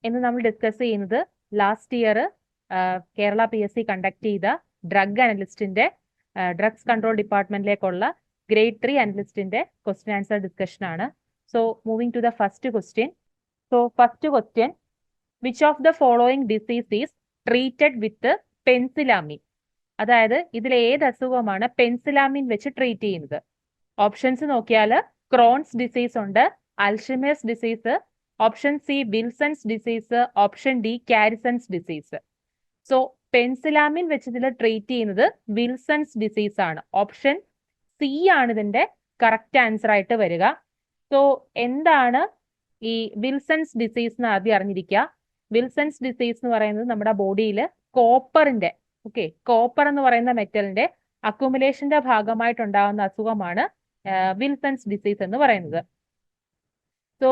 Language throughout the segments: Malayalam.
എന്ന് നമ്മൾ ഡിസ്കസ് ചെയ്യുന്നത് last year Kerala PSC conduct ചെയ്ത ഡ്രഗ് അനലിസ്റ്റിന്റെ ഡ്രഗ്സ് കൺട്രോൾ ഡിപ്പാർട്ട്മെന്റിലേക്കുള്ള ഗ്രേഡ് 3 അനലിസ്റ്റിന്റെ ക്വസ്റ്റ്യൻ ആൻസർ ഡിസ്കഷൻ ആണ്. So moving to the first question. So first question, which of the following disease is treated with penicillamine? അതായത് ഇതിൽ ഏത് അസുഖമാണ് പെൻസിലാമിൻ വെച്ച് ട്രീറ്റ് ചെയ്യുന്നത്? ഓപ്ഷൻസ് നോക്കിയാൽ ക്രോൺസ് ഡിസീസ് ഉണ്ട്, Alzheimer's disease, option C Wilson's disease, option D Carrison's disease. So penicillamine വെച്ച് ഇതിൽ ട്രീറ്റ് ചെയ്യുന്നത് വിൽസൺസ് ഡിസീസ് ആണ്. ഓപ്ഷൻ സി ആണ് ഇതിന്റെ കറക്റ്റ് ആൻസർ ആയിട്ട് വരിക. സോ എന്താണ് ഈ വിൽസൺസ് ഡിസീസ് എന്ന് ആദ്യം അറിഞ്ഞിരിക്കുക. വിൽസൺസ് ഡിസീസ് എന്ന് പറയുന്നത് നമ്മുടെ ബോഡിയിൽ കോപ്പറിന്റെ കോപ്പർ എന്ന് പറയുന്ന മെറ്റലിന്റെ അക്യുമുലേഷന്റെ ഭാഗമായിട്ടുണ്ടാകുന്ന അസുഖമാണ് വിൽസൺസ് ഡിസീസ് എന്ന് പറയുന്നത്. സോ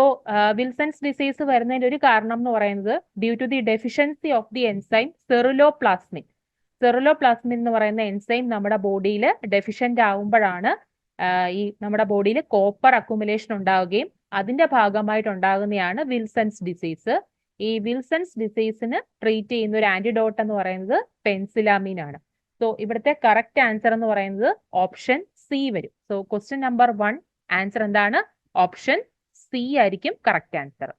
വിൽസൺസ് ഡിസീസ് വരുന്നതിന്റെ ഒരു കാരണം എന്ന് പറയുന്നത് due to the deficiency of the enzyme ceruloplasmin. Ceruloplasmin എന്ന് പറയുന്ന എൻസൈം നമ്മുടെ ബോഡിയിൽ ഡെഫിഷ്യന്റ് ആകുമ്പോഴാണ് ഈ നമ്മുടെ ബോഡിയിൽ കോപ്പർ അക്യുമുലേഷൻ ഉണ്ടാവുകയും അതിന്റെ ഭാഗമായിട്ട് ഉണ്ടാകുന്നതാണ് വിൽസൺസ് ഡിസീസ്. ഈ വിൽസൺസ് ഡിസീസിന് ട്രീറ്റ് ചെയ്യുന്ന ഒരു ആന്റിഡോട്ട് എന്ന് പറയുന്നത് പെൻസിലാമിൻ ആണ്. സോ ഇവിടുത്തെ കറക്റ്റ് ആൻസർ എന്ന് പറയുന്നത് ഓപ്ഷൻ സി വരും. സോ ക്വസ്റ്റ്യൻ നമ്പർ 1 ആൻസർ എന്താണ്? ഓപ്ഷൻ സി ആയിരിക്കും കറക്റ്റ് ആൻസർ.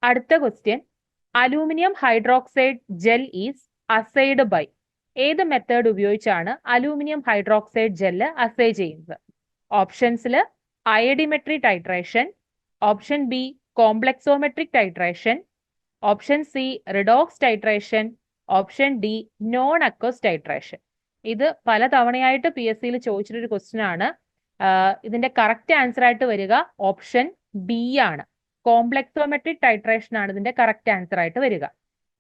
അടുത്ത question, aluminium hydroxide gel is assayed by? ഏത് മെത്തേഡ് ഉപയോഗിച്ചാണ് അലൂമിനിയം ഹൈഡ്രോക്സൈഡ് ജെല്ല് അസൈ ചെയ്യുന്നത്? ഓപ്ഷൻസിൽ iodimetry titration, option B complexometric titration, option C redox titration, option D non aqueous titration. ഇത് പല തവണയായിട്ട് PSC യിൽ ചോദിച്ചിട്ടൊരു ക്വസ്റ്റ്യൻ ആണ്. ഇതിന്റെ കറക്റ്റ് ആൻസർ ആയിട്ട് വരിക ഓപ്ഷൻ ബി ആണ്. കോംപ്ലക്സോമെട്രിക് ടൈട്രേഷൻ ആണ് ഇതിന്റെ കറക്റ്റ് ആൻസർ ആയിട്ട് വരിക.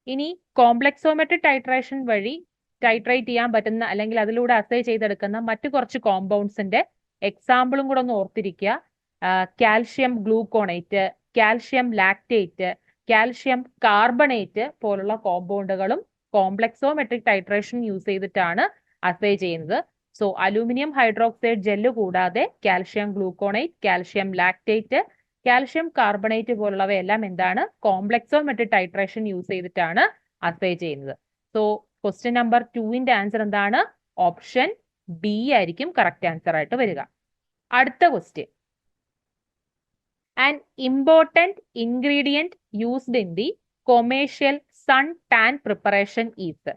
ഇനി കോംപ്ലക്സോമെട്രിക് ടൈട്രേഷൻ വഴി ടൈട്രേറ്റ് ചെയ്യാൻ പറ്റുന്ന അല്ലെങ്കിൽ അതിലൂടെ അസൈ ചെയ്തെടുക്കുന്ന മറ്റു കുറച്ച് കോമ്പൗണ്ട്സിന്റെ എക്സാമ്പിളും കൂടെ ഒന്ന് ഓർത്തിരിക്കുക. Calcium gluconate, calcium lactate, calcium carbonate പോലുള്ള കോമ്പൗണ്ടുകളും കോംപ്ലക്സോമെട്രിക് ടൈട്രേഷൻ യൂസ് ചെയ്തിട്ടാണ് അസൈ ചെയ്യുന്നത്. സോ അലൂമിനിയം ഹൈഡ്രോക്സൈഡ് ജെല്ല് കൂടാതെ calcium gluconate, calcium lactate, calcium carbonate പോലുള്ളവയെല്ലാം എന്താണ്? കോംപ്ലക്സോമെട്രിക് ടൈട്രേഷൻ യൂസ് ചെയ്തിട്ടാണ് അസൈ ചെയ്യുന്നത്. സോ ക്വസ്റ്റ്യൻ നമ്പർ 2ന്റെ ആൻസർ എന്താണ്? ഓപ്ഷൻ ബി ആയിരിക്കും കറക്റ്റ് ആൻസർ ആയിട്ട് വരിക. അടുത്ത question, an important ingredient used in the commercial sun tan preparation is?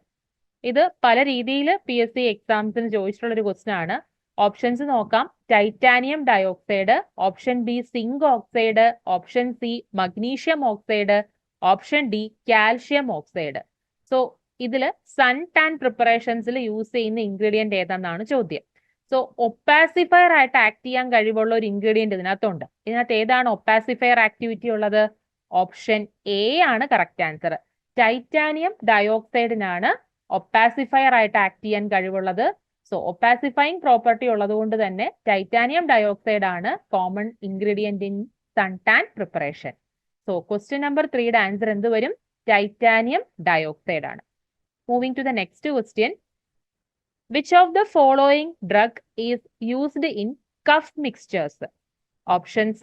ഇത് പല രീതിയിൽ PSC എക്സാംസിന് ചോദിച്ചിട്ടുള്ള ഒരു ക്വസ്റ്റ്യൻ ആണ്. ഓപ്ഷൻസ് നോക്കാം. Titanium dioxide, option B zinc oxide, option C magnesium oxide, option D calcium oxide. So ഇതില് സൺ ടാൻ പ്രിപ്പറേഷൻസിൽ യൂസ് ചെയ്യുന്ന ഇൻഗ്രീഡിയന്റ് ഏതാണെന്നാണ് ചോദ്യം. സോ ഒപ്പാസിഫയർ ആയിട്ട് ആക്ട് ചെയ്യാൻ കഴിവുള്ള ഒരു ഇൻഗ്രീഡിയന്റ് ഇതിനകത്തുണ്ട്. ഇതിനകത്ത് ഏതാണ് ഒപ്പാസിഫയർ ആക്ടിവിറ്റി ഉള്ളത്? ഓപ്ഷൻ എ ആണ് കറക്റ്റ് ആൻസർ. ടൈറ്റാനിയം ഡയോക്സൈഡിനാണ് ഒപ്പാസിഫയർ ആയിട്ട് ആക്ട് ചെയ്യാൻ കഴിവുള്ളത്. സോ ഒപ്പാസിഫൈങ് പ്രോപ്പർട്ടി ഉള്ളത് കൊണ്ട് തന്നെ ടൈറ്റാനിയം ഡയോക്സൈഡ് ആണ് common ingredient in sun tan preparation. So question number 3യുടെ ആൻസർ എന്ത് വരും? ടൈറ്റാനിയം ഡയോക്സൈഡ് ആണ്. Moving to the next question, which of the following drug is used in cough mixtures? Options: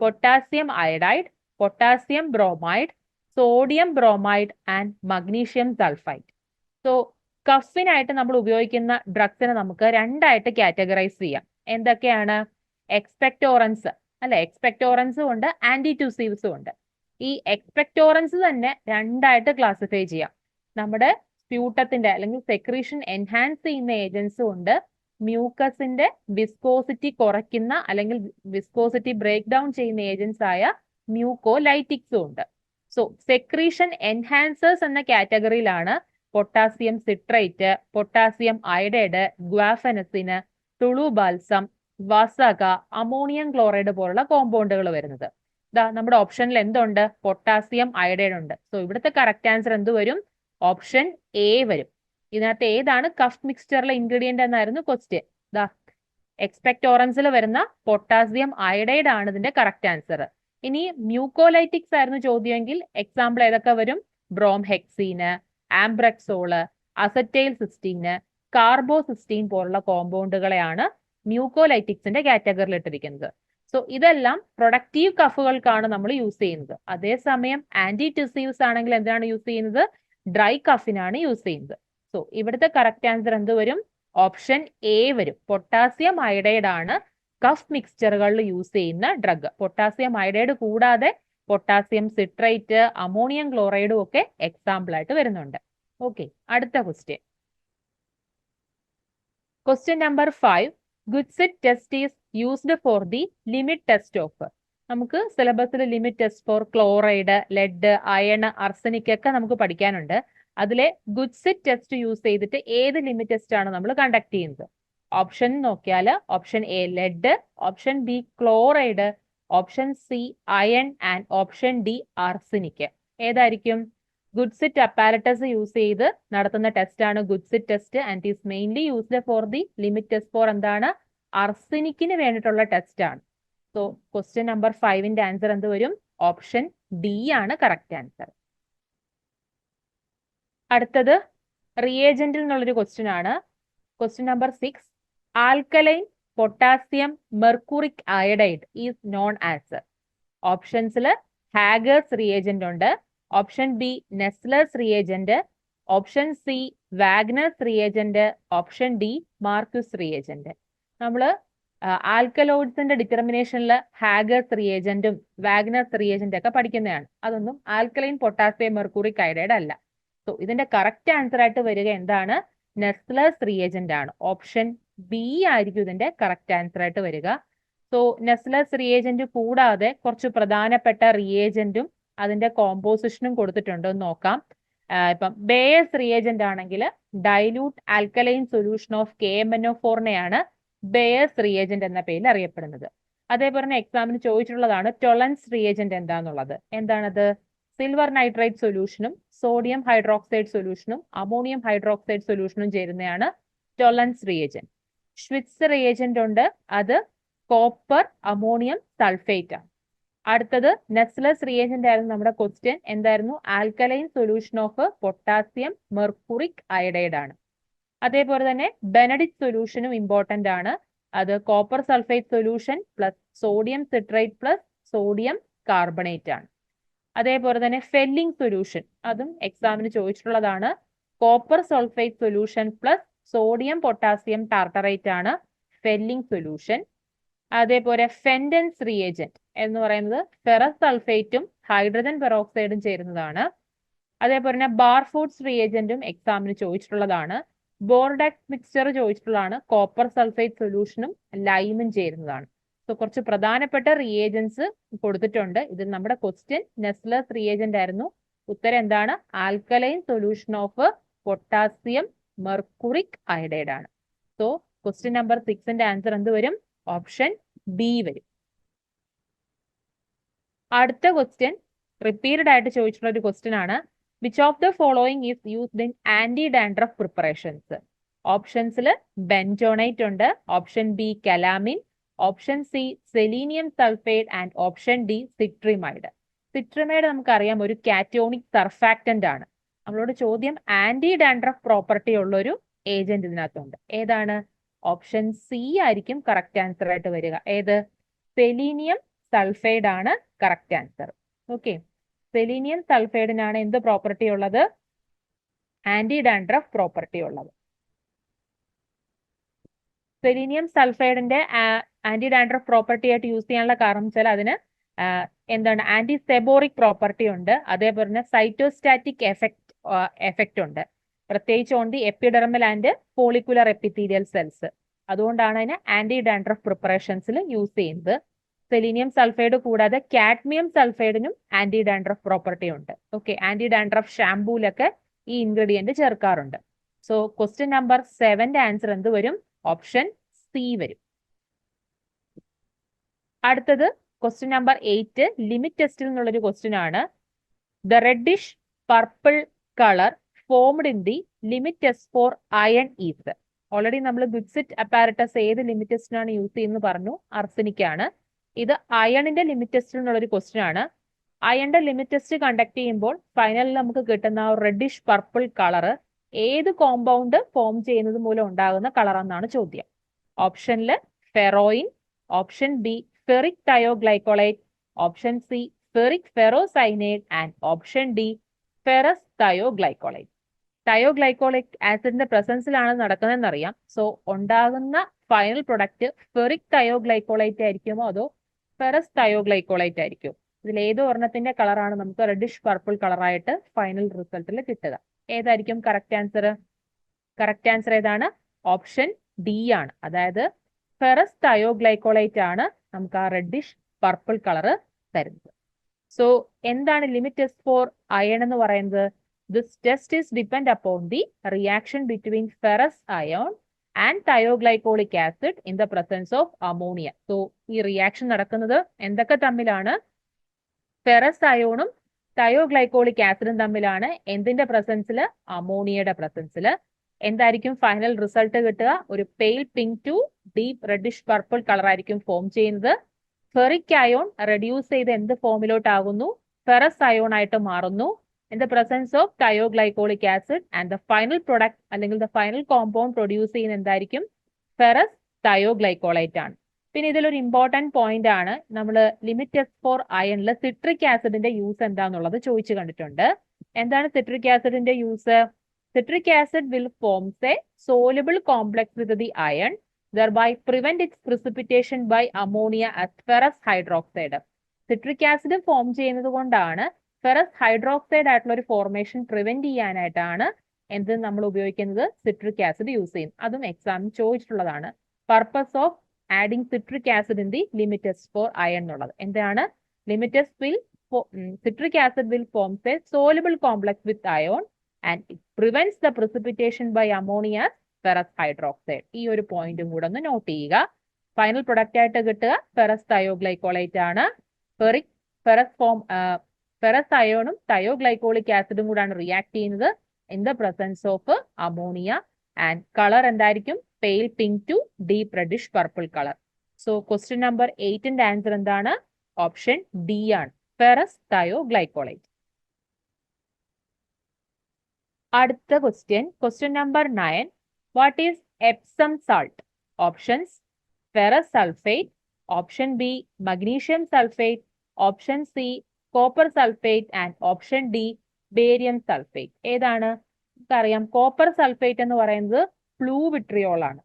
potassium iodide, potassium bromide, sodium bromide and magnesium sulfide. So കഫിനായിട്ട് നമ്മൾ ഉപയോഗിക്കുന്ന ഡ്രഗ്സിനെ നമുക്ക് രണ്ടായിട്ട് കാറ്റഗറൈസ് ചെയ്യാം. എന്തൊക്കെയാണ്? എക്സ്പെക്ടോറൻസ് അല്ലെ, എക്സ്പെക്ടോറൻസും ഉണ്ട്, ആന്റിറ്റ്യൂസീവ്സും ഉണ്ട്. ഈ എക്സ്പെക്ടോറൻസ് തന്നെ രണ്ടായിട്ട് ക്ലാസിഫൈ ചെയ്യാം. നമ്മുടെ സ്പ്യൂട്ടത്തിന്റെ അല്ലെങ്കിൽ സെക്രീഷൻ എൻഹാൻസ് ചെയ്യുന്ന ഏജൻസും ഉണ്ട്, മ്യൂക്കസിന്റെ വിസ്കോസിറ്റി കുറയ്ക്കുന്ന അല്ലെങ്കിൽ വിസ്കോസിറ്റി ബ്രേക്ക് ഡൗൺ ചെയ്യുന്ന ഏജൻസ് ആയ മ്യൂക്കോലൈറ്റിക്സും ഉണ്ട്. സോ സെക്രീഷൻ എൻഹാൻസേഴ്സ് എന്ന കാറ്റഗറിയിലാണ് potassium citrate, potassium iodide, guaifenesin, tolu balsam, vasaka, ammonium chloride പോലുള്ള കോമ്പൗണ്ടുകൾ വരുന്നത്. നമ്മുടെ ഓപ്ഷനിൽ എന്തുണ്ട്? പൊട്ടാസ്യം അയഡൈഡ് ഉണ്ട്. സോ ഇവിടുത്തെ കറക്റ്റ് ആൻസർ എന്ത് വരും? ഓപ്ഷൻ എ വരും. ഇതിനകത്ത് ഏതാണ് കഫ് മിക്സ്ചറിലെ ഇൻഗ്രീഡിയന്റ് എന്നായിരുന്നു ക്വസ്റ്റ്യൻ. എക്സ്പെക്ടോറൻസിൽ വരുന്ന പൊട്ടാസ്യം അയഡൈഡ് ആണ് ഇതിന്റെ കറക്റ്റ് ആൻസർ. ഇനി മ്യൂക്കോലൈറ്റിക്സ് ആയിരുന്നു ചോദ്യമെങ്കിൽ എക്സാമ്പിൾ ഏതൊക്കെ വരും? ബ്രോംഹെക്സീന്, ആംബ്രക്സോള്, അസറ്റൈൽ സിസ്റ്റീന്, കാർബോസിസ്റ്റീൻ പോലുള്ള കോമ്പൗണ്ടുകളെയാണ് മ്യൂക്കോലൈറ്റിക്സിന്റെ കാറ്റഗറിയിൽ ഇട്ടിരിക്കുന്നത്. സോ ഇതെല്ലാം പ്രൊഡക്റ്റീവ് കഫുകൾക്കാണ് നമ്മൾ യൂസ് ചെയ്യുന്നത്. അതേസമയം ആന്റി ടിസീവ്സ് ആണെങ്കിൽ എന്താണ് യൂസ് ചെയ്യുന്നത്? ഡ്രൈ കഫിനാണ് യൂസ് ചെയ്യുന്നത്. സോ ഇവിടുത്തെ കറക്റ്റ് ആൻസർ എന്ത് വരും? ഓപ്ഷൻ എ വരും. പൊട്ടാസ്യം അയഡൈഡ് ആണ് കഫ് മിക്സ്ചറുകളിൽ യൂസ് ചെയ്യുന്ന ഡ്രഗ്. പൊട്ടാസ്യം അയഡൈഡ് കൂടാതെ പൊട്ടാസ്യം സിട്രേറ്റ്, അമോണിയം ക്ലോറൈഡും ഒക്കെ എക്സാമ്പിൾ ആയിട്ട് വരുന്നുണ്ട്. ഓക്കെ, അടുത്ത question. Question number 5. Gutzeit test is used for the limit test of. നമുക്ക് സിലബസിൽ limit test for chloride, lead, iron, arsenic ഒക്കെ നമുക്ക് പഠിക്കാനുണ്ട്. അതിലെ ഗുഡ്സിറ്റ് ടെസ്റ്റ് യൂസ് ചെയ്തിട്ട് ഏത് ലിമിറ്റ് ടെസ്റ്റ് ആണ് നമ്മൾ കണ്ടക്ട് ചെയ്യുന്നത്? ഓപ്ഷൻ നോക്കിയാൽ option A lead, option B chloride, option C iron and option D arsenic. ഏതായിരിക്കും? ഗുഡ്സിറ്റ് അപ്പാരറ്റസ് യൂസ് ചെയ്ത് നടത്തുന്ന ടെസ്റ്റ് ആണ് Gutzeit test and is mainly used for the limit test for എന്താണ്? അർസനിക്കിന് വേണ്ടിയിട്ടുള്ള ടെസ്റ്റ് ആണ്. സോ ക്വസ്റ്റ്യൻ നമ്പർ 5ന്റെ ആൻസർ എന്ത് വരും? ഓപ്ഷൻ ഡി ആണ് കറക്റ്റ് ആൻസർ. അടുത്തത് റിയേജന്റിൽ നിന്നുള്ളൊരു ക്വസ്റ്റ്യൻ ആണ്. Question number 6. Alkaline potassium mercuric iodide is known as. ഓപ്ഷൻസിൽ ഹാഗേഴ്സ് റിയേജന്റ് ഉണ്ട്, option B Nessler's reagent, option C Wagner's reagent, option D Marquis reagent. നമ്മൾ ആൽക്കലോയിഡ്സിന്റെ ഡിറ്റർമിനേഷനിൽ ഹാഗേഴ്സ് റിയേജന്റും വാഗ്നേഴ്സ് റിയേജന്റ് ഒക്കെ പഠിക്കുന്നതാണ്. അതൊന്നും ആൽക്കലൈൻ പൊട്ടാസ്യം മെർക്കുറിക് അയഡൈഡ് അല്ല. സോ ഇതിന്റെ കറക്റ്റ് ആൻസർ ആയിട്ട് വരിക എന്താണ്? നെസ്ലേഴ്സ് റിയേജന്റ് ആണ്. ഓപ്ഷൻ ബി ആയിരിക്കും ഇതിന്റെ കറക്റ്റ് ആൻസർ ആയിട്ട് വരിക. സോ നെസ്ലേഴ്സ് റിയേജന്റ് കൂടാതെ കുറച്ച് പ്രധാനപ്പെട്ട റിയേജന്റും അതിന്റെ കോമ്പോസിഷനും കൊടുത്തിട്ടുണ്ട്, നോക്കാം. ഇപ്പം ബേയേഴ്സ് റിയേജന്റ് ആണെങ്കിൽ ഡൈല്യൂട്ട് ആൽക്കലൈൻ സൊല്യൂഷൻ ഓഫ് KMnO4നെയാണ് ബേയേഴ്സ് റിയേജന്റ് എന്ന പേരിൽ അറിയപ്പെടുന്നത്. അതേപോലെ തന്നെ എക്സാമിന് ചോദിച്ചിട്ടുള്ളതാണ് ടൊളൻസ് റിയേജന്റ് എന്താന്നുള്ളത്. എന്താണത്? സിൽവർ നൈട്രേറ്റ് സൊല്യൂഷനും സോഡിയം ഹൈഡ്രോക്സൈഡ് സൊല്യൂഷനും അമോണിയം ഹൈഡ്രോക്സൈഡ് സൊല്യൂഷനും ചേരുന്നതാണ് ടൊളൻസ് റിയേജന്റ്. ഷ്വിറ്റ്സ് റിയേജന്റ് ഉണ്ട്, അത് കോപ്പർ അമോണിയം സൾഫേറ്റ് ആണ്. അടുത്തത് നെസ്ലേഴ്സ് റിയേജന്റ് ആയിരുന്നു നമ്മുടെ ക്വസ്റ്റ്യൻ. എന്തായിരുന്നു? Alkaline solution of potassium mercuric iodide ആണ്. അതേപോലെ തന്നെ ബെനഡിക്ട് സൊല്യൂഷനും ഇമ്പോർട്ടന്റ് ആണ്. അത് copper sulphate solution plus sodium citrate plus sodium carbonate ആണ്. അതേപോലെ തന്നെ ഫെല്ലിംഗ് സൊല്യൂഷൻ, അതും എക്സാമിന് ചോദിച്ചിട്ടുള്ളതാണ്. Copper sulphate solution plus sodium potassium tartrate ആണ് ഫെല്ലിംഗ് സൊല്യൂഷൻ. അതേപോലെ ഫെൻഡൻസ് റിയേജന്റ് എന്ന് പറയുന്നത് ഫെറസ് സൾഫേറ്റും ഹൈഡ്രജൻ പെറോക്സൈഡും ചേരുന്നതാണ്. അതേപോലെ തന്നെ ബാർഫോർഡ്സ് റിയേജന്റും എക്സാമിന് ചോദിച്ചിട്ടുള്ളതാണ്. ബോർഡാക്സ് മിക്സ്ചർ ചോദിച്ചിട്ടുള്ളതാണ്. കോപ്പർ സൾഫേറ്റ് സൊല്യൂഷനും ലൈമും ചേരുന്നതാണ്. സോ കുറച്ച് പ്രധാനപ്പെട്ട റിയേജൻസ് കൊടുത്തിട്ടുണ്ട്. ഇതിൽ നമ്മുടെ ക്വസ്റ്റ്യൻ നെസ്ലേഴ്സ് റിയേജന്റ് ആയിരുന്നു. ഉത്തരം എന്താണ്? Alkaline solution of potassium mercuric iodide ആണ്. സോ ക്വസ്റ്റ്യൻ നമ്പർ 6ന്റെ ആൻസർ എന്ത് വരും? ഓപ്ഷൻ ബി വരും. അടുത്ത ക്വസ്റ്റ്യൻ റിപ്പീറ്റഡ് ആയിട്ട് ചോദിച്ചിട്ടുള്ള ഒരു ക്വസ്റ്റ്യൻ ആണ്. Which of the following is used in anti dandruff preparations? ഓപ്ഷൻസിൽ ബെൻജോണൈറ്റ് ഉണ്ട്, option B calamine, option C selenium sulphate and option D cetrimide. Cetrimide നമുക്കറിയാം ഒരു കാറ്റോണിക് സർഫാക്റ്റന്റ് ആണ്. നമ്മളോട് ചോദ്യം ആന്റി ഡാൻഡ്രഫ് പ്രോപ്പർട്ടി ഉള്ള ഒരു ഏജന്റ് ഇതിനകത്തുണ്ട്. ഏതാണ്? ഓപ്ഷൻ സി ആയിരിക്കും കറക്റ്റ് ആൻസർ ആയിട്ട് വരിക. ഏത്? സെലീനിയം സൾഫൈഡ് ആണ് കറക്റ്റ് ആൻസർ. ഓക്കെ, സെലീനിയം സൾഫൈഡിനാണ് എന്ത് പ്രോപ്പർട്ടി ഉള്ളത്? ആന്റി ഡാൻഡ്രഫ് പ്രോപ്പർട്ടി ഉള്ളത്. സെലീനിയം സൾഫൈഡിന്റെ ആന്റി ഡാൻഡ്രഫ് പ്രോപ്പർട്ടി ആയിട്ട് യൂസ് ചെയ്യാനുള്ള കാരണം വെച്ചാൽ അതിന് എന്താണ് ആന്റി സെബോറിക് പ്രോപ്പർട്ടി ഉണ്ട്. അതേപോലെ തന്നെ സൈറ്റോസ്റ്റാറ്റിക് എഫക്റ്റ് ഉണ്ട്, പ്രത്യേകിച്ച് on the epidermal and follicular epithelial cells. അതുകൊണ്ടാണ് അതിന് ആന്റി ഡാൻഡ്രഫ് പ്രിപ്പറേഷൻസിൽ യൂസ് ചെയ്യുന്നത്. സെലീനിയം സൾഫൈഡ് കൂടാതെ കാഡ്മിയം സൾഫൈഡിനും ആന്റി ഡാൻഡ്രഫ് പ്രോപ്പർട്ടി ഉണ്ട്. ഓക്കെ, ആന്റി ഡാൻഡ്രഫ് ഷാംപൂലൊക്കെ ഈ ഇൻഗ്രീഡിയന്റ് ചേർക്കാറുണ്ട്. സോ ക്വസ്റ്റ്യൻ നമ്പർ 7ന്റെ ആൻസർ എന്ത് വരും? ഓപ്ഷൻ സി വരും. അടുത്തത് ക്വസ്റ്റ്യൻ നമ്പർ 8 ലിമിറ്റ് ടെസ്റ്റിൽ നിന്നുള്ളൊരു ക്വസ്റ്റ്യൻ ആണ്. The reddish purple colour formed in the limit test for iron is. Already നമ്മൾ ഗുഡ്സിറ്റ് അപ്പാരറ്റസ് ഏത് ലിമിറ്റ് ടെസ്റ്റിനാണ് യൂസ് ചെയ്യുന്നത് പറഞ്ഞു? അർസനിക് ആണ്. ഇത് അയണിന്റെ ലിമിറ്റ് ടെസ്റ്റിൽ നിന്നുള്ളൊരു ക്വസ്റ്റ്യൻ ആണ്. അയണിന്റെ ലിമിറ്റ് ടെസ്റ്റ് കണ്ടക്ട് ചെയ്യുമ്പോൾ ഫൈനലിൽ നമുക്ക് കിട്ടുന്ന റെഡിഷ് പർപ്പിൾ കളർ ഏത് കോമ്പൗണ്ട് ഫോം ചെയ്യുന്നത് മൂലം ഉണ്ടാകുന്ന കളർ എന്നാണ് ചോദ്യം. ഓപ്ഷനിൽ ferroin, option B ferric thioglycolate, option C ferric ferrocyanate and option D ferrous thioglycolate. Thioglycolic ആസിഡിന്റെ പ്രസൻസിലാണ് നടക്കുന്നതെന്ന് അറിയാം. സോ ഉണ്ടാകുന്ന ഫൈനൽ പ്രൊഡക്റ്റ് ഫെറിക് തയോഗ്ലൈക്കോളൈറ്റ് ആയിരിക്കുമോ അതോ ഫെറസ് തയോഗ്ലൈക്കോളൈറ്റ് ആയിരിക്കും? ഇതിൽ ഏത് ഒരെണ്ണത്തിന്റെ കളറാണ് നമുക്ക് റെഡിഷ് പർപ്പിൾ കളറായിട്ട് ഫൈനൽ റിസൾട്ടിൽ കിട്ടുക? ഏതായിരിക്കും കറക്റ്റ് ആൻസർ? കറക്റ്റ് ആൻസർ ഏതാണ്? ഓപ്ഷൻ ഡി ആണ്. അതായത് ഫെറസ് തയോഗ്ലൈക്കോളൈറ്റ് ആണ് നമുക്ക് ആ റെഡിഷ് പർപ്പിൾ കളർ തരുന്നത്. സോ എന്താണ് ലിമിറ്റ് ടെസ്റ്റ് ഫോർ അയൺ എന്ന് പറയുന്നത്? This test is depend upon the reaction between ferrous ion and thioglycolic acid in the presence of ammonia. So ഈ റിയാക്ഷൻ നടക്കുന്നത് എന്തൊക്കെ തമ്മിലാണ്? ഫെറസ് അയോണും തയോഗ്ലൈക്കോളിക് ആസിഡും തമ്മിലാണ്. എന്തിന്റെ പ്രസൻസിൽ? അമോണിയയുടെ പ്രസൻസിൽ. എന്തായിരിക്കും ഫൈനൽ റിസൾട്ട് കിട്ടുക? ഒരു pale pink to deep reddish purple colour ആയിരിക്കും ഫോം ചെയ്യുന്നത്. ഫെറിക് അയോൺ റെഡ്യൂസ് ചെയ്ത് എന്ത് ഫോമിലോട്ടാകുന്നു? ഫെറസ് അയോൺ ആയിട്ട് മാറുന്നു. In the presence of thioglycolic acid and the final product അല്ലെങ്കിൽ the final compound produce ചെയ്യുന്ന എന്തായിരിക്കും? ഫെറസ് തയോഗ്ലൈക്കോളൈറ്റ് ആണ്. പിന്നെ ഇതിലൊരു ഇമ്പോർട്ടന്റ് പോയിന്റ് ആണ്, നമ്മൾ ലിമിറ്റ് ടെസ്റ്റ് ഫോർ അയണിൽ സിട്രിക് ആസിഡിന്റെ യൂസ് എന്താന്നുള്ളത് ചോദിച്ചു കണ്ടിട്ടുണ്ട്. എന്താണ് സിട്രിക് ആസിഡിന്റെ use? Citric acid will forms a soluble complex with the iron, thereby prevent its precipitation by ammonia as ferrous hydroxide. Citric acid form ചെയ്യുന്നത് കൊണ്ടാണ് ഫെറസ് ഹൈഡ്രോക്സൈഡ് ആയിട്ടുള്ള ഒരു ഫോർമേഷൻ പ്രിവെന്റ് ചെയ്യാനായിട്ടാണ് എന്ത് നമ്മൾ ഉപയോഗിക്കുന്നത്? സിട്രിക് ആസിഡ് യൂസ് ചെയ്യും. അതും എക്സാമിന് ചോദിച്ചിട്ടുള്ളതാണ്. Purpose of adding citric acid in the limit test for iron എന്നുള്ളത് എന്താണ്? Limit test will citric acid will forms a soluble complex with iron and it prevents the precipitation by ammonia ferrous hydroxide. ഈ ഒരു പോയിന്റും കൂടെ ഒന്ന് നോട്ട് ചെയ്യുക. ഫൈനൽ പ്രൊഡക്റ്റ് ആയിട്ട് കിട്ടുക ഫെറസ് തയോഗ്ലൈക്കോളൈറ്റ് ആണ്. ഫെറസ് അയോണും തയോഗ്ലൈക്കോളിക് ആസിഡും കൂടാണ് റിയാക്ട് ചെയ്യുന്നത് in the presence of ammonia and colour എന്തായിരിക്കും? Pale pink to deep reddish purple colour. So question number 8ന്റെ ആൻസർ എന്താണ്? ഓപ്ഷൻ ഡി ആണ്, ഫെറസ് തയോഗ്ലൈക്കോളൈറ്റ്. അടുത്ത question number 9. What is Epsom salt? Options ferrous sulphate, option B magnesium sulphate, option C copper sulphate and option D barium sulphate. ഏതാണ്? നമുക്കറിയാം കോപ്പർ സൾഫേറ്റ് എന്ന് പറയുന്നത് ബ്ലൂ വിട്രിയോൾ ആണ്.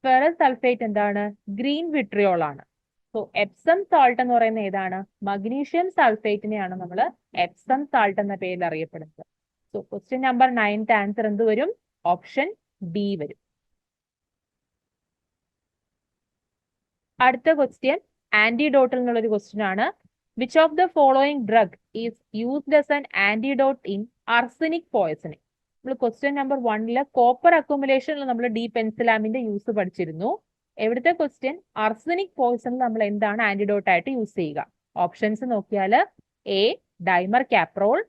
ഫെറസ് സൾഫേറ്റ് എന്താണ്? ഗ്രീൻ വിട്രിയോൾ ആണ്. സോ എപ്സം സാൾട്ട് എന്ന് പറയുന്നത് ഏതാണ്? മഗ്നീഷ്യം സൾഫേറ്റിനെയാണ് നമ്മൾ എപ്സം സാൾട്ട് എന്ന പേരിൽ അറിയപ്പെടുന്നത്. സോ ക്വസ്റ്റ്യൻ നമ്പർ 9ന്റെ ആൻസർ എന്ത് വരും? ഓപ്ഷൻ ഡി വരും. അടുത്ത ക്വസ്റ്റ്യൻ ആന്റിഡോട്ടിൽ നിന്നുള്ളൊരു ക്വസ്റ്റ്യൻ ആണ്. Which of the following drug is used as an antidote in arsenic poisoning? നമ്മൾ ക്വസ്റ്റ്യൻ നമ്പർ 1 കോപ്പർ അക്യുമുലേഷനിൽ നമ്മൾ ഡി പെൻസിലാമിന്റെ യൂസ് പഠിച്ചിരുന്നു. എവിടുത്തെ ക്വസ്റ്റ്യൻ? ആർസനിക് പോയിസണിൽ നമ്മൾ എന്താണ് ആന്റിഡോട്ട് ആയിട്ട് യൂസ് ചെയ്യുക? ഓപ്ഷൻസ് നോക്കിയാൽ A dimercaprol,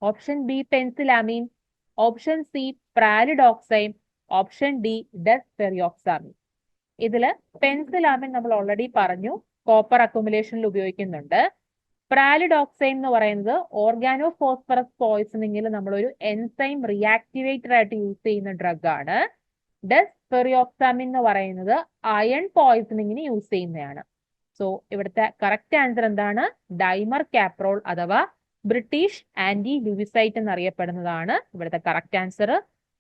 option B penicillamine, option C pralidoxime, option D desferrioxamine. ഇതില് പെൻസിലാമിൻ നമ്മൾ ഓൾറെഡി പറഞ്ഞു, കോപ്പർ അക്യുമുലേഷനിൽ ഉപയോഗിക്കുന്നുണ്ട്. പ്രാലിഡോക്സൈം എന്ന് പറയുന്നത് ഓർഗാനോ ഫോസ്ഫറസ് പോയിസണിങ്ങിൽ നമ്മളൊരു എൻസൈം റിയാക്ടിവേറ്റർ ആയിട്ട് യൂസ് ചെയ്യുന്ന ഡ്രഗ് ആണ്. ഡെസ്പെറിയോക്സാമിൻ എന്ന് പറയുന്നത് അയൺ പോയിസണിങ്ങിന് യൂസ് ചെയ്യുന്നതാണ്. സോ ഇവിടുത്തെ കറക്റ്റ് ആൻസർ എന്താണ്? ഡൈമർ കാപ്രോൾ അഥവാ ബ്രിട്ടീഷ് ആന്റി ലൂയിസൈറ്റ് എന്നറിയപ്പെടുന്നതാണ് ഇവിടുത്തെ കറക്റ്റ് ആൻസർ.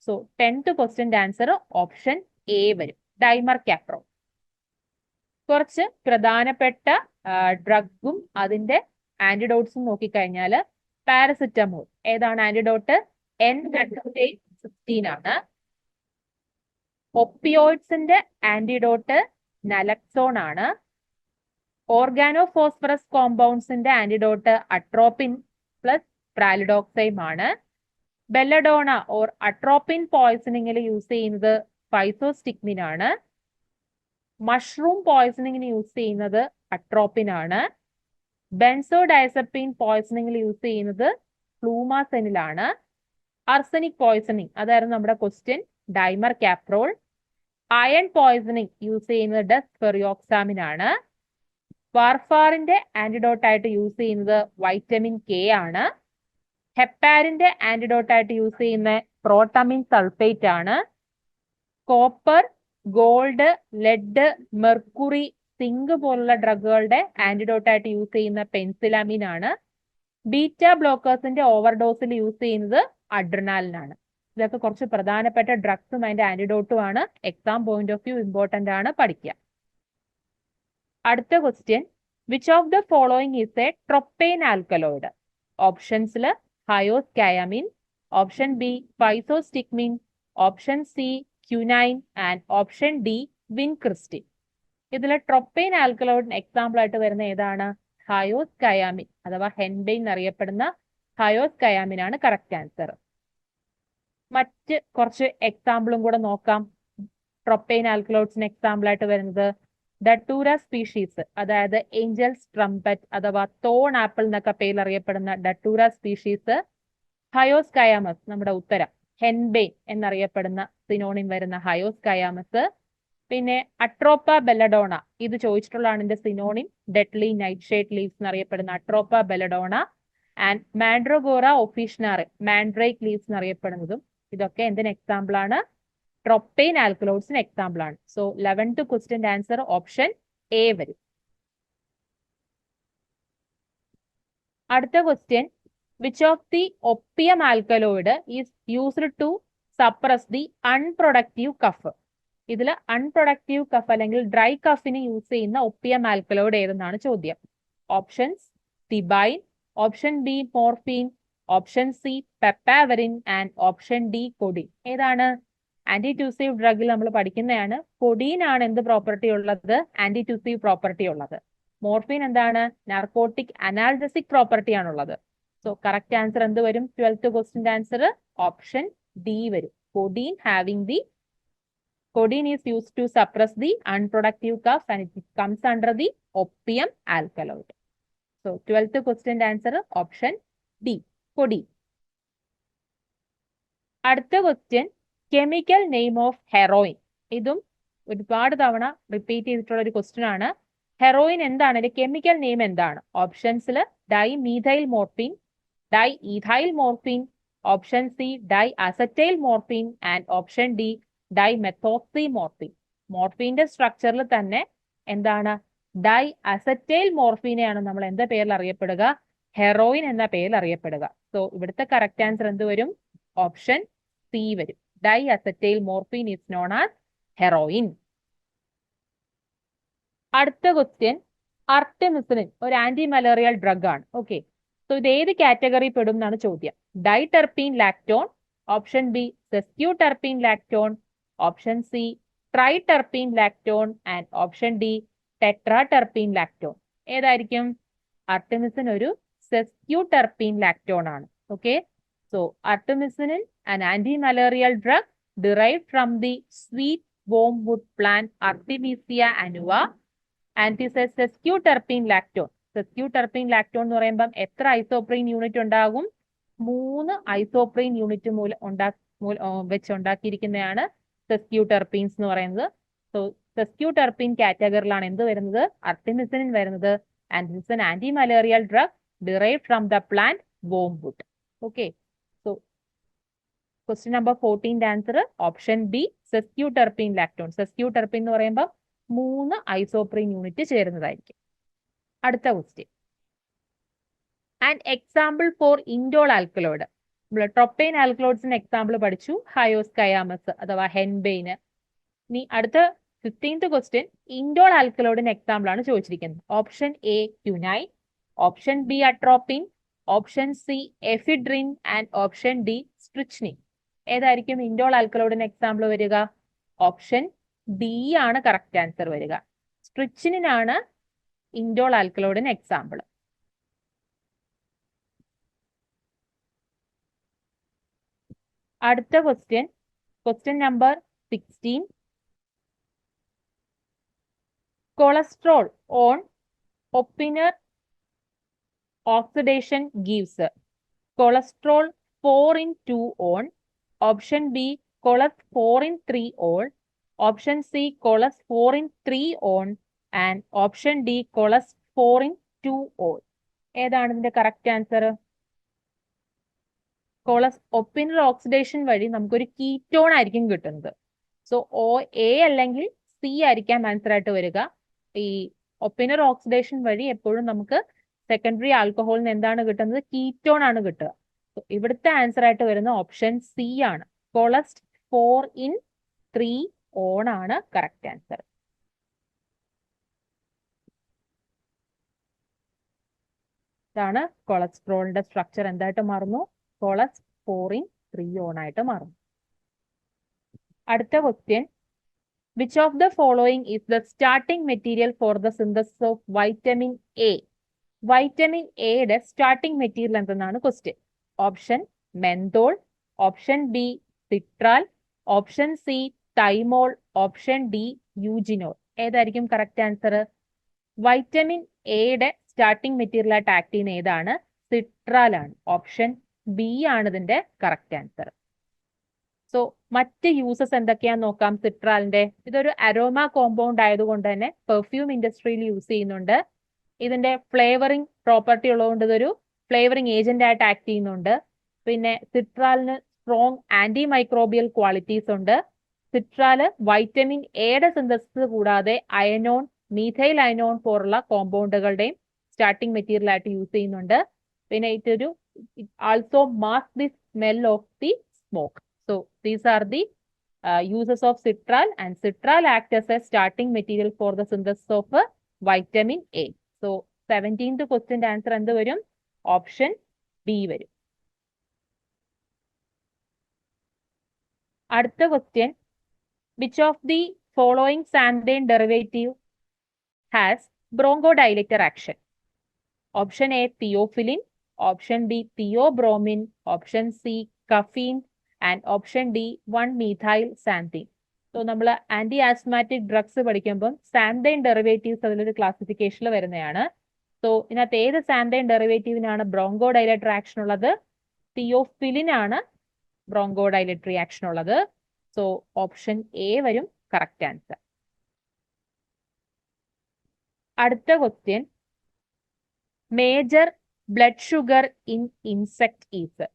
സോ 10th ക്വസ്റ്റ്യന്റെ ആൻസർ ഓപ്ഷൻ എ വരും, ഡൈമർ കാപ്രോൾ. കുറച്ച് പ്രധാനപ്പെട്ട ഡ്രഗും അതിന്റെ ആന്റിഡോട്ട്സും നോക്കിക്കഴിഞ്ഞാൽ പാരസിറ്റമോൾ ഏതാണ് ആന്റിഡോട്ട്? N-16 ആണ്. ഒപ്പിയോയിഡ്സിന്റെ ആന്റിഡോട്ട് നലക്സോൺ ആണ്. ഓർഗാനോ ഫോസ്ഫറസ് കോമ്പൗണ്ട്സിന്റെ ആന്റിഡോട്ട് അട്രോപ്പിൻ പ്ലസ് പ്രാലിഡോക്സൈം ആണ്. ബെല്ലഡോണ ഓർ അട്രോപ്പിൻ പോയിസണിങ്ങിൽ യൂസ് ചെയ്യുന്നത് ഫൈസോസ്റ്റിക്മിൻ ആണ്. മഷ്റൂം പോയിസണിങ്ങിന് യൂസ് ചെയ്യുന്നത് അട്രോപ്പിൻ ആണ്. ബെൻസോഡയസെപ്പീൻ പോയിസണിങ്ങിൽ യൂസ് ചെയ്യുന്നത് ഫ്ലൂമാസെനിലാണ്. ആർസനിക് പോയിസണിങ് അതായിരുന്നു നമ്മുടെ question, dimercaprol. Iron poisoning use ചെയ്യുന്നത് ഡെസ്പെറിയോക്സാമിൻ ആണ്. വാർഫാറിന്റെ ആന്റിഡോട്ട് ആയിട്ട് യൂസ് ചെയ്യുന്നത് വൈറ്റമിൻ കെ ആണ്. ഹെപ്പാരിന്റെ ആന്റിഡോട്ട് ആയിട്ട് യൂസ് ചെയ്യുന്ന പ്രോട്ടമിൻ സൾഫേറ്റ് ആണ്. Copper, gold, lead, mercury, zinc പോലുള്ള ഡ്രഗുകളുടെ ആന്റിഡോട്ട് ആയിട്ട് യൂസ് ചെയ്യുന്ന പെൻസിലാമിൻ ആണ്. ബീറ്റ ബ്ലോക്കേഴ്സിന്റെ ഓവർഡോസിൽ യൂസ് ചെയ്യുന്നത് അഡ്രിനാലിനാണ്. ഇതൊക്കെ കുറച്ച് പ്രധാനപ്പെട്ട ഡ്രഗ്സും അതിന്റെ ആന്റിഡോട്ടും ആണ്. Exam point of view important ആണ്, പഠിക്കുക. അടുത്ത question, which of the following is a tropane alkaloid? ഓപ്ഷൻസിൽ hyoscyamine, option B physostigmine, option C quinine and option D vincristine. ഇതിൽ ട്രൊപ്പൈൻ ആൽക്കലോയിഡിന് എക്സാമ്പിൾ ആയിട്ട് വരുന്ന ഏതാണ്? ഹയോസ്കയാമിൻ അഥവാ ഹെൻബെയിൻ എന്നറിയപ്പെടുന്ന ഹയോസ്കയാമിൻ ആണ് കറക്റ്റ് ആൻസർ. മറ്റ് കുറച്ച് എക്സാമ്പിളും കൂടെ നോക്കാം. ട്രൊപ്പൈൻ ആൽക്കലോയിഡ്സിന് എക്സാമ്പിൾ ആയിട്ട് വരുന്നത് ഡട്ടൂര സ്പീഷീസ്, അതായത് ഏഞ്ചൽസ് ട്രംപറ്റ് അഥവാ തോൺ ആപ്പിൾ എന്നൊക്കെ പേരിൽ അറിയപ്പെടുന്ന ഡട്ടൂര സ്പീഷീസ്, ഹയോസ്കയാമസ് നമ്മുടെ ഉത്തരം, ഹെൻബെയിൻ എന്നറിയപ്പെടുന്ന സിനോണിം വരുന്ന ഹയോസ്കയാമസ്, പിന്നെ അട്രോപ്പ ബെല്ലഡോണ, ഇത് ചോദിച്ചിട്ടുള്ളതാണ് ഇതിന്റെ synonym, deadly nightshade leaves എന്നറിയപ്പെടുന്ന Atropa belladonna, and Mandragora officinarum, mandrake leaves എന്നറിയപ്പെടുന്നതും. ഇതൊക്കെ എന്തിന് എക്സാമ്പിൾ ആണ്? ട്രൊപ്പൈൻ ആൽക്കലോയിഡ്സിന് എക്സാമ്പിൾ ആണ്. സോ 11th ക്വസ്റ്റ്യന്റെ ആൻസർ ഓപ്ഷൻ എ വരും. അടുത്ത question, which of the opium alkaloid is used to suppress the unproductive cough? ഇതിൽ അൺപ്രൊഡക്റ്റീവ് കഫ് അല്ലെങ്കിൽ ഡ്രൈ കഫിന് യൂസ് ചെയ്യുന്ന ഒപ്പിയം ആൽക്കലോയിഡ് ഏതെന്നാണ് ചോദ്യം. Options thebaine, option B morphine, option C papaverine and option D കൊഡീൻ. ഏതാണ്? ആന്റിറ്റ്യൂസീവ് ഡ്രഗിൽ നമ്മൾ പഠിക്കുന്നതാണ്. കൊഡീൻ ആണ് എന്ത് പ്രോപ്പർട്ടി ഉള്ളത്? ആന്റിറ്റ്യൂസീവ് പ്രോപ്പർട്ടി ഉള്ളത്. മോർഫിൻ എന്താണ്? നാർക്കോട്ടിക് അനാൽജസിക് പ്രോപ്പർട്ടി ആണുള്ളത്. സോ കറക്റ്റ് ആൻസർ എന്ത് വരും? 12th ക്വസ്റ്റ്യന്റെ ആൻസർ ഓപ്ഷൻ ഡി വരും. കൊഡീൻ having the codeine is used to suppress the unproductive cough and it comes under the opium alkaloid. So 12th question answer option D, codeine. അടുത്ത question, chemical name of heroin. ഇതും ഒരുപാട് തവണ റിപ്പീറ്റ് ചെയ്തിട്ടുള്ള ഒരു ക്വസ്റ്റ്യൻ ആണ്. ഹെറോയിൻ എന്താണ്? ഇതിന്റെ കെമിക്കൽ നെയിം എന്താണ്? ഓപ്ഷൻസിൽ di methyl morphine, di ethyl morphine, option C di acetyl morphine and option D dimethoxy morphine. മോർഫിന്റെ സ്ട്രക്ചറിൽ തന്നെ എന്താണ്? ഡൈ അസറ്റൈൽ മോർഫിനെയാണ് നമ്മൾ എന്താ പേരിൽ അറിയപ്പെടുക? ഹെറോയിൻ എന്ന പേരിൽ അറിയപ്പെടുക. സോ ഇവിടുത്തെ കറക്റ്റ് ആൻസർ എന്ത് വരും? ഓപ്ഷൻ സി വരും. Di acetyl morphine is known as heroin. അടുത്ത ക്വസ്റ്റ്യൻ, അർട്ടിമിസിനിൻ ഒരു ആന്റി മലേറിയൽ ഡ്രഗ് ആണ്. ഓക്കെ, സോ ഇത് ഏത് കാറ്റഗറി പെടും എന്നാണ് ചോദ്യം. Diterpene lactone, option B sesquiterpene lactone, option C triterpene lactone and option D tetraterpene lactone. ഏതായിരിക്കും? അർട്ടിമിസിൻ ഒരു സെസ്ക്യൂടെർപീൻ ലാക്ടോൺ ആണ്. Okay, so artemisinin an anti-malarial drug derived from the sweet wormwood plant Artemisia annua and is a sesquiterpene lactone. Sesquiterpene lactone എന്ന് പറയുമ്പോൾ എത്ര ഐസോപ്രീൻ യൂണിറ്റ് ഉണ്ടാകും? 3 ഐസോപ്രീൻ യൂണിറ്റ് വെച്ച് ഉണ്ടാക്കിയിരിക്കുന്നതാണ് സെസ്ക്യൂടെർപീൻസ് എന്ന് പറയുന്നത്. സോ സെസ്ക്യൂടെർപീൻ കാറ്റഗറിയിലാണ് എന്ത് വരുന്നത്? അർട്ടിമിസിനിൻ വരുന്നത്. And it's an anti malarial drug derived from the plant wormwood. Okay, so question number 14 answer option B sesquiterpene lactone. Sesquiterpene എന്ന് പറയുമ്പോൾ 3 ഐസോപ്രീൻ യൂണിറ്റ് ചേരുന്നതായിരിക്കും. അടുത്ത question, and example for indole alkaloid. നമ്മൾ ട്രൊപ്പൈൻ ആൽക്കലോയിഡ്സിന് എക്സാമ്പിൾ പഠിച്ചു, ഹയോസ്കയാമസ് അഥവാ ഹെൻബെയിന്. ഇനി അടുത്ത 15th ക്വസ്റ്റ്യൻ, ഇൻഡോൾ ആൽക്കലോയിഡിന് എക്സാമ്പിൾ ആണ് ചോദിച്ചിരിക്കുന്നത്. Option A quinine, option B atropine, option C ephedrine and option D strychnine. ഏതായിരിക്കും ഇൻഡോൾ ആൽക്കലോയിഡിന് എക്സാമ്പിൾ വരിക? ഓപ്ഷൻ ഡി ആണ് കറക്റ്റ് ആൻസർ വരിക. സ്ട്രിച്നിൻ ആണ് ഇൻഡോൾ ആൽക്കലോയിഡിന് എക്സാമ്പിൾ. അടുത്ത question, question number 16. Cholesterol on Oppenauer oxidation gives cholesterol 4 in 2 on, option B choles 4 in 3 on, option C choles 4 in 3 on and option D choles 4 in 2 on. ഏതാണ് ഇതിന്റെ കറക്റ്റ് ആൻസർ? ഒപ്പിനർ ഓക്സിഡേഷൻ വഴി നമുക്കൊരു കീറ്റോൺ ആയിരിക്കും കിട്ടുന്നത്. സോ എ അല്ലെങ്കിൽ സി ആയിരിക്കാം ആൻസർ ആയിട്ട് വരിക. ഈ ഒപ്പിനർ ഓക്സിഡേഷൻ വഴി എപ്പോഴും നമുക്ക് സെക്കൻഡറി ആൽക്കഹോളിന് എന്താണ് കിട്ടുന്നത്? കീറ്റോൺ ആണ് കിട്ടുക. ഇവിടുത്തെ ആൻസർ ആയിട്ട് വരുന്ന ഓപ്ഷൻ സി ആണ്. കൊളസ്റ്റ് 4in3 ഓൺ ആണ് കറക്റ്റ് ആൻസർ. ഇതാണ് കൊളസ്ട്രോളിന്റെ സ്ട്രക്ചർ എന്തായിട്ട് മാറുന്നു? കൊളസ്റ്റ് 4in3 ഓൺ ആയിട്ട് മാറുന്നു. അടുത്ത question, which of the following is the starting material for the synthesis of vitamin A? Vitamin എയുടെ സ്റ്റാർട്ടിംഗ് മെറ്റീരിയൽ എന്തെന്നാണ് ക്വസ്റ്റ്യൻ. Option menthol, option B citral, option C thymol, option D eugenol. ഏതായിരിക്കും കറക്റ്റ് ആൻസർ? വൈറ്റമിൻ എയുടെ സ്റ്റാർട്ടിംഗ് മെറ്റീരിയൽ ആയിട്ട് ആക്ട് ചെയ്യുന്ന ഏതാണ്? സിട്രാൽ ആണ്. ഓപ്ഷൻ ബി ആണ് ഇതിന്റെ കറക്റ്റ് ആൻസർ. സോ മറ്റ് യൂസസ് എന്തൊക്കെയാന്ന് നോക്കാം സിട്രാലിന്റെ. ഇതൊരു അരോമ കോമ്പൗണ്ട് ആയതുകൊണ്ട് തന്നെ പെർഫ്യൂം ഇൻഡസ്ട്രിയിൽ യൂസ് ചെയ്യുന്നുണ്ട്. ഇതിന്റെ ഫ്ലേവറിംഗ് പ്രോപ്പർട്ടി ഉള്ളതുകൊണ്ട് ഇതൊരു ഫ്ലേവറിംഗ് ഏജന്റ് ആയിട്ട് ആക്ട് ചെയ്യുന്നുണ്ട്. പിന്നെ സിട്രാലിന് സ്ട്രോങ് ആന്റി മൈക്രോബിയൽ ക്വാളിറ്റീസ് ഉണ്ട്. സിട്രാല് വൈറ്റമിൻ എയുടെ സിന്തസിസ് കൂടാതെ അയനോൺ, മീഥൈൽ അയനോൺ പോലുള്ള കോമ്പൗണ്ടുകളുടെയും സ്റ്റാർട്ടിംഗ് മെറ്റീരിയൽ ആയിട്ട് യൂസ് ചെയ്യുന്നുണ്ട്. പിന്നെ ഇതൊരു also mask the smell of the smoke. So these are the uses of citral, and citral act as a starting material for the synthesis of vitamin A. So 17th question answer എന്ത് വരും? ഓപ്ഷൻ ബി വരും. അടുത്ത question, which of the following xanthine derivative has bronchodilator action? Option A theophylline, option B theobromine, option C caffeine, and option D 1-methyl xanthine. So നമ്മൾ ആന്റി ആസ്മാറ്റിക് ഡ്രഗ്സ് പഠിക്കുമ്പോൾ സാന്തൈൻ ഡെറിവേറ്റീവ്സ് അതിലൊരു ക്ലാസിഫിക്കേഷനിൽ വരുന്നതാണ്. സോ ഇതിനകത്ത് ഏത് സാന്തൈൻ ഡെറിവേറ്റീവിനാണ് ബ്രോങ്കോഡൈലേറ്ററി ആക്ഷൻ ഉള്ളത്? തിയോഫിലിൻ ആണ് ബ്രോങ്കോഡൈലേറ്ററി ആക്ഷൻ ഉള്ളത്. സോ ഓപ്ഷൻ എ വരും കറക്റ്റ് ആൻസർ. അടുത്ത question, major blood sugar in insect is?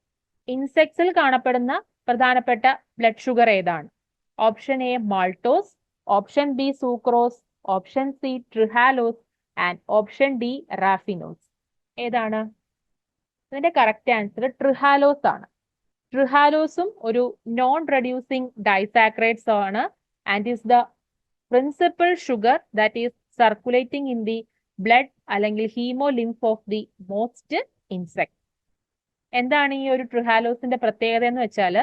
ഇൻസെക്ട്സിൽ കാണപ്പെടുന്ന പ്രധാനപ്പെട്ട ബ്ലഡ് ഷുഗർ ഏതാണ്? Option A maltose, option B sucrose, option C trehalose, and option D raffinose. ഏതാണ്? ഇതിന്റെ കറക്റ്റ് ആൻസർ ട്രിഹാലോസ് ആണ്. ട്രിഹാലോസും ഒരു നോൺ റെഡ്യൂസിങ് ഡൈസാക്രൈഡ്സ് ആണ് and is the principal sugar that is circulating in the blood അല്ലെങ്കിൽ haemolymph of the most insect. എന്താണ് ഈ ഒരു ട്രിഹാലോസിന്റെ പ്രത്യേകത എന്ന് വെച്ചാൽ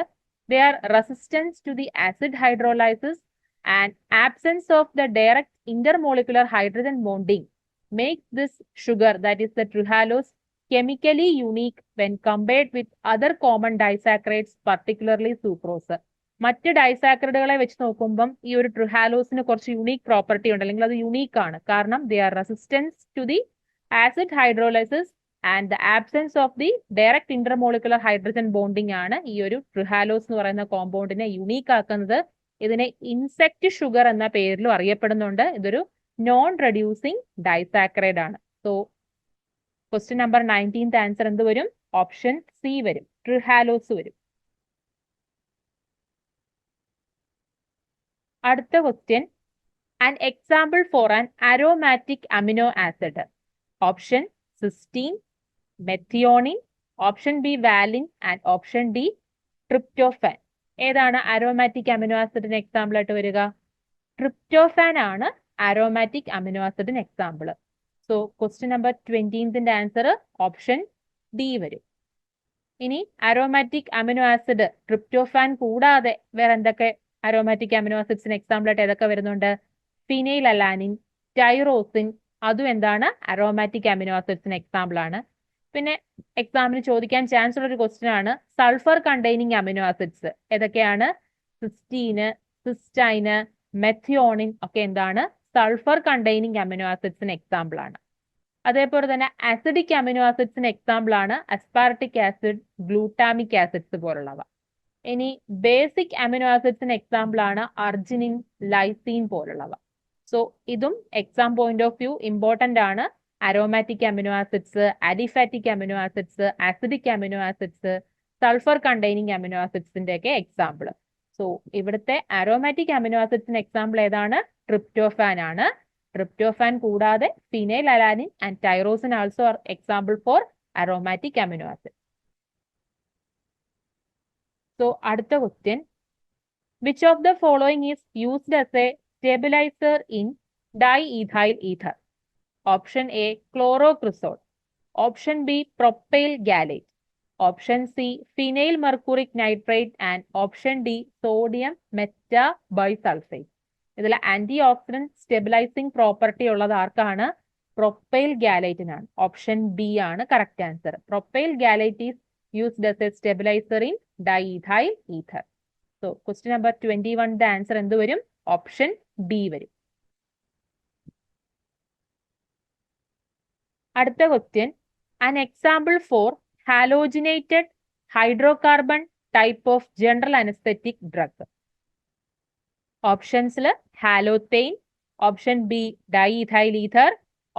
they are resistant to the acid hydrolysis and absence of the direct intermolecular hydrogen bonding makes this sugar, that is the trihalose, chemically unique when compared with other common disaccharides, particularly sucrose. മറ്റ് ഡൈസാക്രൈഡുകളെ വെച്ച് നോക്കുമ്പം ഈ ഒരു ട്രിഹാലോസിന് കുറച്ച് യുണീക് പ്രോപ്പർട്ടി ഉണ്ട്, അല്ലെങ്കിൽ അത് യുണീക്ക് ആണ്. കാരണം they are resistant to the acid hydrolysis and the absence of the direct intermolecular hydrogen bonding ആണ് ഈ ഒരു ട്രിഹാലോസ് എന്ന് പറയുന്ന കോമ്പൗണ്ടിനെ യുണീക്ക് ആക്കുന്നത്. ഇതിനെ ഇൻസെക്ട് ഷുഗർ എന്ന പേരിലും അറിയപ്പെടുന്നുണ്ട്. ഇതൊരു നോൺ റെഡ്യൂസിങ് ഡൈസാക്രൈഡ് ആണ്. So question number 19th answer എന്ത് വരും? ഓപ്ഷൻ സി വരും, ട്രിഹാലോസ് വരും. അടുത്ത question, an example for an aromatic amino acid. Option cysteine, methionine, option B valine, and option D tryptophan. ഏതാണ് അരോമാറ്റിക് അമിനോ ആസിഡിന് എക്സാമ്പിൾ ആയിട്ട് വരിക? ട്രിപ്റ്റോഫാൻ ആണ് അരോമാറ്റിക് അമിനോ ആസിഡിന് example. So question number 20th answer option D വരും. ഇനി അരോമാറ്റിക് അമിനോ ആസിഡ് ട്രിപ്റ്റോഫാൻ കൂടാതെ വേറെ എന്തൊക്കെ അരോമാറ്റിക് അമിനോ ആസിഡ്സിന് എക്സാമ്പിൾ ആയിട്ട് ഏതൊക്കെ വരുന്നുണ്ട്? ഫിനൈൽ അലാനിൻ, ടൈറോസിൻ, അതും എന്താണ് അരോമാറ്റിക് അമിനോ ആസിഡ്സിന് എക്സാമ്പിൾ ആണ്. പിന്നെ എക്സാമിന് ചോദിക്കാൻ ചാൻസ് ഉള്ള ഒരു ക്വസ്റ്റ്യൻ ആണ് സൾഫർ കണ്ടെയ്നിങ് അമിനോ ആസിഡ്സ് ഏതൊക്കെയാണ്? സിസ്റ്റീന്, സിസ്റ്റൈന്, മെത്തിയോണിൻ ഒക്കെ എന്താണ്? സൾഫർ കണ്ടെയ്നിങ് അമിനോ ആസിഡ്സിന് എക്സാമ്പിൾ ആണ്. അതേപോലെ തന്നെ ആസിഡിക് അമിനോ ആസിഡ്സിന് എക്സാമ്പിൾ ആണ് അസ്പാർട്ടിക് ആസിഡ്, ഗ്ലൂട്ടാമിക് ആസിഡ്സ് പോലുള്ളവ. ഇനി ബേസിക് അമിനോ ആസിഡ്സിന് എക്സാമ്പിൾ ആണ് അർജിനിൻ, ലൈസീൻ പോലുള്ളവ. സോ ഇതും exam point of view important ആണ്. Aromatic amino acids, aliphatic amino acids, acidic amino acids, sulphur containing amino ആസിഡ്സിന്റെ ഒക്കെ എക്സാമ്പിൾ. സോ ഇവിടുത്തെ അരോമാറ്റിക് അമിനോ ആസിഡ്സിന് എക്സാമ്പിൾ ഏതാണ്? ട്രിപ്റ്റോഫാൻ ആണ്. Tryptophan കൂടാതെ phenylalanine and tyrosine also are example for aromatic amino acid. So അടുത്ത question, which of the following is used as a stabilizer in diethyl ether? Option A, chlorocresol. Option B, propyl gallate. Option C, phenyl mercuric nitrate. And option D, sodium metabisulfate. ഇതിൽ ആന്റി ഓക്സിഡന്റ് സ്റ്റെബിലൈസിംഗ് പ്രോപ്പർട്ടി ഉള്ളത് ആർക്കാണ്? പ്രൊപ്പൈൽ ഗാലൈറ്റിനാണ്. ഓപ്ഷൻ ബി ആണ് correct answer. Propyl gallate is used as a stabiliser in diethyl ether. So question number 21 answer എന്ത് വരും? ഓപ്ഷൻ ബി വരും. അടുത്ത question, an example for halogenated hydrocarbon type of general anesthetic drug. ഓപ്ഷൻസിൽ halothane, option B diethyl ether,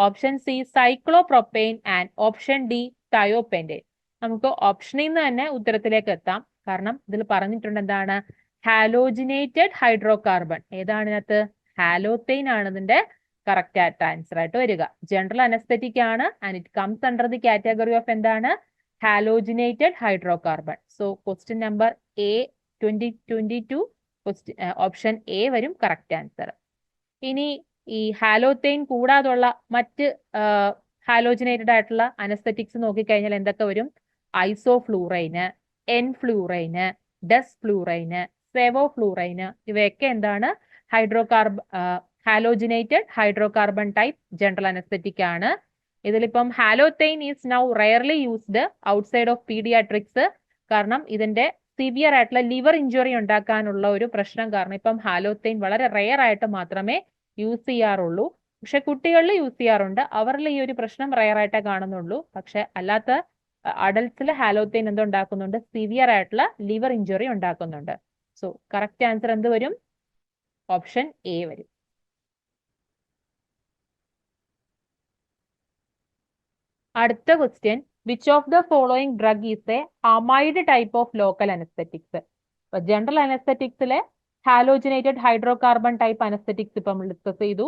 option C cyclopropane and option D thiopentone. നമുക്ക് ഓപ്ഷനിൽ നിന്ന് തന്നെ ഉത്തരത്തിലേക്ക് എത്താം. കാരണം ഇതിൽ പറഞ്ഞിട്ടുണ്ട് എന്താണ്? Halogenated hydrocarbon. ഏതാണ് ഇതിനകത്ത്? ഹാലോതെയ്ൻ ആണ് ഇതിന്റെ കറക്റ്റ് ആയിട്ട് ആൻസർ ആയിട്ട് വരിക. ജനറൽ അനസ്തെറ്റിക് ആണ് and it comes under the category of എന്താണ്? Halogenated hydrocarbon. So question number A 2022 option A വരും കറക്റ്റ് ആൻസർ. ഇനി ഈ ഹാലോതെയ്ൻ കൂടാതുള്ള മറ്റ് ഹാലോജിനേറ്റഡ് ആയിട്ടുള്ള അനസ്തെറ്റിക്സ് നോക്കിക്കഴിഞ്ഞാൽ എന്തൊക്കെ വരും? ഐസോഫ്ലൂറൈന്, എൻഫ്ലൂറൈന്, ഡെസ്ഫ്ലൂറൈന്, സെവോഫ്ലൂറൈന്, ഇവയൊക്കെ എന്താണ്? Halogenated hydrocarbon type general anaesthetic ആണ്. ഇതിലിപ്പം halothane is now rarely used outside of paediatrics. കാരണം ഇതിന്റെ സിവിയർ ആയിട്ടുള്ള ലിവർ ഇഞ്ചുറി ഉണ്ടാക്കാനുള്ള ഒരു പ്രശ്നം കാരണം ഇപ്പം ഹാലോതെയ്ൻ വളരെ റെയർ ആയിട്ട് മാത്രമേ യൂസ് ചെയ്യാറുള്ളൂ. പക്ഷെ കുട്ടികളിൽ യൂസ് ചെയ്യാറുണ്ട്. അവരിൽ ഈ ഒരു പ്രശ്നം റെയർ ആയിട്ടേ കാണുന്നുള്ളൂ. പക്ഷെ അല്ലാത്ത അഡൽട്സിൽ ഹാലോതെയ്ൻ എന്തുണ്ടാക്കുന്നുണ്ട്? സിവിയർ ആയിട്ടുള്ള ലിവർ ഇഞ്ചുറി ഉണ്ടാക്കുന്നുണ്ട്. സോ കറക്റ്റ് ആൻസർ എന്ത് വരും? ഓപ്ഷൻ എ വരും. അടുത്ത question, which of the following drug is a amide type of local anaesthetics? ഇപ്പൊ ജനറൽ അനസ്തെറ്റിക്സിലെ ഹാലോജിനേറ്റഡ് ഹൈഡ്രോകാർബൺ ടൈപ്പ് അനസ്തെറ്റിക്സ് ഇപ്പം ഡിസ്കസ് ചെയ്തു.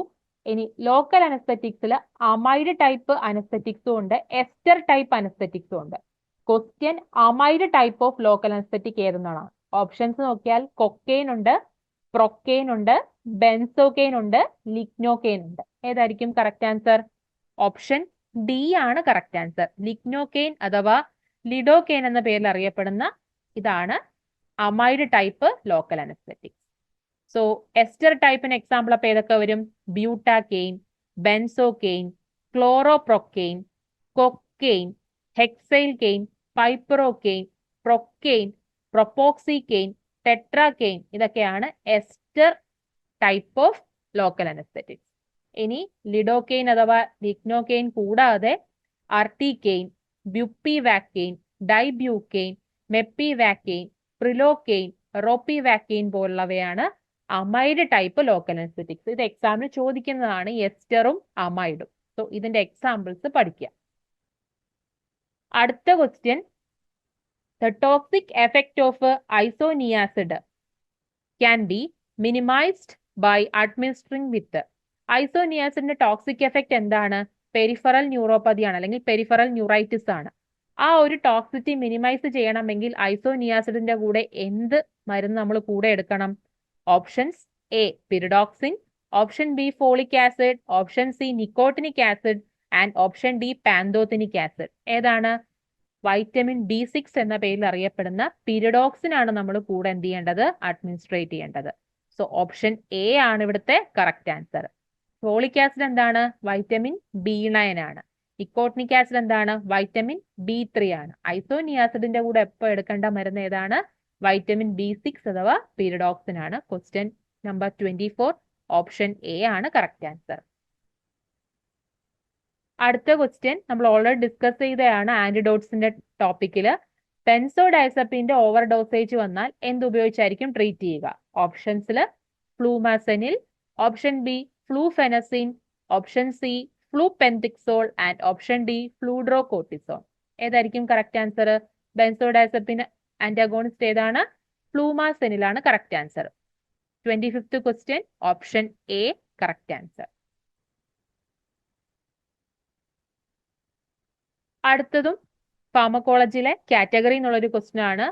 ഇനി ലോക്കൽ അനസ്തെറ്റിക്സിൽ അമൈഡ് ടൈപ്പ് അനസ്തെറ്റിക്സും ഉണ്ട്, എസ്റ്റർ ടൈപ്പ് അനസ്തെറ്റിക്സും ഉണ്ട്. Question, amide type of local anaesthetic ഏതെന്നാണ്? ഓപ്ഷൻസ് നോക്കിയാൽ കൊക്കെയിൻ ഉണ്ട്, പ്രൊക്കെയിൻ ഉണ്ട്, ബെൻസോക്കെയിൻ ഉണ്ട്, ലിഗ്നോക്കെയിൻ ഉണ്ട്. ഏതായിരിക്കും കറക്റ്റ് ആൻസർ? ഓപ്ഷൻ ഡി ആണ് കറക്റ്റ് ആൻസർ. ലിഗ്നോക്കെയിൻ അഥവാ ലിഡോക്കെയിൻ എന്ന പേരിൽ അറിയപ്പെടുന്ന ഇതാണ് amide type local anaesthetic. So ester ടൈപ്പിന് എക്സാമ്പിൾ അപ്പൊ ഏതൊക്കെ വരും? Butacaine, benzocaine, chloroprocaine, cocaine, hexylcaine, piperocaine, procaine, propoxycaine, tetracaine. ഇതൊക്കെയാണ് ester type of local anaesthetics. ഇനി ലിഡോക്കെയിൻ അഥവാ ലിഗ്നോക്കെയിൻ കൂടാതെ articaine, bupivacaine, dibucaine, mepivacaine, prilocaine, ropivacaine പോലുള്ളവയാണ് അമൈഡ് ടൈപ്പ് ലോക്കൽ അനസ്തെറ്റിക്സ്. ഇത് എക്സാമിന് ചോദിക്കുന്നതാണ്, എസ്റ്ററും അമൈഡും. സോ ഇതിന്റെ എക്സാമ്പിൾസ് പഠിക്കുക. അടുത്ത question, the toxic effect of isoniazid can be minimised by administering with. ഐസോനിയാസിഡിന്റെ ടോക്സിക് എഫക്റ്റ് എന്താണ്? പെരിഫറൽ ന്യൂറോപ്പതി ആണ്, അല്ലെങ്കിൽ പെരിഫറൽ ന്യൂറൈറ്റിസ് ആണ്. ആ ഒരു ടോക്സിറ്റി മിനിമൈസ് ചെയ്യണമെങ്കിൽ ഐസോനിയാസിഡിന്റെ കൂടെ എന്ത് മരുന്ന് നമ്മൾ കൂടെ എടുക്കണം? Options A pyridoxine, option B folic acid, option C nicotinic acid and option D pantothenic acid. ഏതാണ്? വൈറ്റമിൻ B6 എന്ന പേരിൽ അറിയപ്പെടുന്ന പിരിഡോക്സിൻ ആണ് നമ്മൾ കൂടെ എന്ത് ചെയ്യേണ്ടത്? അഡ്മിനിസ്ട്രേറ്റ് ചെയ്യേണ്ടത്. സോ ഓപ്ഷൻ എ ആണ് ഇവിടുത്തെ കറക്റ്റ് ആൻസർ. ഫോളിക് ആസിഡ് എന്താണ്? വൈറ്റമിൻ B9 ആണ്. നിക്കോട്ടിനിക് ആസിഡ് എന്താണ്? വൈറ്റമിൻ B3 ആണ്. ഐസോനിയാസിഡിന്റെ കൂടെ എപ്പോൾ എടുക്കേണ്ട മരുന്ന് ഏതാണ്? വൈറ്റമിൻ B6 അഥവാ പിരിഡോക്സിൻ ആണ്. ക്വസ്റ്റ്യൻ നമ്പർ 24 ഓപ്ഷൻ എ ആണ് കറക്റ്റ് ആൻസർ. അടുത്ത ക്വസ്റ്റ്യൻ നമ്മൾ ഓൾറെഡി ഡിസ്കസ് ചെയ്തതാണ് ആന്റിഡോട്ട്സിന്റെ ടോപ്പിക്കില്. ബെൻസോഡയസെപ്പിന്റെ ഓവർ ഡോസേജ് വന്നാൽ എന്തുപയോഗിച്ചായിരിക്കും ട്രീറ്റ് ചെയ്യുക? ഓപ്ഷൻസിൽ flumazenil, option B fluphenazine, option C flupenthixol and option D fludrocortisone. ഏതായിരിക്കും കറക്റ്റ് ആൻസർ? ബെൻസോഡയസെപ്പിന് ആന്റാഗോണിസ്റ്റ് ഏതാണ്? ഫ്ലൂമാസെനിലാണ് correct answer. 25th question option A correct answer. അടുത്തതും ഫാർമക്കോളജിയിലെ കാറ്റഗറി എന്നുള്ളൊരു ക്വസ്റ്റ്യൻ ആണ്.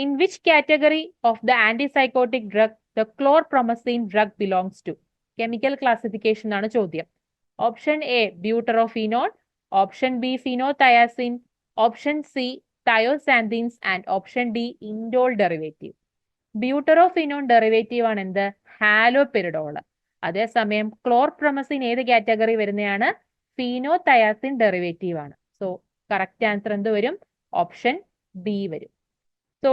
In which category of the antipsychotic drug the chlorpromazine drug belongs to? Chemical classification ആണ് ചോദ്യം. Option A butyrophenol, option B phenothiazine, option C thioxanthenes and option D indole derivative. Butyrophenone derivative ആണ് എന്ത്? ഹാലോപെരിഡോള്. അതേസമയം ക്ലോർപ്രൊമസിൻ ഏത് കാറ്റഗറി വരുന്നതാണ്? ഫിനോതയാസിൻ ഡെറിവേറ്റീവ് ആണ്. സോ കറക്റ്റ് ആൻസർ എന്ത് വരും? ഓപ്ഷൻ ബി വരും. സോ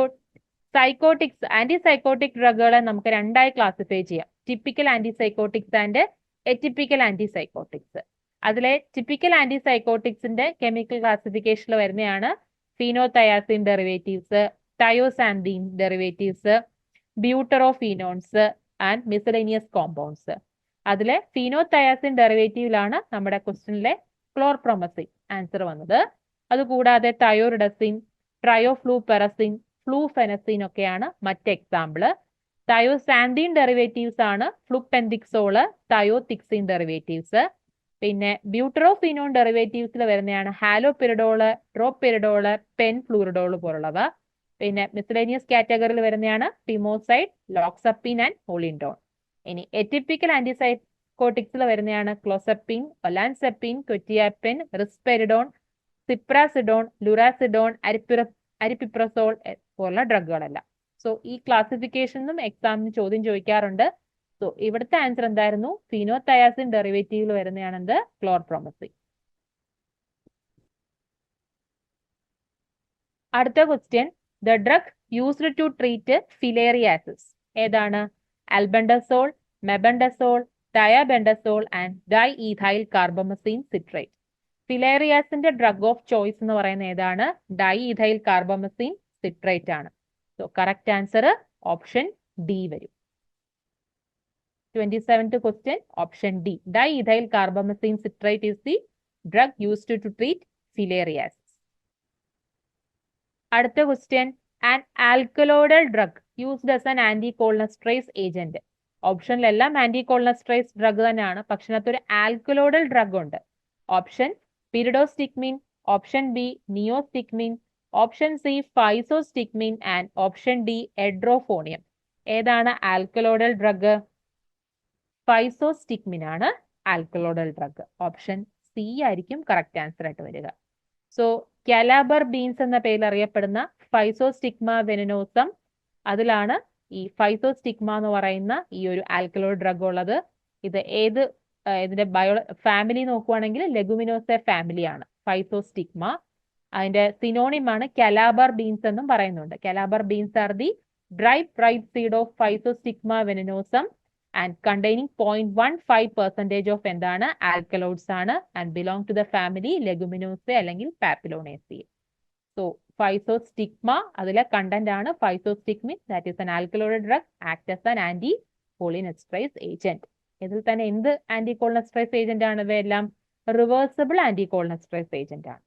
സൈക്കോട്ടിക്സ്, ആന്റിസൈക്കോട്ടിക് ഡ്രഗുകളെ നമുക്ക് രണ്ടായി ക്ലാസിഫൈ ചെയ്യാം. Typical antipsychotics and atypical antipsychotics. അതിലെ ടിപ്പിക്കൽ ആന്റിസൈക്കോട്ടിക്സിന്റെ കെമിക്കൽ ക്ലാസിഫിക്കേഷനിൽ വരുന്നതാണ് phenothiazine derivatives, thioxanthene derivatives, butyrophenones and miscellaneous compounds. അതിലെ ഫിനോതയാസിൻ ഡെറിവേറ്റീവിലാണ് നമ്മുടെ ക്വസ്റ്റ്യനിലെ ക്ലോർപ്രൊമസിൻ ആൻസർ വന്നത്. അതുകൂടാതെ തയോറിഡസിൻ, ട്രയോഫ്ലൂപെറസിൻ, ഫ്ലൂഫെനസിൻ ഒക്കെയാണ് മറ്റ് എക്സാമ്പിള്. തയോസാന്തീൻ ഡെറിവേറ്റീവ്സ് ആണ് ഫ്ലുപെൻഡിക്സോള്, തയോതിക്സിൻ ഡെറിവേറ്റീവ്സ്. പിന്നെ ബ്യൂട്ടറോഫിനോൺ ഡെറിവേറ്റീവ്സിൽ വരുന്നതാണ് ഹാലോപെരിഡോള്, ട്രോപെരിഡോള്, പെൻഫ്ലൂറിഡോള് പോലുള്ളവ. പിന്നെ മിസലേനിയസ് കാറ്റഗറിയിൽ വരുന്നതാണ് ടിമോസൈഡ്, ലോക്സപ്പിൻ ആൻഡ് ഹോളിൻഡോൺ. ഇനി എറ്റിപ്പിക്കൽ ആന്റിസൈക്കോട്ടിക്സിൽ വരുന്നതാണ് ക്ലോസപ്പിൻ, ഒലാൻസെപ്പിൻ, ക്വറ്റിയാപ്പിൻ, റിസ്പെരിഡോൺ, സിപ്രാസിഡോൺ, ലുറാസിഡോൺ, അരിപ്പിപ്രസോൾ പോലുള്ള ഡ്രഗുകളെല്ലാം. സോ ഈ ക്ലാസിഫിക്കേഷനും എക്സാമിന് ചോദ്യം ചോദിക്കാറുണ്ട്. സോ ഇവിടുത്തെ ആൻസർ എന്തായിരുന്നു? ഫിനോതയാസിൻ ഡെറിവേറ്റീവിൽ വരുന്നതാണെന്ത്? ക്ലോർപ്രൊമസിൻ. അടുത്ത question, the drug used to treat filariasis ഏതാണ്? Albendazole, mebendazole, thiabendazole and diethyl carbamazine citrate. ഫിലേറിയാസിന്റെ ഡ്രഗ് ഓഫ് ചോയ്സ് എന്ന് പറയുന്നത് ഏതാണ്? ഡൈഇഥൈൽ കാർബമസീൻ സിട്രേറ്റ് ആണ്. So correct answer option D വരും. 27th question, option D. Diethyl carbamazine citrate is the drug used to treat filariasis. അടുത്ത question, an alkaloidal drug used as an anticholinesterase agent. ഓപ്ഷനിലെല്ലാം ആന്റികോളിനെസ്റ്ററേസ് ഡ്രഗ് തന്നെയാണ്, പക്ഷെ അതിനകത്തൊരു ആൽക്കലോയിഡൽ ഡ്രഗ് ഉണ്ട്. Option pyridostigmine, option B neostigmine, option C physostigmine and option D edrophonium. ഏതാണ് ആൽക്കലോയിഡൽ ഡ്രഗ്? ഫൈസോസ്റ്റിക്മിൻ ആണ് ആൽക്കലോയിഡൽ ഡ്രഗ്. ഓപ്ഷൻ സി ആയിരിക്കും കറക്റ്റ് ആൻസർ ആയിട്ട് വരിക. സോ കാലാബർ ബീൻസ് എന്ന പേരിൽ അറിയപ്പെടുന്ന ഫൈസോസ്റ്റിഗ്മ വെനനോസം, അതിലാണ് ഈ ഫൈസോസ്റ്റിഗ്മ എന്ന് പറയുന്ന ഈ ഒരു ആൽക്കലോയിഡ് ഡ്രഗ് ഉള്ളത്. ഇത് ഇതിന്റെ ഫാമിലി നോക്കുവാണെങ്കിൽ ലെഗുമിനോസെ ഫാമിലിയാണ് ഫൈസോസ്റ്റിഗ്മ. അതിന്റെ സിനോണിമാണ് കാലാബർ ബീൻസ് എന്നും പറയുന്നുണ്ട്. Calabar beans are the dry ripe seed of Physostigma venenosum and containing 0.15% of എന്താണ്? ആൽക്കലോയിഡ്സ് ആണ് and belong to the family Leguminosae അല്ലെങ്കിൽ Papilionaceae. So ഫൈസോസ്റ്റിഗ്മ അതിലെ കണ്ടന്റ് ആണ് physostigmine, that is an alkaloid drug, act as an anticholinesterase agent. ഇതിൽ തന്നെ എന്ത് ആന്റികോളിനെസ്റ്ററേസ് ഏജന്റ് ആണ്? ഇവയെല്ലാം റിവേഴ്സിബിൾ ആന്റികോളിനെസ്റ്ററേസ് ഏജന്റ് ആണ്.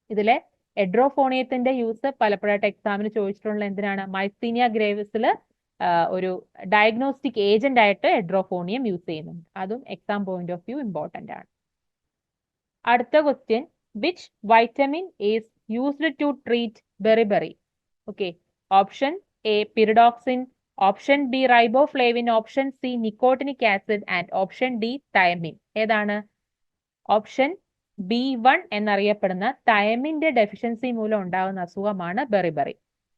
ഇതിലെ എഡ്രോഫോണിയത്തിന്റെ യൂസ് പലപ്പോഴായിട്ട് എക്സാമിന് ചോദിച്ചിട്ടുള്ള എന്തിനാണ്? മൈസ്തീനിയ ഗ്രേവിസിൽ ഒരു ഡയഗ്നോസ്റ്റിക് ഏജന്റ് ആയിട്ട് എഡ്രോഫോണിയം യൂസ് ചെയ്യുന്നുണ്ട്. അതും exam point of view important ആണ്. അടുത്ത question, which vitamin is used to treat beriberi? Okay, option A pyridoxine, option B riboflavin, option C nicotinic acid and option D thiamine. ഏതാണ്? ഓപ്ഷൻ B1 എന്നറിയപ്പെടുന്ന തയമിന്റെ ഡെഫിഷ്യൻസി മൂലം ഉണ്ടാകുന്ന അസുഖമാണ് ബെറിബെറി.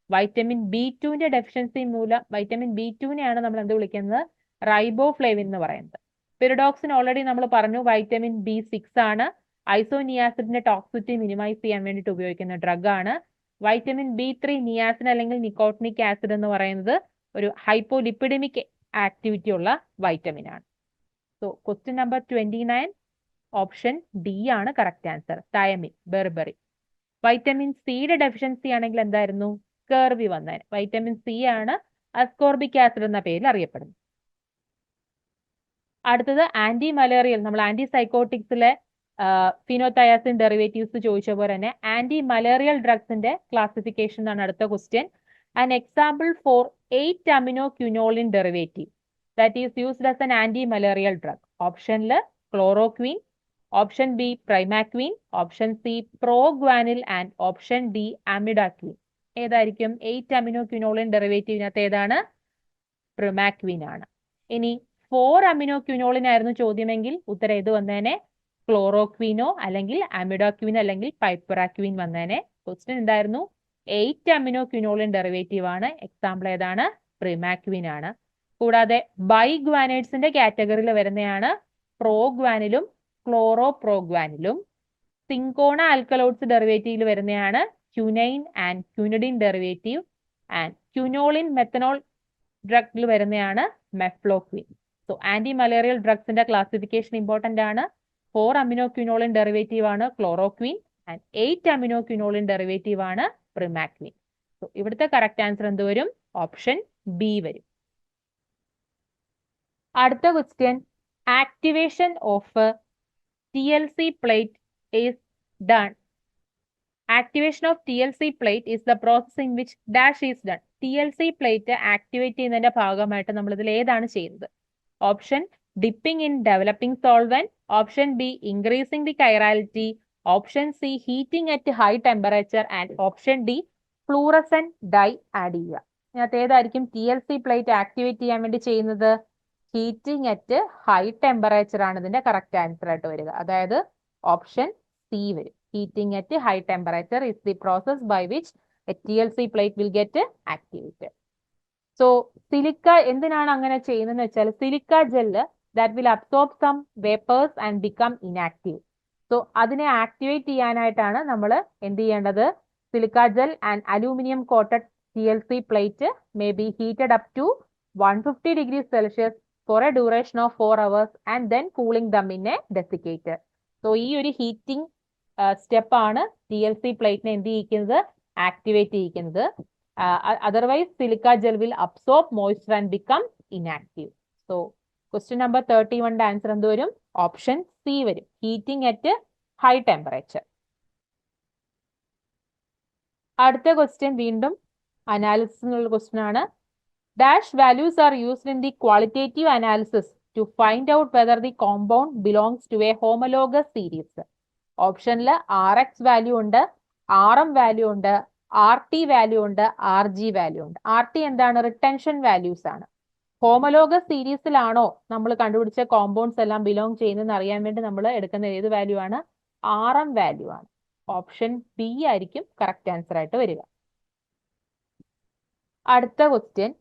വൈറ്റമിൻ B2ന്റെ ഡെഫിഷ്യൻസി മൂലം വൈറ്റമിൻ B2നെയാണ് നമ്മൾ എന്ത് വിളിക്കുന്നത്? റൈബോഫ്ലേവിൻ എന്ന് പറയുന്നത്. പിരിഡോക്സിൻ ഓൾറെഡി നമ്മൾ പറഞ്ഞു വൈറ്റമിൻ B6 ആണ്. ഐസോനിയാസിഡിന്റെ ടോക്സിറ്റി മിനിമൈസ് ചെയ്യാൻ വേണ്ടിയിട്ട് ഉപയോഗിക്കുന്ന ഡ്രഗ് ആണ്. വൈറ്റമിൻ B3 നിയാസിൻ അല്ലെങ്കിൽ നിക്കോട്ടിനിക് ആസിഡ് എന്ന് പറയുന്നത് ഒരു ഹൈപ്പോലിപ്പിഡമിക് ആക്ടിവിറ്റി ഉള്ള വൈറ്റമിൻ ആണ്. So question number 29 option D ആണ് കറക്റ്റ് ആൻസർ, തയമിൻ, ബെർബറി. വൈറ്റമിൻ സിയുടെ ഡെഫിഷ്യൻസി ആണെങ്കിൽ എന്തായിരുന്നു? സ്കർവി വന്നേനെ. വൈറ്റമിൻ സി ആണ് അസ്കോർബിക് ആസിഡ് എന്ന പേരിൽ അറിയപ്പെടുന്നത്. അടുത്തത് ആന്റി മലേറിയൽ. നമ്മൾ ആന്റിസൈക്കോട്ടിക്സിലെ ഫിനോതയാസിൻ ഡെറിവേറ്റീവ്സ് ചോദിച്ച പോലെ തന്നെ ആന്റി മലേറിയൽ ഡ്രഗ്സിന്റെ ക്ലാസിഫിക്കേഷൻ ആണ് അടുത്ത question. An example for 8-aminoquinoline derivative that is used as an anti malarial drug. ഓപ്ഷനിൽ chloroquine, option B primaquine, option C proguanil and option D amodiaquine. ഏതായിരിക്കും? 8 അമിനോ ക്വിനോളിൻ ഡെറിവേറ്റീവിനകത്ത് ഏതാണ്? പ്രിമാക്വീൻ ആണ്. ഇനി 4 അമിനോ ക്വിനോളിൻ ആയിരുന്നു ചോദ്യമെങ്കിൽ ഉത്തരം ഏത് വന്നേനെ? ക്ലോറോക്വീനോ അല്ലെങ്കിൽ അമിഡോക്വീൻ അല്ലെങ്കിൽ പൈപ്പറാക്വീൻ വന്നേനെ. ക്വസ്റ്റ്യൻ എന്തായിരുന്നു? 8 അമിനോ ക്വിനോളിൻ ഡെറിവേറ്റീവ് ആണ്. എക്സാമ്പിൾ ഏതാണ്? പ്രിമാക്വീൻ ആണ്. കൂടാതെ ബൈഗ്വാനൈഡ്സിന്റെ കാറ്റഗറിയിൽ വരുന്നതാണ് പ്രോഗ്വാനിലും ക്ലോറോപ്രോഗ്വാനിലും. സിങ്കോണ ആൽക്കലോയിഡ്സ് ഡെറിവേറ്റീവിൽ വരുന്നതാണ് quinine and quinidine derivative. And quinoline methanol ഡ്രഗിൽ വരുന്നതാണ് മെഫ്ലോക്വിൻ. സോ ആന്റി മലേറിയൽ ഡ്രഗ്സിന്റെ ക്ലാസിഫിക്കേഷൻ ഇമ്പോർട്ടന്റ് ആണ്. 4 അമിനോ ക്വിനോളിൻ ഡെറിവേറ്റീവ് ആണ് chloroquine and 8 amino quinoline derivative ആണ് പ്രിമാക്വിൻ. സോ ഇവിടുത്തെ കറക്റ്റ് ആൻസർ എന്ത് വരും? ഓപ്ഷൻ ബി വരും. അടുത്ത question, activation of TLC plate is done. Activation of TLC plate is the process in which dash is done. TLC plate activate ചെയ്യുന്നതിന്റെ ഭാഗമായിട്ട് നമ്മൾ ഇതിൽ ഏതാണ് ചെയ്യുന്നത്? Option dipping in developing solvent, option B increasing the chirality, option C heating at high temperature and option D fluorescent dye add ചെയ്യുക. ഇതിനകത്ത് ഏതായിരിക്കും TLC പ്ലേറ്റ് ആക്ടിവേറ്റ് ചെയ്യാൻ വേണ്ടി ചെയ്യുന്നത്? ഹീറ്റിംഗ് അറ്റ് ഹൈ ടെമ്പറേച്ചർ ആണ് ഇതിന്റെ കറക്റ്റ് ആൻസർ ആയിട്ട് വരിക. അതായത് ഓപ്ഷൻ സി വരും. Heating at high temperature is the process by which a TLC plate will get activated. So silica എന്തിനാണ് അങ്ങനെ ചെയ്യുന്നതെന്ന് വെച്ചാൽ silica gel that will absorb some vapours and become inactive. So അതിനെ ആക്ടിവേറ്റ് ചെയ്യാനായിട്ടാണ് നമ്മൾ എന്ത് ചെയ്യേണ്ടത്? Silica gel and aluminium coated TLC plate may be heated up to 150 degrees Celsius for a duration of 4 hours and then cooling them in a desiccator. So ഈ ഒരു ഹീറ്റിംഗ് സ്റ്റെപ്പ് ആണ് TLC പ്ലേറ്റിനെ എന്ത് ചെയ്യിക്കുന്നത്? Activate ചെയ്യിക്കുന്നത്. Otherwise silica gel will absorb moisture and become inactive. So question number 31 answer എന്ത് വരും? ഓപ്ഷൻ സി വരും. Heating at high temperature. അടുത്ത ക്വസ്റ്റ്യൻ വീണ്ടും അനാലിസിസിനുള്ള ക്വസ്റ്റ്യൻ ആണ്. Dash values are used in the qualitative analysis to find out whether the compound belongs to a homologous series. ഓപ്ഷനിൽ RX വാല്യൂ ഉണ്ട്, RM വാല്യൂ ഉണ്ട്, RT വാല്യൂ ഉണ്ട്, RG വാല്യൂ ഉണ്ട്. RT എന്താണ്? റിട്ടൻഷൻ വാല്യൂസ് ആണ്. ഹോമലോഗസ് സീരീസിലാണോ നമ്മൾ കണ്ടുപിടിച്ച കോമ്പൗണ്ട്സ് എല്ലാം ബിലോങ് ചെയ്യുന്നതെന്ന് അറിയാൻ വേണ്ടി നമ്മൾ എടുക്കുന്ന ഏത് വാല്യൂ ആണ്? RM വാല്യൂ ആണ്. ഓപ്ഷൻ ബി ആയിരിക്കും കറക്റ്റ് ആൻസർ ആയിട്ട് വരിക. അടുത്ത question,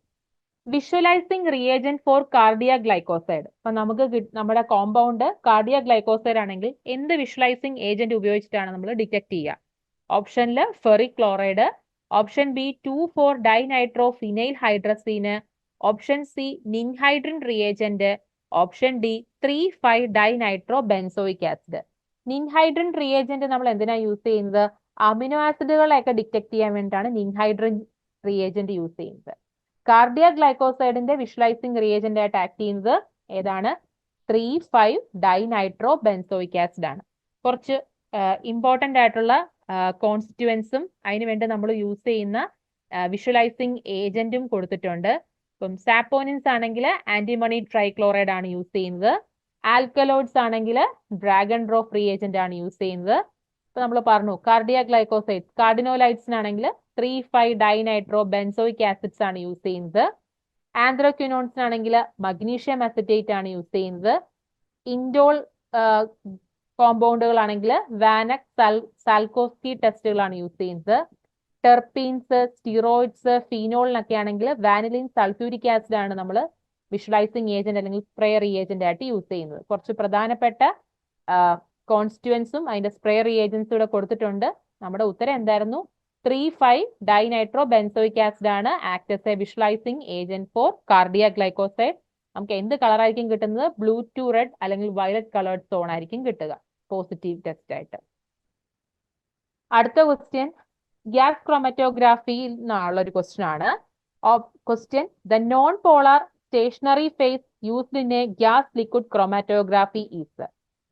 visualising reagent for cardiac glycoside. അപ്പൊ നമുക്ക് നമ്മുടെ കോമ്പൗണ്ട് കാർഡിയാക് ഗ്ലൈക്കോസൈഡ് ആണെങ്കിൽ എന്ത് വിഷ്വലൈസിംഗ് ഏജന്റ് ഉപയോഗിച്ചിട്ടാണ് നമ്മൾ ഡിറ്റക്ട് ചെയ്യുക? ഓപ്ഷനിൽ ferric chloride, option B two four dinitrophenyl hydrazine, option C ninhydrin reagent, option D three five dinitro benzoic acid. Ninhydrin reagent നമ്മൾ എന്തിനാണ് യൂസ് ചെയ്യുന്നത്? അമിനോ ആസിഡുകളെയൊക്കെ ഡിറ്റക്ട് ചെയ്യാൻ വേണ്ടിയിട്ടാണ് നിൻഹൈഡ്രിൻ റിയേജന്റ് യൂസ് ചെയ്യുന്നത്. കാർഡിയാക് ഗ്ലൈക്കോസൈഡിന്റെ വിഷ്വലൈസിംഗ് റിയേജന്റ് ആയിട്ട് ആക്ട് ചെയ്യുന്നത് ഏതാണ്? 3,5-ഡൈനൈട്രോ ബെൻസോയിക് ആസിഡ് ആണ്. കുറച്ച് ഇമ്പോർട്ടന്റ് ആയിട്ടുള്ള കോൺസ്റ്റിറ്റ്യുവൻസും അതിനുവേണ്ടി നമ്മൾ യൂസ് ചെയ്യുന്ന വിഷ്വലൈസിംഗ് ഏജന്റും കൊടുത്തിട്ടുണ്ട്. ഇപ്പം സാപ്പോനിൻസ് ആണെങ്കിൽ ആന്റിമണി ട്രൈക്ലോറൈഡ് ആണ് യൂസ് ചെയ്യുന്നത്. ആൽക്കലോയിഡ്സ് ആണെങ്കിൽ ഡ്രാഗൺ ഡ്രോപ്പ് റിയേജന്റ് ആണ് യൂസ് ചെയ്യുന്നത്. ഇപ്പൊ നമ്മൾ പറഞ്ഞു കാർഡിയാക് ഗ്ലൈക്കോസൈഡ് കാർഡിനോലൈറ്റ്സിനാണെങ്കിൽ 3,5-ഡൈനൈട്രോ ബെൻസോയിക് ആസിഡ്സ് ആണ് യൂസ് ചെയ്യുന്നത്. ആന്ത്രോക്വിനോൺസിനാണെങ്കിൽ മഗ്നീഷ്യം അസറ്റേറ്റ് ആണ് യൂസ് ചെയ്യുന്നത്. ഇൻഡോൾ കോമ്പൗണ്ടുകളാണെങ്കിൽ വാനക് സാൽക്കോസ്കി ടെസ്റ്റുകളാണ് യൂസ് ചെയ്യുന്നത്. ടെർപീൻസ്, സ്റ്റിറോയിഡ്സ്, ഫീനോളിനൊക്കെ ആണെങ്കിൽ വാനിലിൻ സൾഫ്യൂരിക് ആസിഡ് ആണ് നമ്മൾ വിഷ്വലൈസിംഗ് ഏജന്റ് അല്ലെങ്കിൽ സ്പ്രേ റിയേജന്റ് ആയിട്ട് യൂസ് ചെയ്യുന്നത്. കുറച്ച് പ്രധാനപ്പെട്ട കോൺസ്റ്റിറ്റ്യുവൻസും അതിന്റെ സ്പ്രേ റിയേജൻസും ഇവിടെ കൊടുത്തിട്ടുണ്ട്. നമ്മുടെ ഉത്തരം എന്തായിരുന്നു? 3,5-ഡൈനൈട്രോ ബെൻസോയിക് ആസിഡ് ആണ് act as a visualising agent for cardiac glycoside. നമുക്ക് എന്ത് കളർ ആയിരിക്കും കിട്ടുന്നത്? ബ്ലൂ ടു റെഡ് അല്ലെങ്കിൽ വയലറ്റ് കളേർഡ് സോൺ ആയിരിക്കും കിട്ടുക പോസിറ്റീവ് ടെസ്റ്റ് ആയിട്ട്. അടുത്ത ക്വസ്റ്റ്യൻ ഗ്യാസ് ക്രോമറ്റോഗ്രാഫിയിൽ നിന്നുള്ള ഒരു ക്വസ്റ്റ്യൻ ആണ്. Question, the non polar stationary phase used in a gas liquid chromatography is.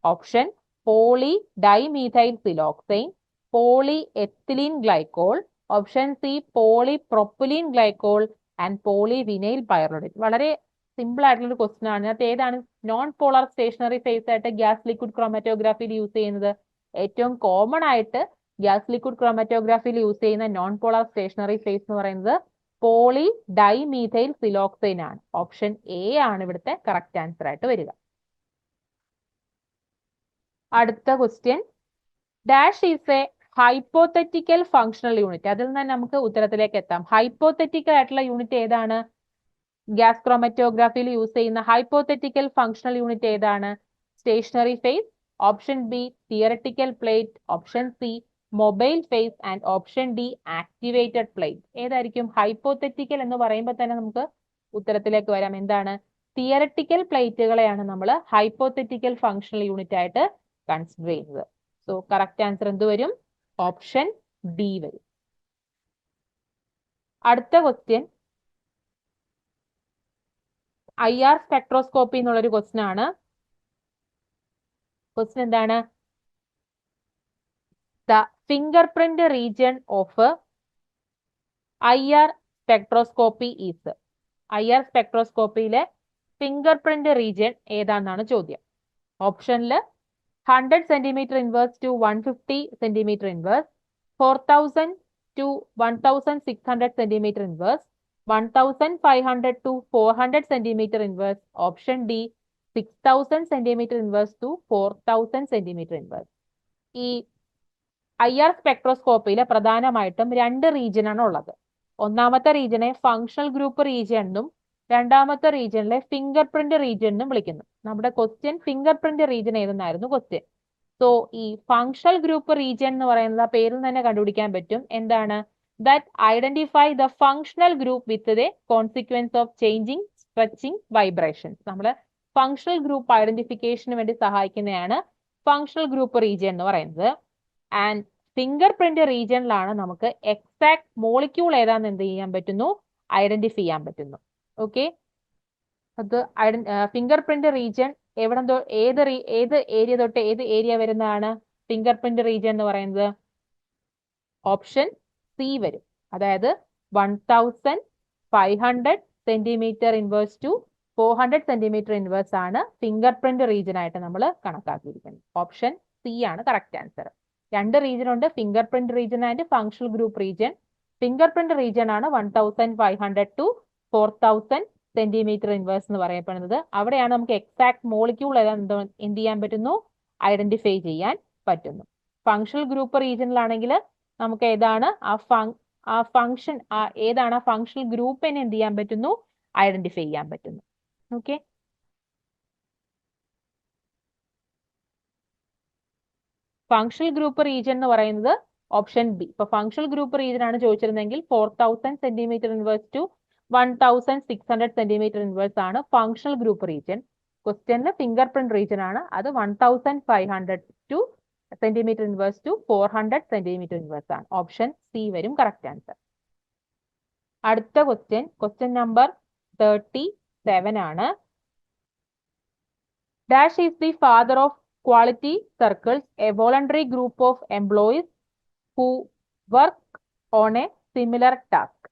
Option poly dimethyl siloxane, poly ethylene glycol, option C poly propylene glycol and poly vinyl പൈറോഡേറ്റ്. വളരെ സിമ്പിൾ ആയിട്ടുള്ള ഒരു ക്വസ്റ്റ്യൻ ആണ്. അതിനകത്ത് ഏതാണ് നോൺ പോളാർ സ്റ്റേഷനറി ഫേസ് ആയിട്ട് ഗ്യാസ് ലിക്വിഡ് ക്രോമാറ്റോഗ്രാഫിയിൽ യൂസ് ചെയ്യുന്നത്? ഏറ്റവും കോമൺ ആയിട്ട് ഗ്യാസ് ലിക്വിഡ് ക്രോമാറ്റോഗ്രാഫിയിൽ യൂസ് ചെയ്യുന്ന നോൺ പോളാർ സ്റ്റേഷനറി ഫേസ് എന്ന് പറയുന്നത് പോളി ഡൈമീഥൈൽ സിലോക്സൈൻ ആണ്. ഓപ്ഷൻ എ ആണ് ഇവിടുത്തെ കറക്റ്റ് ആൻസർ ആയിട്ട് വരിക. അടുത്ത question, dash is a hypothetical functional unit. അതിൽ നിന്ന് നമുക്ക് ഉത്തരത്തിലേക്ക് എത്താം. ഹൈപ്പോത്തറ്റിക്കൽ ആയിട്ടുള്ള യൂണിറ്റ് ഏതാണ്? ഗ്യാസ് ക്രോമാറ്റോഗ്രാഫിയിൽ യൂസ് ചെയ്യുന്ന ഹൈപ്പോത്തറ്റിക്കൽ ഫങ്ഷണൽ യൂണിറ്റ് ഏതാണ്? Stationary phase, option B theoretical plate, option C mobile phase and option D activated plate. ഏതായിരിക്കും? ഹൈപ്പോത്തറ്റിക്കൽ എന്ന് പറയുമ്പോൾ തന്നെ നമുക്ക് ഉത്തരത്തിലേക്ക് വരാം. എന്താണ്? തിയററ്റിക്കൽ പ്ലേറ്റുകളെയാണ് നമ്മൾ ഹൈപ്പോത്തറ്റിക്കൽ ഫങ്ഷണൽ യൂണിറ്റ് ആയിട്ട് കൺസിഡർ ചെയ്യുന്നത്. സോ കറക്റ്റ് ആൻസർ എന്ത് വരും? ഓപ്ഷൻ ഡി വരും. അടുത്ത ക്വസ്റ്റ്യൻ IR സ്പെക്ട്രോസ്കോപ്പി എന്നുള്ളൊരു ക്വസ്റ്റ്യൻ ആണ്. ക്വസ്റ്റ്യൻ എന്താണ്? The finger print region of IR spectroscopy is. IR സ്പെക്ട്രോസ്കോപ്പിയിലെ ഫിംഗർ പ്രിന്റ് റീജിയൻ ഏതാണെന്നാണ് ചോദ്യം. ഓപ്ഷനിൽ 100 centimetre inverse to 150 centimetre inverse, 4000 to 1600 centimetre inverse, 1500 to 400 centimetre inverse, option D 6000 centimetre inverse to 4000 centimetre inverse. ഈ IR സ്പെക്ട്രോസ്കോപ്പിയിൽ പ്രധാനമായിട്ടും രണ്ട് റീജിയൻ ആണ് ഉള്ളത്. ഒന്നാമത്തെ റീജിയനെ ഫങ്ഷണൽ ഗ്രൂപ്പ് റീജിയൻ എന്നും രണ്ടാമത്തെ റീജിയനിലെ ഫിംഗർ പ്രിന്റ് റീജിയൻ എന്നും വിളിക്കുന്നു. നമ്മുടെ ക്വസ്റ്റ്യൻ ഫിംഗർ പ്രിന്റ് റീജിയൻ ഏതെന്നായിരുന്നു ക്വസ്റ്റ്യൻ. സോ ഈ ഫങ്ഷണൽ ഗ്രൂപ്പ് റീജിയൻ എന്ന് പറയുന്ന പേരിൽ തന്നെ കണ്ടുപിടിക്കാൻ പറ്റും. എന്താണ്? That identify the functional group with the consequence of changing, stretching, vibrations. നമ്മൾ ഫങ്ഷണൽ ഗ്രൂപ്പ് ഐഡന്റിഫിക്കേഷന് വേണ്ടി സഹായിക്കുന്നതാണ് ഫങ്ഷണൽ ഗ്രൂപ്പ് റീജിയൻ എന്ന് പറയുന്നത്. ആൻഡ് ഫിംഗർ പ്രിന്റ് റീജിയനിലാണ് നമുക്ക് എക്സാക്ട് മോളിക്യൂൾ ഏതാണെന്ന് എന്ത് ചെയ്യാൻ പറ്റുന്നു? ഐഡന്റിഫൈ ചെയ്യാൻ പറ്റുന്നു. ഓക്കെ, അത് ഫിംഗർ പ്രിന്റ് റീജിയൻ എവിടെ ഏത് ഏരിയ തൊട്ട് ഏത് ഏരിയ വരുന്നതാണ് ഫിംഗർ പ്രിന്റ് റീജിയൻ എന്ന് പറയുന്നത്? ഓപ്ഷൻ സി വരും. അതായത് 1500 centimetre inverse to 400 centimetre inverse ആണ് ഫിംഗർ പ്രിന്റ് റീജിയൻ ആയിട്ട് നമ്മൾ കണക്കാക്കിയിരിക്കുന്നത്. ഓപ്ഷൻ സി ആണ് കറക്റ്റ് ആൻസർ. രണ്ട് റീജിയൻ ഉണ്ട്, finger print region and functional group region. Finger print region ആണ് 1500 to 4000 സെന്റിമീറ്റർ ഇൻവേഴ്സ് എന്ന് പറയപ്പെടുന്നത്. അവിടെയാണ് നമുക്ക് എക്സാക്ട് മോളിക്യൂൾ എന്ത് ചെയ്യാൻ പറ്റുന്നു? ഐഡന്റിഫൈ ചെയ്യാൻ പറ്റുന്നു. ഫങ്ഷണൽ ഗ്രൂപ്പ് റീജിയനിലാണെങ്കിൽ നമുക്ക് ഏതാണ് ആ ഫങ്ഷൻ ഏതാണ് ആ ഫങ്ഷണൽ ഗ്രൂപ്പിനെ എന്ത് ചെയ്യാൻ പറ്റുന്നു? ഐഡന്റിഫൈ ചെയ്യാൻ പറ്റുന്നു. ഓക്കെ, ഫങ്ഷണൽ ഗ്രൂപ്പ് റീജിയൻ എന്ന് പറയുന്നത് ഓപ്ഷൻ ബി. ഇപ്പൊ ഫങ്ഷണൽ ഗ്രൂപ്പ് റീജിയൻ ആണ് ചോദിച്ചിരുന്നെങ്കിൽ 4000 centimetre inverse to 1600 centimetre inverse ആണ് ഫങ്ഷണൽ ഗ്രൂപ്പ് റീജിയൻ. ക്വസ്റ്റ്യനിൽ ഫിംഗർ പ്രിന്റ് റീജിയൻ ആണ്, അത് 1500 two centimetre inverse to 400 centimetre inverse ആണ്. ഓപ്ഷൻ സി വരും കറക്റ്റ് ആൻസർ. അടുത്ത ക്വസ്റ്റ്യൻ നമ്പർ 37 ആണ്. Dash is the father of quality circles, A voluntary group of employees who work on A similar task.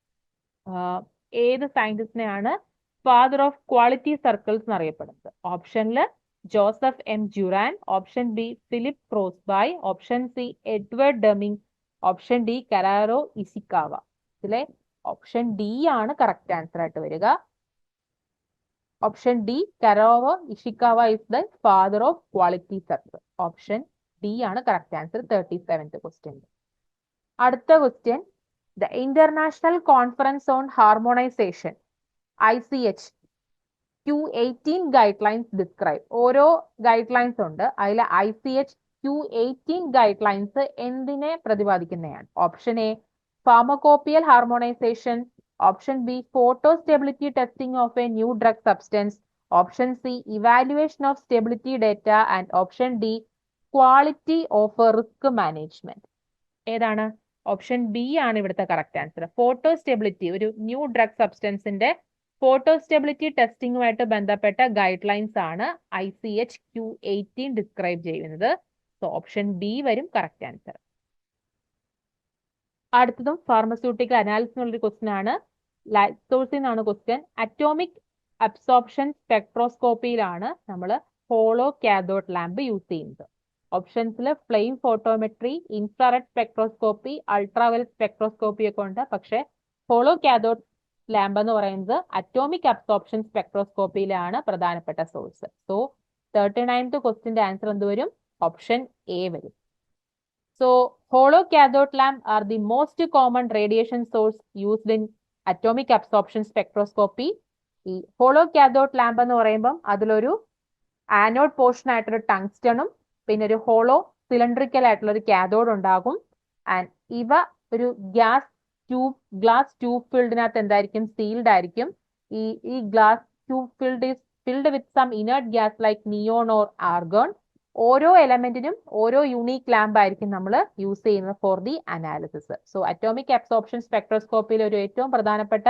ഏത് സയന്റിസ്റ്റിനെയാണ് ഫാദർ ഓഫ് ക്വാളിറ്റി സർക്കിൾസ് എന്നറിയപ്പെടുന്നത്? ഓപ്ഷനിൽ Joseph M Juran, option B Philip Crosby, option C Edward Deming, option D Kaoru Ishikawa. ഇതിലെ ഓപ്ഷൻ ഡി ആണ് കറക്റ്റ് ആൻസർ ആയിട്ട് വരിക. Option D Kaoru Ishikawa is the father of quality circle. Option D ആണ് കറക്റ്റ് ആൻസർ 37th ക്വസ്റ്റ്യൻ. അടുത്ത question, the international conference on harmonisation ICH Q18 guide lines describe. ഓരോ ഗൈഡ് ലൈൻസ് ഉണ്ട്, അതിൽ ICH Q18 ഗൈഡ് ലൈൻസ് എന്തിനെ പ്രതിപാദിക്കുന്നതാണ്? Option A pharmacopoeial harmonisation, option B photo stability testing of a new drug substance, option C evaluation of stability data and option D quality of risk management. ഏതാണ്? ഓപ്ഷൻ ബി ആണ് ഇവിടുത്തെ കറക്റ്റ് ആൻസർ. ഫോട്ടോ സ്റ്റെബിലിറ്റി, ഒരു ന്യൂ ഡ്രഗ് സബ്സ്റ്റൻസിന്റെ ഫോട്ടോ സ്റ്റെബിലിറ്റി ടെസ്റ്റിംഗുമായിട്ട് ബന്ധപ്പെട്ട ഗൈഡ് ലൈൻസ് ആണ് ICH Q18 ഡിസ്ക്രൈബ് ചെയ്യുന്നത്. സോ ഓപ്ഷൻ ബി വരും കറക്റ്റ് ആൻസർ. അടുത്തതും ഫാർമസ്യൂട്ടിക്കൽ അനാലിസിസ് ഉള്ളൊരു ക്വസ്റ്റ്യൻ ആണ്. ലൈറ്റ് സോഴ്സിൽ നിന്നാണ് ക്വസ്റ്റ്യൻ. അറ്റോമിക് അബ്സോർപ്ഷൻ സ്പെക്ട്രോസ്കോപ്പിയിലാണ് നമ്മൾ ഹോളോ കാഥോഡ് ലാമ്പ് യൂസ് ചെയ്യുന്നത്. ഓപ്ഷൻസിൽ flame photometry, infrared spectroscopy, ultraviolet spectroscopy ഒക്കെ ഉണ്ട്. പക്ഷെ ഹോളോ കാഥോഡ് ലാമ്പ് എന്ന് പറയുന്നത് അറ്റോമിക് അബ്സോർപ്ഷൻ സ്പെക്ട്രോസ്കോപ്പിയിലാണ് പ്രധാനപ്പെട്ട സോഴ്സ്. സോ 39th ക്വസ്റ്റിന്റെ ആൻസർ എന്ത് വരും? ഓപ്ഷൻ എ വരും. So hollow cathode lamp are the most common radiation source used in atomic absorption spectroscopy. ഈ ഹോളോ കാഥോഡ് ലാമ്പ് എന്ന് പറയുമ്പം അതിലൊരു ആനോഡ് പോർഷൻ ആയിട്ടൊരു ടങ്സ്റ്റണും പിന്നെ ഒരു ഹോളോ സിലിണ്ടറിക്കൽ ആയിട്ടുള്ള ഒരു കാഥോഡ് ഉണ്ടാകും. ആൻഡ് ഇവ ഒരു ഗ്ലാസ് ട്യൂബ് ഫിൽഡിനകത്ത് എന്തായിരിക്കും? സീൽഡ് ആയിരിക്കും. ഈ glass tube filled with some inert gas like neon or argon. ഓരോ എലമെന്റിനും ഓരോ യൂണീക് ലാമ്പ് ആയിരിക്കും നമ്മൾ യൂസ് ചെയ്യുന്നത് for the analysis. So atomic absorption സ്പെക്ട്രോസ്കോപ്പിയിൽ ഒരു ഏറ്റവും പ്രധാനപ്പെട്ട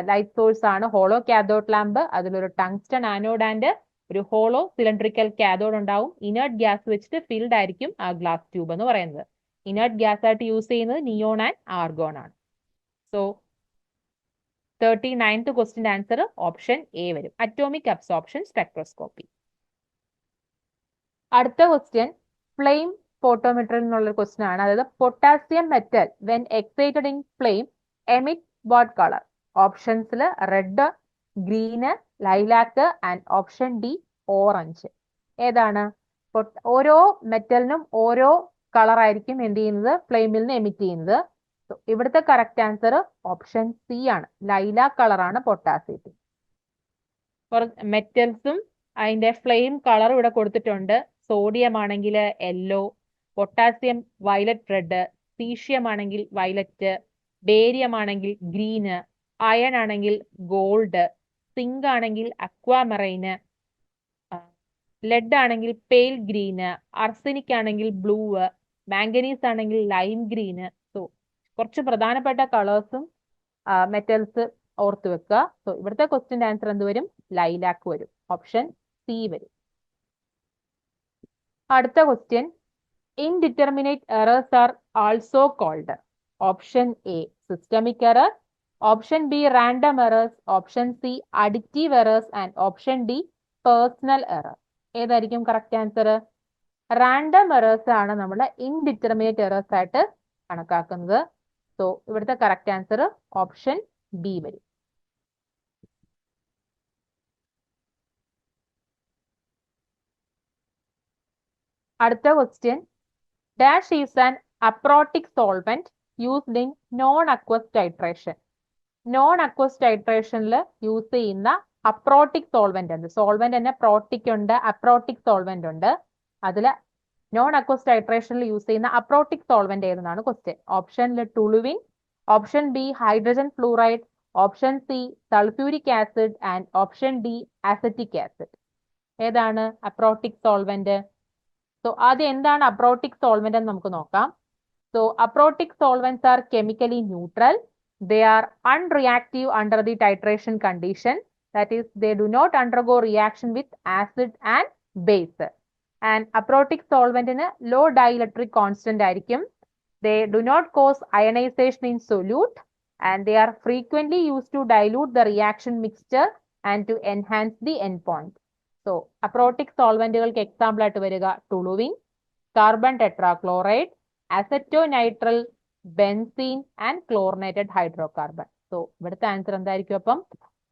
ലൈറ്റ് സോഴ്സ് ആണ് ഹോളോ കാഥോഡ് ലാമ്പ്. അതിലൊരു ടങ്സ്റ്റൺ ആനോഡ് ആൻഡ് ഒരു ഹോളോ സിലിണ്ടറിക്കൽ കാഥോഡ് ഉണ്ടാവും. ഇനേർട്ട് ഗ്യാസ് വെച്ചിട്ട് ഫിൽഡ് ആയിരിക്കും ആ ഗ്ലാസ് ട്യൂബ് എന്ന് പറയുന്നത്. ഇനേർട്ട് ഗ്യാസ് ആയിട്ട് യൂസ് ചെയ്യുന്നത് നിയോൺ ആൻഡ് ആർഗോൺ ആണ്. So 39th ക്വസ്റ്റിന്റെ answer option A വരും, അറ്റോമിക് അബ്സോർപ്ഷൻ സ്പെക്ട്രോസ്കോപ്പി. അടുത്ത ക്വസ്റ്റ്യൻ ഫ്ലെയിം ഫോട്ടോമെട്രിൽ നിന്നുള്ള ക്വസ്റ്റ്യൻ ആണ്. അതായത് potassium metal when excited in flame emit what colour? ഓപ്ഷൻസിൽ red, green, lilac and option D orange. ഏതാണ്? ഓരോ മെറ്റലിനും ഓരോ കളർ ആയിരിക്കും എന്ത് ചെയ്യുന്നത്? ഫ്ലെയിമിൽ നിന്ന് എമിറ്റ് ചെയ്യുന്നത്. ഇവിടുത്തെ കറക്റ്റ് ആൻസർ ഓപ്ഷൻ സി ആണ്, ലൈലാക്ക് കളറാണ് പൊട്ടാസ്യത്തിൽ. മെറ്റൽസും അതിന്റെ ഫ്ലെയിം കളർ ഇവിടെ കൊടുത്തിട്ടുണ്ട്. സോഡിയം ആണെങ്കിൽ yellow, potassium violet red, caesium ആണെങ്കിൽ വയലറ്റ്, ബേരിയം ആണെങ്കിൽ ഗ്രീന്, അയൺ ആണെങ്കിൽ ഗോൾഡ്, സിങ്ക് ആണെങ്കിൽ അക്വാമറൈന്, ലെഡ് ആണെങ്കിൽ പെയിൽ ഗ്രീന്, അർസനിക് ആണെങ്കിൽ ബ്ലൂ, മാംഗനീസ് ആണെങ്കിൽ ലൈം ഗ്രീന്. സോ കുറച്ച് പ്രധാനപ്പെട്ട കളേഴ്സും മെറ്റൽസ് ഓർത്ത് വെക്കുക. സോ ഇവിടുത്തെ ക്വസ്റ്റിന്റെ ആൻസർ എന്ത് വരും? ലൈലാക്ക് വരും, ഓപ്ഷൻ സി വരും. അടുത്ത question indeterminate errors are also called. Option A systemic error, option B random errors, option C additive errors and option D personal error. ഏതായിരിക്കും കറക്റ്റ് ആൻസർ? റാൻഡം എറേഴ്സ് ആണ് നമ്മൾ ഇൻഡിറ്റർമിനേറ്റ് എറേഴ്സ് ആയിട്ട് കണക്കാക്കുന്നത്. സോ ഇവിടുത്തെ കറക്റ്റ് ആൻസർ ഓപ്ഷൻ ബി വരും. അടുത്ത question dash is an aprotic solvent used in non aqueous titration. Non aqueous ടൈട്രേഷനിൽ യൂസ് ചെയ്യുന്ന അപ്രോട്ടിക് സോൾവെന്റ് ഉണ്ട്. സോൾവെന്റ് തന്നെ പ്രോട്ടിക് ഉണ്ട്, അപ്രോട്ടിക് സോൾവെന്റ് ഉണ്ട്. അതിൽ നോൺ അക്വസ് ടൈട്രേഷനിൽ യൂസ് ചെയ്യുന്ന അപ്രോട്ടിക് സോൾവെന്റ് ഏതെന്നാണ് ക്വസ്റ്റ്യൻ. ഓപ്ഷനിൽ toluene, option B hydrogen fluoride, option C sulphuric acid and option D acetic acid. ഏതാണ് അപ്രോട്ടിക് സോൾവെന്റ്? സോ ആദ്യം എന്താണ് അപ്രോട്ടിക് സോൾവെന്റ് എന്ന് നമുക്ക് നോക്കാം. So aprotic solvents are chemically neutral. They are unreactive under the titration condition. That is, they do not undergo reaction with acid and base. And aprotic solvent in a low dielectric constant ആയിരിക്കും. They do not cause ionization in solute and they are frequently used to dilute the reaction mixture and to enhance the endpoint. So, aprotic solventകൾക്ക് എക്സാമ്പിൾ ആയിട്ട് വരിക toluene, carbon tetrachloride, acetonitrile, benzene and chlorinated hydrocarbon. So ഇവിടുത്തെ ആൻസർ എന്തായിരിക്കും? അപ്പം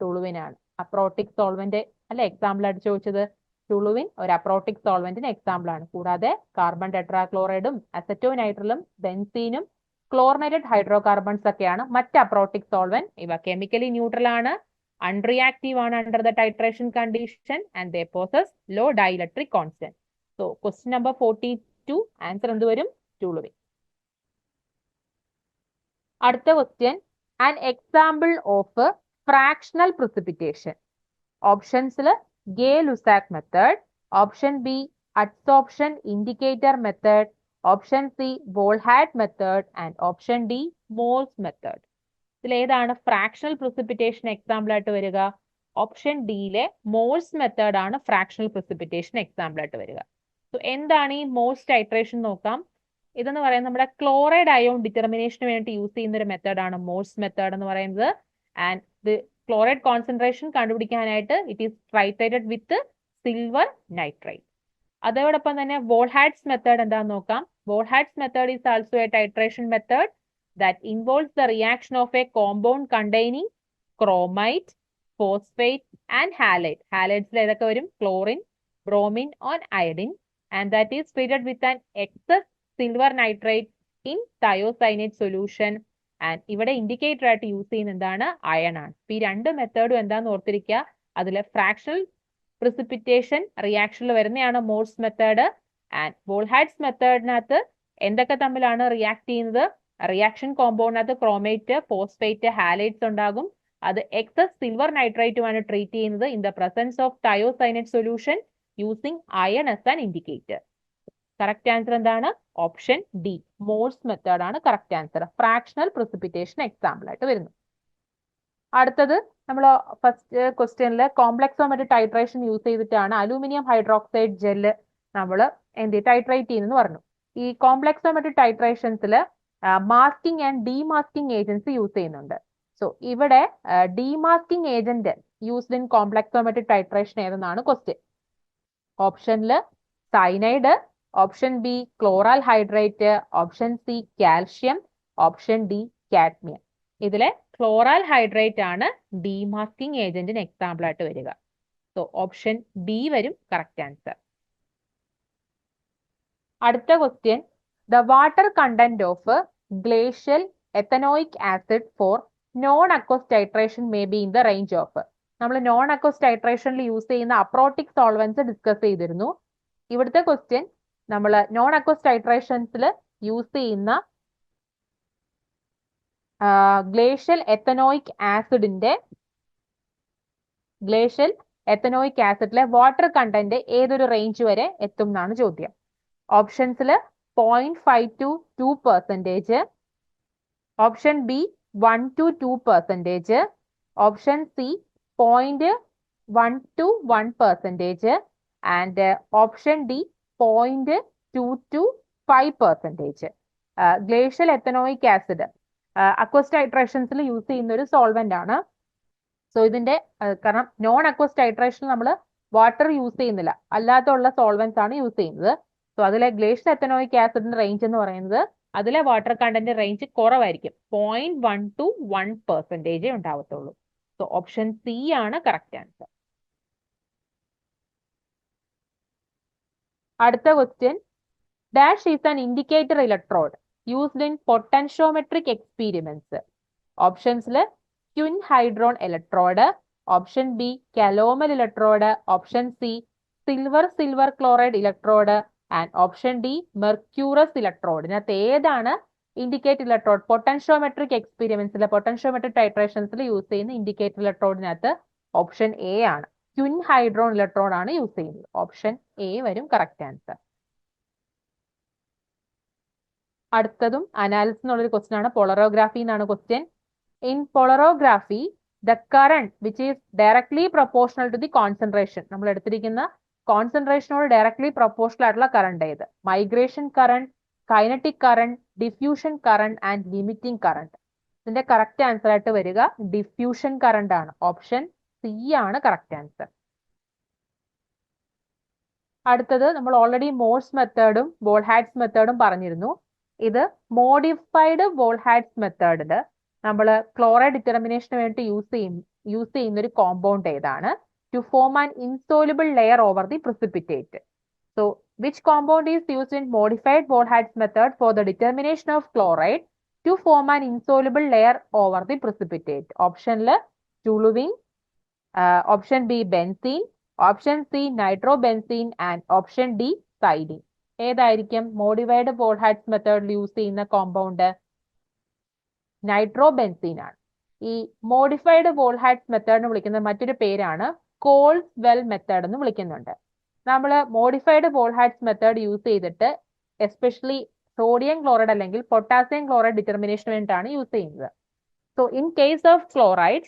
ടുളുവിൻ ആണ്. അപ്രോട്ടിക് സോൾവെന്റ് അല്ല എക്സാമ്പിൾ ആയിട്ട് ചോദിച്ചത്. ടുളുവിൻ ഒരു അപ്രോട്ടിക് സോൾവെന്റിന് എക്സാമ്പിൾ ആണ്. കൂടാതെ കാർബൺ ടെട്രാക്ലോറൈഡും അസറ്റോനൈട്രലും ബെൻസീനും ക്ലോറിനേറ്റഡ് ഹൈഡ്രോകാർബൺസ് ഒക്കെയാണ് മറ്റ് അപ്രോട്ടിക് സോൾവെന്റ്. ഇവ കെമിക്കലി ന്യൂട്രൽ ആണ്, അൺറിയാക്റ്റീവ് ആണ് under the titration condition and they possess low dielectric constant. So question number 42 answer എന്ത് വരും? ടുളുവിൻ. അടുത്ത question an example of fractional precipitation. ഓപ്ഷൻസിൽ Gay Lussac method, option B adsorption indicator method, option C Volhard method and option D Mohr's method. ഇതിൽ ഏതാണ് ഫ്രാക്ഷണൽ പ്രിസിപ്പിറ്റേഷൻ എക്സാമ്പിൾ ആയിട്ട് വരിക? ഓപ്ഷൻ ഡിയിലെ മോൾസ് മെത്തേഡ് ആണ് ഫ്രാക്ഷണൽ പ്രിസിപ്പിറ്റേഷൻ എക്സാമ്പിൾ ആയിട്ട് വരിക. സോ എന്താണ് ഈ മോൾസ് ടൈട്രേഷൻ നോക്കാം. ഇതെന്ന് പറയുന്നത് നമ്മുടെ ക്ലോറൈഡ് അയോൺ ഡിറ്റർമിനേഷന് വേണ്ടി യൂസ് ചെയ്യുന്ന ഒരു മെത്തേഡാണ് മോൾസ് മെത്തേഡ് എന്ന് പറയുന്നത്. ആൻഡ് ക്ലോറൈഡ് കോൺസെൻട്രേഷൻ കണ്ടുപിടിക്കാനായിട്ട് it is titrated with silver nitrate. അതോടൊപ്പം തന്നെ വോൾഹാഡ്സ് മെത്തേഡ് എന്താണെന്ന് നോക്കാം. Volhard's method is also a titration method that involves the reaction of a compound containing chromite, phosphate and halide. Halides ഏതൊക്കെ വരും? Chlorine, bromine or iodine, and that is treated with an excess silver nitrate in thiocyanate solution. And ഇവിടെ ഇൻഡിക്കേറ്റർ ആയിട്ട് യൂസ് ചെയ്യുന്ന എന്താണ്? അയൺ ആണ്. ഈ രണ്ട് മെത്തേഡും എന്താന്ന് ഓർത്തിരിക്കുക. അതിലെ ഫ്രാക്ഷണൽ precipitation റിയാക്ഷനിൽ വരുന്നതാണ് മോഴ്സ് മെത്തേഡ്. ആൻഡ് വോൾഹാഡ്സ് മെത്തേഡിനകത്ത് എന്തൊക്കെ തമ്മിലാണ് റിയാക്ട് ചെയ്യുന്നത്? റിയാക്ഷൻ കോമ്പൗണ്ടിനകത്ത് ക്രോമേറ്റ്, ഫോസ്ഫേറ്റ്, ഹാലൈറ്റ്സ് ഉണ്ടാകും. അത് എക്സസ് സിൽവർ നൈട്രേറ്റുമാണ് ട്രീറ്റ് ചെയ്യുന്നത് in the presence of thiocyanate solution using iron as an indicator. Correct answer എന്താണ്? ഓപ്ഷൻ ഡി, മോഴ്സ് മെത്തേഡ് ആണ് correct answer. Fractional precipitation example ആയിട്ട് വരുന്നു. അടുത്തത് നമ്മൾ ഫസ്റ്റ് ക്വസ്റ്റ്യനിൽ കോംപ്ലക്സോമെട്രി ടൈട്രേഷൻ യൂസ് ചെയ്തിട്ടാണ് അലൂമിനിയം ഹൈഡ്രോക്സൈഡ് ജെല്ല് നമ്മൾ ടൈട്രേറ്റ് ചെയ്യുന്നു പറഞ്ഞു. ഈ കോംപ്ലക്സോമെട്രി ടൈട്രേഷൻസിൽ masking and demasking agents use ചെയ്യുന്നുണ്ട്. സോ ഇവിടെ demasking agent used in complexometry titration ഏതെന്നാണ് ക്വസ്റ്റ്യൻ. ഓപ്ഷനിൽ cyanide, option B chloral hydrate, option C calcium, option D cadmium. ഇതിലെ ക്ലോറൽ ഹൈഡ്രേറ്റ് ആണ് ഡീമാസ്കിംഗ് ഏജന്റിന് എക്സാമ്പിൾ ആയിട്ട് വരിക. സോ ഓപ്ഷൻ ഡി വരും കറക്റ്റ് ആൻസർ. അടുത്ത question, the water content of glacial ethanoic acid for non aqueous titration may be in the range of. നമ്മൾ നോൺ അക്വസ് ടൈട്രേഷനിൽ യൂസ് ചെയ്യുന്ന അപ്രോട്ടിക് സോൾവെന്റ്സ് ഡിസ്കസ് ചെയ്തിരുന്നു. ഇവിടുത്തെ ക്വസ്റ്റ്യൻ നമ്മൾ നോൺ അക്വസ് ടൈട്രേഷൻസിൽ യൂസ് ചെയ്യുന്ന ഗ്ലേഷ്യൽ എത്തനോയിക് ആസിഡിലെ വാട്ടർ കണ്ടന്റ് ഏതൊരു റേഞ്ച് വരെ എത്തും എന്നാണ് ചോദ്യം. ഓപ്ഷൻസിൽ 0.5 to 2%, option B 1 to 2%, option C 0.1 to 1%, and option D 0.2 to 5%. Glacial ethanoic acid aqueous ടൈട്രേഷൻസിൽ യൂസ് ചെയ്യുന്ന ഒരു സോൾവെന്റ് ആണ്. സോ ഇതിന്റെ കാരണം നോൺ അക്വസ് ടൈട്രേഷൻ നമ്മൾ വാട്ടർ യൂസ് ചെയ്യുന്നില്ല, അല്ലാത്തുള്ള സോൾവെന്റ്സ് ആണ് യൂസ് ചെയ്യുന്നത്. സോ അതിലെ ഗ്ലേഷ്യൽ എത്തനോയിക് ആസിഡിന്റെ റേഞ്ച് എന്ന് പറയുന്നത് അതിലെ വാട്ടർ കണ്ടന്റ് റേഞ്ച് കുറവായിരിക്കും, 0.1 to 1% ഉണ്ടാവത്തുള്ളൂ. സോ ഓപ്ഷൻ സി ആണ് കറക്റ്റ് ആൻസർ. അടുത്ത question, dash is an indicator electrode used in potentiometric experiments. ഓപ്ഷൻസിൽ quinhydrone electrode, option B calomel electrode, option C silver chloride electrode, and option D mercurous electrode. ഇതിനകത്ത് ഏതാണ് ഇൻഡിക്കേറ്റർ ഇലക്ട്രോഡ്? പൊട്ടൻഷ്യോമെട്രിക് എക്സ്പീരിമെന്റ്സിലെ പൊട്ടൻഷ്യോമെട്രിക് ടൈട്രേഷൻസിൽ യൂസ് ചെയ്യുന്ന ഇൻഡിക്കേറ്റർ ഇലക്ട്രോഡിനകത്ത് ഓപ്ഷൻ എ ആണ്, ക്വിൻ ഹൈഡ്രോൺ ഇലക്ട്രോഡ് ആണ് യൂസ് ചെയ്യുന്നത്. ഓപ്ഷൻ എ വരും കറക്റ്റ് ആൻസർ. അടുത്തതും അനാലിസിസ് എന്നുള്ളൊരു ക്വസ്റ്റ്യൻ ആണ്. പോളറോഗ്രാഫി എന്നാണ് question. In polarography the current which is directly proportional to the concentration, നമ്മൾ എടുത്തിരിക്കുന്ന കോൺസെൻട്രേഷനോട് ഡയറക്ട്ലി പ്രൊപ്പോർഷണൽ ആയിട്ടുള്ള കറണ്ട് ഏത്? Migration current, kinetic current, diffusion current and limiting current. ഇതിന്റെ കറക്റ്റ് ആൻസർ ആയിട്ട് വരിക ഡിഫ്യൂഷൻ കറണ്ട് ആണ്. ഓപ്ഷൻ സി ആണ് കറക്റ്റ് ആൻസർ. അടുത്തത് നമ്മൾ ഓൾറെഡി മോഴ്സ് മെത്തേഡും വോൾഹാഡ്സ് മെത്തേഡും പറഞ്ഞിരുന്നു. ഇത് മോഡിഫൈഡ് വോൾഹാഡ്സ് മെത്തേഡിൽ നമ്മൾ ക്ലോറൈഡ് ഡിറ്റർമിനേഷന് വേണ്ടി യൂസ് ചെയ്യുന്ന ഒരു കോമ്പൗണ്ട് ഏതാണ്? To form an insoluble layer over the precipitate. So which compound is used in modified Volhard's method for the determination of chloride to form an insoluble layer over the precipitate? Option A toluene, option B benzene, option C nitrobenzene and option D styrene. ഏതായിരിക്കും മോഡിഫൈഡ് വോൾഹാഡ്സ് മെത്തേഡിൽ യൂസ് ചെയ്യുന്ന കോമ്പൗണ്ട്? നൈട്രോബെൻസീൻ ആണ്. ഈ മോഡിഫൈഡ് വോൾഹാഡ്സ് മെത്തേഡിന് വിളിക്കുന്ന മറ്റൊരു പേരാണ് കോൾസ്വെൽ മെത്തേഡ് എന്ന് വിളിക്കുന്നുണ്ട്. നമ്മൾ മോഡിഫൈഡ് വോൾഹാഡ്സ് മെത്തേഡ് യൂസ് ചെയ്തിട്ട് എസ്പെഷ്യലി സോഡിയം ക്ലോറൈഡ് അല്ലെങ്കിൽ പൊട്ടാസ്യം ക്ലോറൈഡ് ഡിറ്റർമിനേഷന് വേണ്ടിയിട്ടാണ് യൂസ് ചെയ്യുന്നത്. So in case of chloride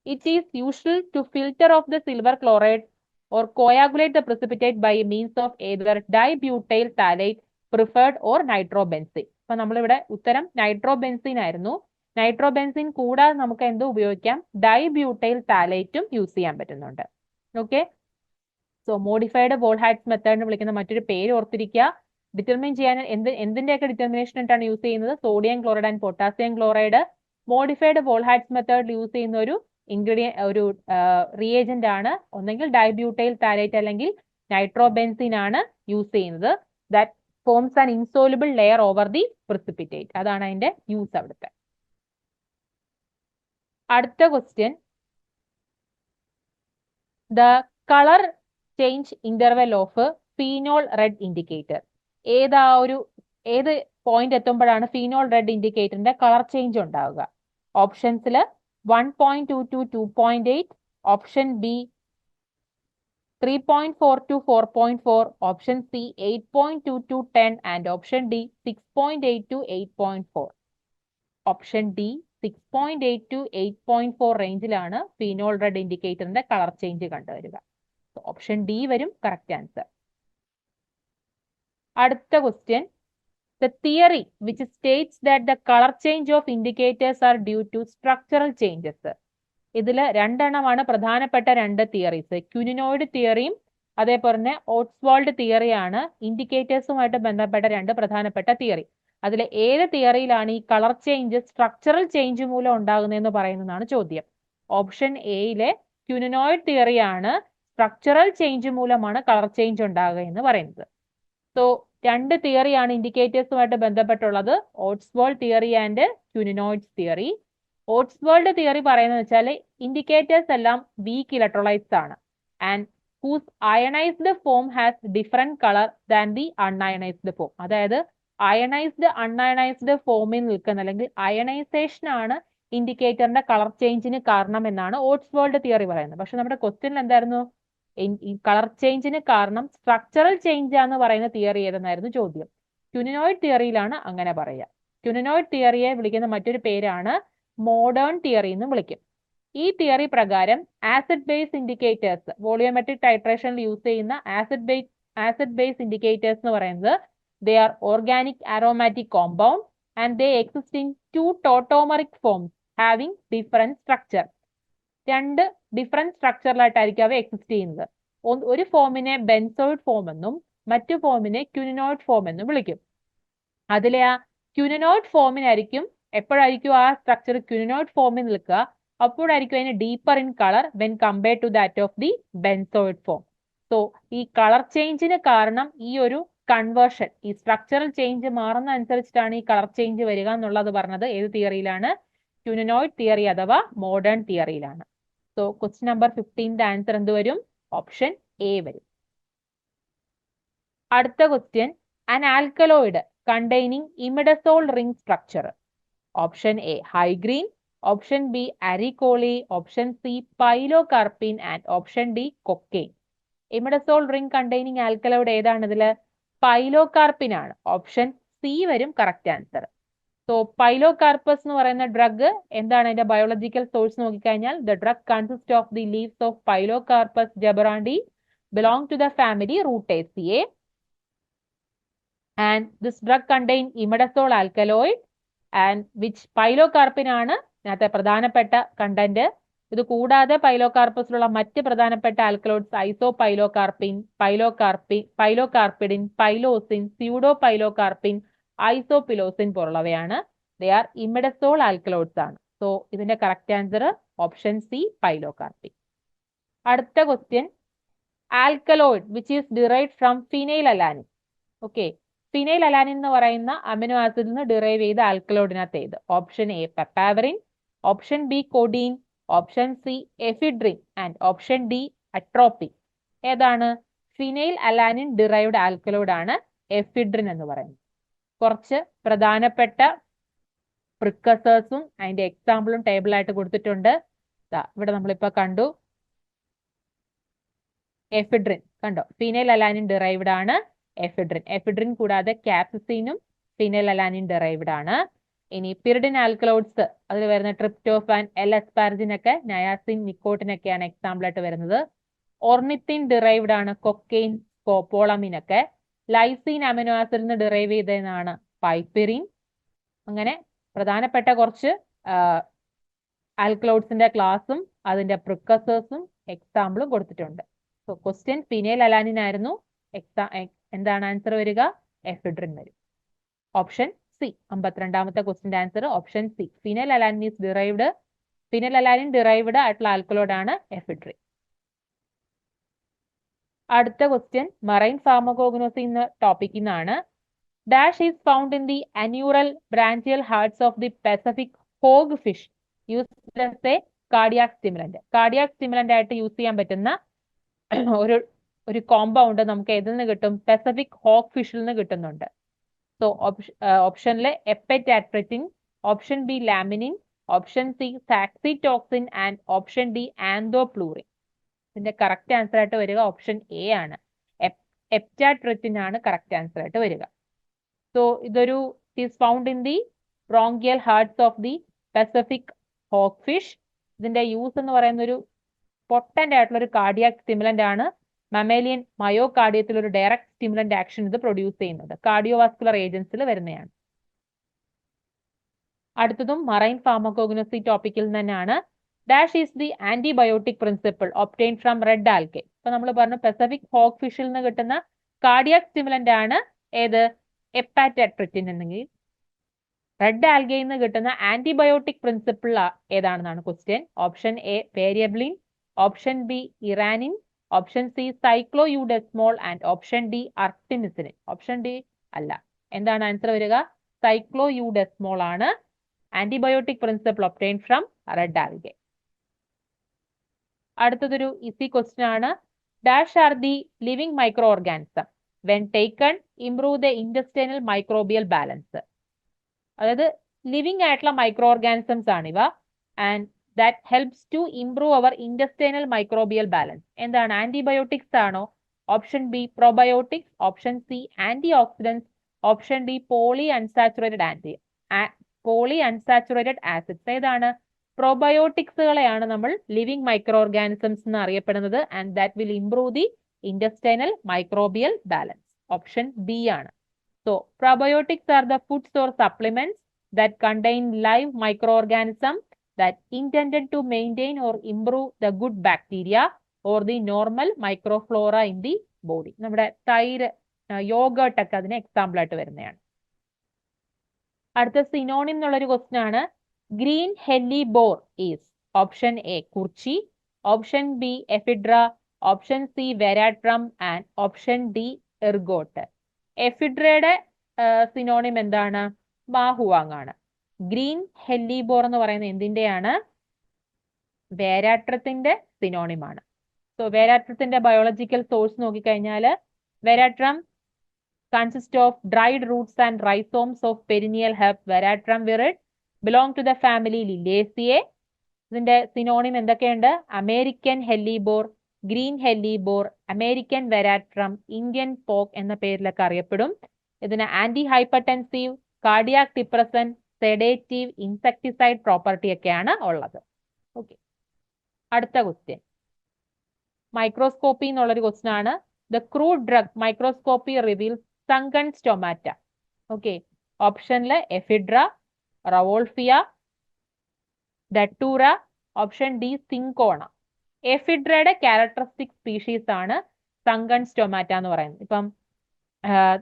it is usual to filter off the silver chloride or coagulate the precipitate by means of either dibutyl phthalate, preferred or nitrobenzene. അപ്പൊ നമ്മളിവിടെ ഉത്തരം നൈട്രോബെൻസീൻ ആയിരുന്നു. നൈട്രോബെൻസിൻ കൂടാതെ നമുക്ക് എന്ത് ഉപയോഗിക്കാം? ഡൈബ്യൂട്ടൈൽ താലേറ്റും യൂസ് ചെയ്യാൻ പറ്റുന്നുണ്ട്. Okay, so modified Volhard's method എന്ന് വിളിക്കുന്ന മറ്റൊരു പേര് ഓർത്തിരിക്കുക. ഡിറ്റർമിൻ ചെയ്യാൻ എന്തിന്റെയൊക്കെ ഡിറ്റർമിനേഷൻ ആയിട്ടാണ് യൂസ് ചെയ്യുന്നത്? Sodium chloride and potassium chloride. Modified Volhard's method use ചെയ്യുന്ന ഒരു റിയേജന്റ് ആണ് ഒന്നെങ്കിൽ ഡൈബ്യൂട്ടൈൽ താലേറ്റ് അല്ലെങ്കിൽ നൈട്രോബെൻസിൻ ആണ് യൂസ് ചെയ്യുന്നത്. That forms an insoluble layer over the precipitate. അതാണ് അതിന്റെ യൂസ് അവിടുത്തെ. അടുത്ത question, the colour change interval of phenol red indicator. ഏത് പോയിന്റ് എത്തുമ്പോഴാണ് ഫീനോൾ റെഡ് ഇൻഡിക്കേറ്ററിന്റെ കളർ ചേഞ്ച് ഉണ്ടാവുക? ഓപ്ഷൻസിൽ 1.2 to 2.8, option B 3.4 to 4.4, option C 8.2 to 10 and option D 6.8 to 8.4. Option D 6.8 to 8.4 റേഞ്ചിലാണ് ഫീനോൾ റെഡ് ഇൻഡിക്കേറ്ററിന്റെ കളർ ചേഞ്ച് കണ്ടുവരിക. ഓപ്ഷൻ ഡി വരും കറക്റ്റ് ആൻസർ. അടുത്ത question, the theory which states that the color change of indicators are due to structural changes. ഇതിൽ രണ്ടെണ്ണമാണ് പ്രധാനപ്പെട്ട രണ്ട് തിയറീസ്. ക്യൂനിനോയിഡ് തിയറിയും അതേപോലെ തന്നെ ഓട്സ്വാൾഡ് തിയറിയാണ് ഇൻഡിക്കേറ്റേഴ്സുമായിട്ട് ബന്ധപ്പെട്ട രണ്ട് പ്രധാനപ്പെട്ട തിയറി. അതിൽ ഏത് തിയറിയിലാണ് ഈ കളർ ചേഞ്ച് സ്ട്രക്ചറൽ ചേഞ്ച് മൂലം ഉണ്ടാകുന്നതെന്ന് പറയുന്നതാണ് ചോദ്യം. ഓപ്ഷൻ എയിലെ ക്യൂനിനോയിഡ് തിയറിയാണ് സ്ട്രക്ചറൽ ചേഞ്ച് മൂലമാണ് കളർ ചേഞ്ച് ഉണ്ടാകുക എന്ന് പറയുന്നത്. സോ രണ്ട് തിയറിയാണ് ഇൻഡിക്കേറ്റേഴ്സുമായിട്ട് ബന്ധപ്പെട്ടുള്ളത്, Ostwald theory and quinonoids theory. Ostwald theory പറയുന്നത് വെച്ചാൽ ഇൻഡിക്കേറ്റേഴ്സ് എല്ലാം വീക്ക് ഇലക്ട്രോലൈറ്റ്സ് ആണ് and whose ionised form has different colour than the unionised form. അതായത് അയണൈസ്ഡ് അൺഅയണൈസ്ഡ് ഫോമിൽ നിൽക്കുന്ന അല്ലെങ്കിൽ അയണൈസേഷൻ ആണ് ഇൻഡിക്കേറ്ററിന്റെ കളർ ചേഞ്ചിന് കാരണം എന്നാണ് ഓട്സ്വാൾഡ് തിയറി പറയുന്നത്. പക്ഷെ നമ്മുടെ ക്വസ്റ്റ്യനിൽ എന്തായിരുന്നു? ഈ കളർ ചേഞ്ചിന് കാരണം സ്ട്രക്ചറൽ ചേഞ്ച് ആണെന്ന് പറയുന്ന തിയറി ഏതെന്നായിരുന്നു ചോദ്യം. ക്യൂനിനോയിഡ് തിയറിയിലാണ് അങ്ങനെ പറയുക. ക്യൂനിനോയിഡ് തിയറിയെ വിളിക്കുന്ന മറ്റൊരു പേരാണ് മോഡേൺ തിയറി എന്നും വിളിക്കും. ഈ തിയറി പ്രകാരം ആസിഡ് ബേസ് ഇൻഡിക്കേറ്റേഴ്സ്, വോളിയോമെട്രിക് ടൈട്രേഷനിൽ യൂസ് ചെയ്യുന്ന ആസിഡ് ബേസ് ഇൻഡിക്കേറ്റേഴ്സ് എന്ന് പറയുന്നത് they are organic aromatic compound and they exist in two tautomeric forms having different structure. രണ്ട് ഡിഫറെന്റ് സ്ട്രക്ചറിലായിട്ടായിരിക്കും അവ എക്സിസ്റ്റ് ചെയ്യുന്നത്. ഒരു ഫോമിനെ ബെൻസോയിഡ് ഫോം എന്നും മറ്റു ഫോമിനെ ക്യൂനിനോയിഡ് ഫോം എന്നും വിളിക്കും. അതിലെ ആ ക്യൂനിനോയിഡ് ഫോമിനായിരിക്കും എപ്പോഴായിരിക്കും ആ സ്ട്രക്ചർ ക്യൂനിനോയിഡ് ഫോമിൽ നിൽക്കുക, അപ്പോഴായിരിക്കും അതിന് deeper in colour when compared to that of the benzenoid form. So ഈ കളർ ചേഞ്ചിന് കാരണം ഈ ഒരു കൺവേർഷൻ, ഈ സ്ട്രക്ചറൽ ചേഞ്ച് മാറുന്ന അനുസരിച്ചിട്ടാണ് ഈ കളർ ചേഞ്ച് വരിക എന്നുള്ളത് പറഞ്ഞത് ഏത് തിയറിയിലാണ്? ക്യൂനിനോയിഡ് തിയറി അഥവാ മോഡേൺ തിയറിയിലാണ്. സോ ക്വസ്റ്റ്യൻ നമ്പർ 15 ആൻസർ എന്ത് വരും? ഓപ്ഷൻ എ വരും. അടുത്ത question, an alkaloid containing imidazole ring structure. Option A hygrine, option B arecoline, option C pilocarpine and option D cocaine. Imidazole ring containing alkaloid ഏതാണ് ഇതിൽ? പൈലോകാർപ്പിൻ ആണ്. ഓപ്ഷൻ സി വരും കറക്റ്റ് ആൻസർ. സോ പൈലോകാർപ്പസ് എന്ന് പറയുന്ന ഡ്രഗ് എന്താണ് അതിന്റെ ബയോളജിക്കൽ സോഴ്സ് നോക്കിക്കഴിഞ്ഞാൽ the drug consist of the leaves of Pilocarpus jaborandi belong to the family Rutaceae and this drug contain imidazole alkaloid and which pilocarpine ആണ് ഇതിനകത്തെ പ്രധാനപ്പെട്ട കണ്ടന്റ്. ഇത് കൂടാതെ പൈലോകാർപ്പസിലുള്ള മറ്റ് പ്രധാനപ്പെട്ട alkaloids isopilocarpine, pilocarpidine, pilosine, pseudo pilocarpine, isopilosine പോലുള്ളവയാണ്. ദേ ആർ ഇമിഡസോൾ ആൽക്കലോയിഡ്സ് ആണ്. സോ ഇതിന്റെ correct answer option C pilocarpine. അടുത്ത question, alkaloid which is derived from phenyl alanine. Okay, phenyl alanine എന്ന് പറയുന്ന അമിനോ ആസിഡിൽ നിന്ന് ഡിറൈവ് ചെയ്ത ആൽക്കലോയിഡിനകത്ത് ഏത്? Option A papaverine, option B codeine, option C ephedrine and option D atropine. ഏതാണ്? ഫിനൈൽ അലാനിൻ ഡിറൈവ്ഡ് ആൽക്കലോയിഡ് ആണ് എഫിഡ്രിൻ എന്ന് പറയുന്നത്. കുറച്ച് പ്രധാനപ്പെട്ട പ്രിക്കസേഴ്സും അതിന്റെ എക്സാമ്പിളും ടേബിളായിട്ട് കൊടുത്തിട്ടുണ്ട്. ഇവിടെ നമ്മളിപ്പോ കണ്ടു എഫിഡ്രിൻ, കണ്ടോ? ഫിനൈൽ അലാനിൻ ഡിറൈവ്ഡ് ആണ് എഫിഡ്രിൻ. എഫിഡ്രിൻ കൂടാതെ ക്യാപ്സിനും ഫിനൈൽ അലാനിൻ ഡിറൈവ്ഡ് ആണ്. ഇനി പിറിഡിൻ ആൽക്കലോയിഡ്സ് അതിൽ വരുന്ന ട്രിപ്റ്റോഫാൻ, എൽ എസ്പാർജിൻ ഒക്കെ നയാസിൻ, നിക്കോട്ടിൻ ഒക്കെയാണ് എക്സാമ്പിൾ ആയിട്ട് വരുന്നത്. ഓർണിത്തിൻ ഡിറൈവ്ഡ് ആണ് കൊക്കെയിൻ, സ്കോപ്പോളമിൻ ഒക്കെ. ലൈസീൻ അമിനോ ആസിഡിൽ നിന്ന് ഡിറൈവ് ചെയ്തതാണ് പൈപ്പിറിൻ. അങ്ങനെ പ്രധാനപ്പെട്ട കുറച്ച് ആൽക്കലോയിഡ്സിന്റെ ക്ലാസും അതിന്റെ പ്രിക്കസേഴ്സും എക്സാമ്പിളും കൊടുത്തിട്ടുണ്ട്. സോ ക്വസ്റ്റ്യൻ ഫിനൈൽ അലാനിൻ ആയിരുന്നു. എന്താണ് ആൻസർ വരിക? എഫിഡ്രിൻ വരും. Option C. 52ാമത്തെ ക്വസ്റ്റിന്റെ answer option C. Phenyl alanine derived ആയിട്ടുള്ള ആൽക്കലോയിഡ് ആണ് എഫിഡ്രിൻ. അടുത്ത ക്വസ്റ്റ്യൻ മറൈൻ ഫാർമക്കോഗ്നോസി എന്ന ടോപ്പിക്കിൽ നിന്നാണ്. Dash is found in the aneural branchial hearts of the Pacific Hoeg fish used as a cardiac stimulant. Cardiac stimulant ആയിട്ട് യൂസ് ചെയ്യാൻ പറ്റുന്ന ഒരു കോമ്പൗണ്ട് നമുക്ക് ഏതിൽ നിന്ന് കിട്ടും? പസഫിക് ഹോഗ് ഫിഷിൽ നിന്ന് കിട്ടുന്നുണ്ട്. സോ ഓപ്ഷനിലെ eptatretin, option B laminine, option C saxitoxin and option D anthopleurin. ഇതിന്റെ കറക്റ്റ് ആൻസർ ആയിട്ട് വരിക ഓപ്ഷൻ എ ആണ്. എപ്റ്റാട്രറ്റിൻ ആണ് കറക്റ്റ് ആൻസർ ആയിട്ട് വരിക. സോ ഇതൊരു is found in the branchial hearts of the Pacific Hoeg fish. ഇതിന്റെ യൂസ് എന്ന് പറയുന്ന ഒരു പൊട്ടന്റ് ആയിട്ടുള്ള ഒരു കാർഡിയാക് സ്റ്റിമുലന്റ് ആണ്. മമേലിയൻ മയോകാർഡിയത്തിൽ ഒരു ഡയറക്റ്റ് സ്റ്റിമുലന്റ് ആക്ഷൻ ഇത് പ്രൊഡ്യൂസ് ചെയ്യുന്നത്. കാർഡിയോവാസ്കുലർ ഏജൻസിൽ വരുന്നതാണ്. അടുത്തതും മറൈൻ ഫാർമക്കോഗ്നോസി ടോപ്പിക്കിൽ തന്നെയാണ്. Dash is the antibiotic principle obtain from red algae. ഇപ്പൊ നമ്മൾ പറഞ്ഞു പസഫിക് ഹോഗ് ഫിഷിൽ നിന്ന് കിട്ടുന്ന കാർഡിയാക് സ്റ്റിമുലന്റ് ആണ് ഏത്? എപ്പാറ്റാട്രിറ്റിൻ. എന്നെങ്കിൽ റെഡ് ആൽഗയിൽ നിന്ന് കിട്ടുന്ന ആന്റിബയോട്ടിക് പ്രിൻസിപ്പിൾ ഏതാണെന്നാണ് question. Option A variabilin, option B eranin, option C cycloeudesmol and option D artemisinin. Option D അല്ല. എന്താണ് ആൻസർ വരിക? സൈക്ലോയൂഡെസ്മോൾ ആണ് antibiotic principle obtain from red algae. അടുത്തതൊരു ഈസി ക്വസ്റ്റ്യൻ ആണ്. Dash are the living micro organism when taken improve the intestinal microbial balance. അതായത് ലിവിംഗ് ആയിട്ടുള്ള മൈക്രോ ഓർഗാനിസംസ് ആണിവ. And that helps to improve our intestinal microbial balance. എന്താണ്? ആന്റിബയോട്ടിക്സ് ആണോ? Option B probiotics, option C antioxidants, option D poly unsaturated acids. ഏതാണ്? പ്രോബയോട്ടിക്സുകളെയാണ് നമ്മൾ ലിവിംഗ് മൈക്രോ ഓർഗാനിസംസ് എന്ന് അറിയപ്പെടുന്നത്. And that will improve the intestinal microbial balance. Option B ആണ്. So probiotics are the foods or supplements that contain live microorganisms that intended to maintain or improve the good bacteria or the normal microflora in the body. നമ്മുടെ തൈര്, യോഗർട്ട് ഒക്കെ അതിന് എക്സാമ്പിൾ ആയിട്ട് വരുന്നതാണ്. അടുത്ത സിനോണിം എന്നുള്ളൊരു ക്വസ്റ്റ്യൻ ആണ്. Green hellebore is option A kurchi, option B ephedra, option C veratrum and option D ergot. എഫിഡ്രയുടെ സിനോണിം എന്താണ്? മാഹുവാങ് ആണ്. ഗ്രീൻ ഹെല്ലിബോർ എന്ന് പറയുന്നത് എന്തിന്റെയാണ്? വേരാട്രത്തിന്റെ സിനോണിമാണ്. സോ വേരാട്രത്തിന്റെ ബയോളജിക്കൽ സോഴ്സ് നോക്കിക്കഴിഞ്ഞാൽ veratrum consist of dried roots and rhizomes of perennial herb veratrum viride belong to the family Liliaceae. ഇതിന്റെ സിനോണിം എന്തൊക്കെയുണ്ട്? American hellebore, green hellebore, American veratrum, Indian poke എന്ന പേരിലൊക്കെ അറിയപ്പെടും. ഇതിന് anti hypertensive, cardiac depressant, sedative, insecticide property ഒക്കെയാണ് ഉള്ളത്. ഓക്കെ. അടുത്ത ക്വസ്റ്റ്യൻ മൈക്രോസ്കോപ്പി എന്നുള്ളൊരു ക്വസ്റ്റ്യൻ ആണ്. The crude drug microscopy reveal sunken stomata. Okay. ഓപ്ഷനില് ephedra, rauwolfia, datura, option D cinchona. എഫിഡ്രയുടെ ക്യാരക്ടറിസ്റ്റിക് സ്പീഷീസ് ആണ് സങ്കൺ സ്റ്റൊമാറ്റ എന്ന് പറയുന്നത്. ഇപ്പം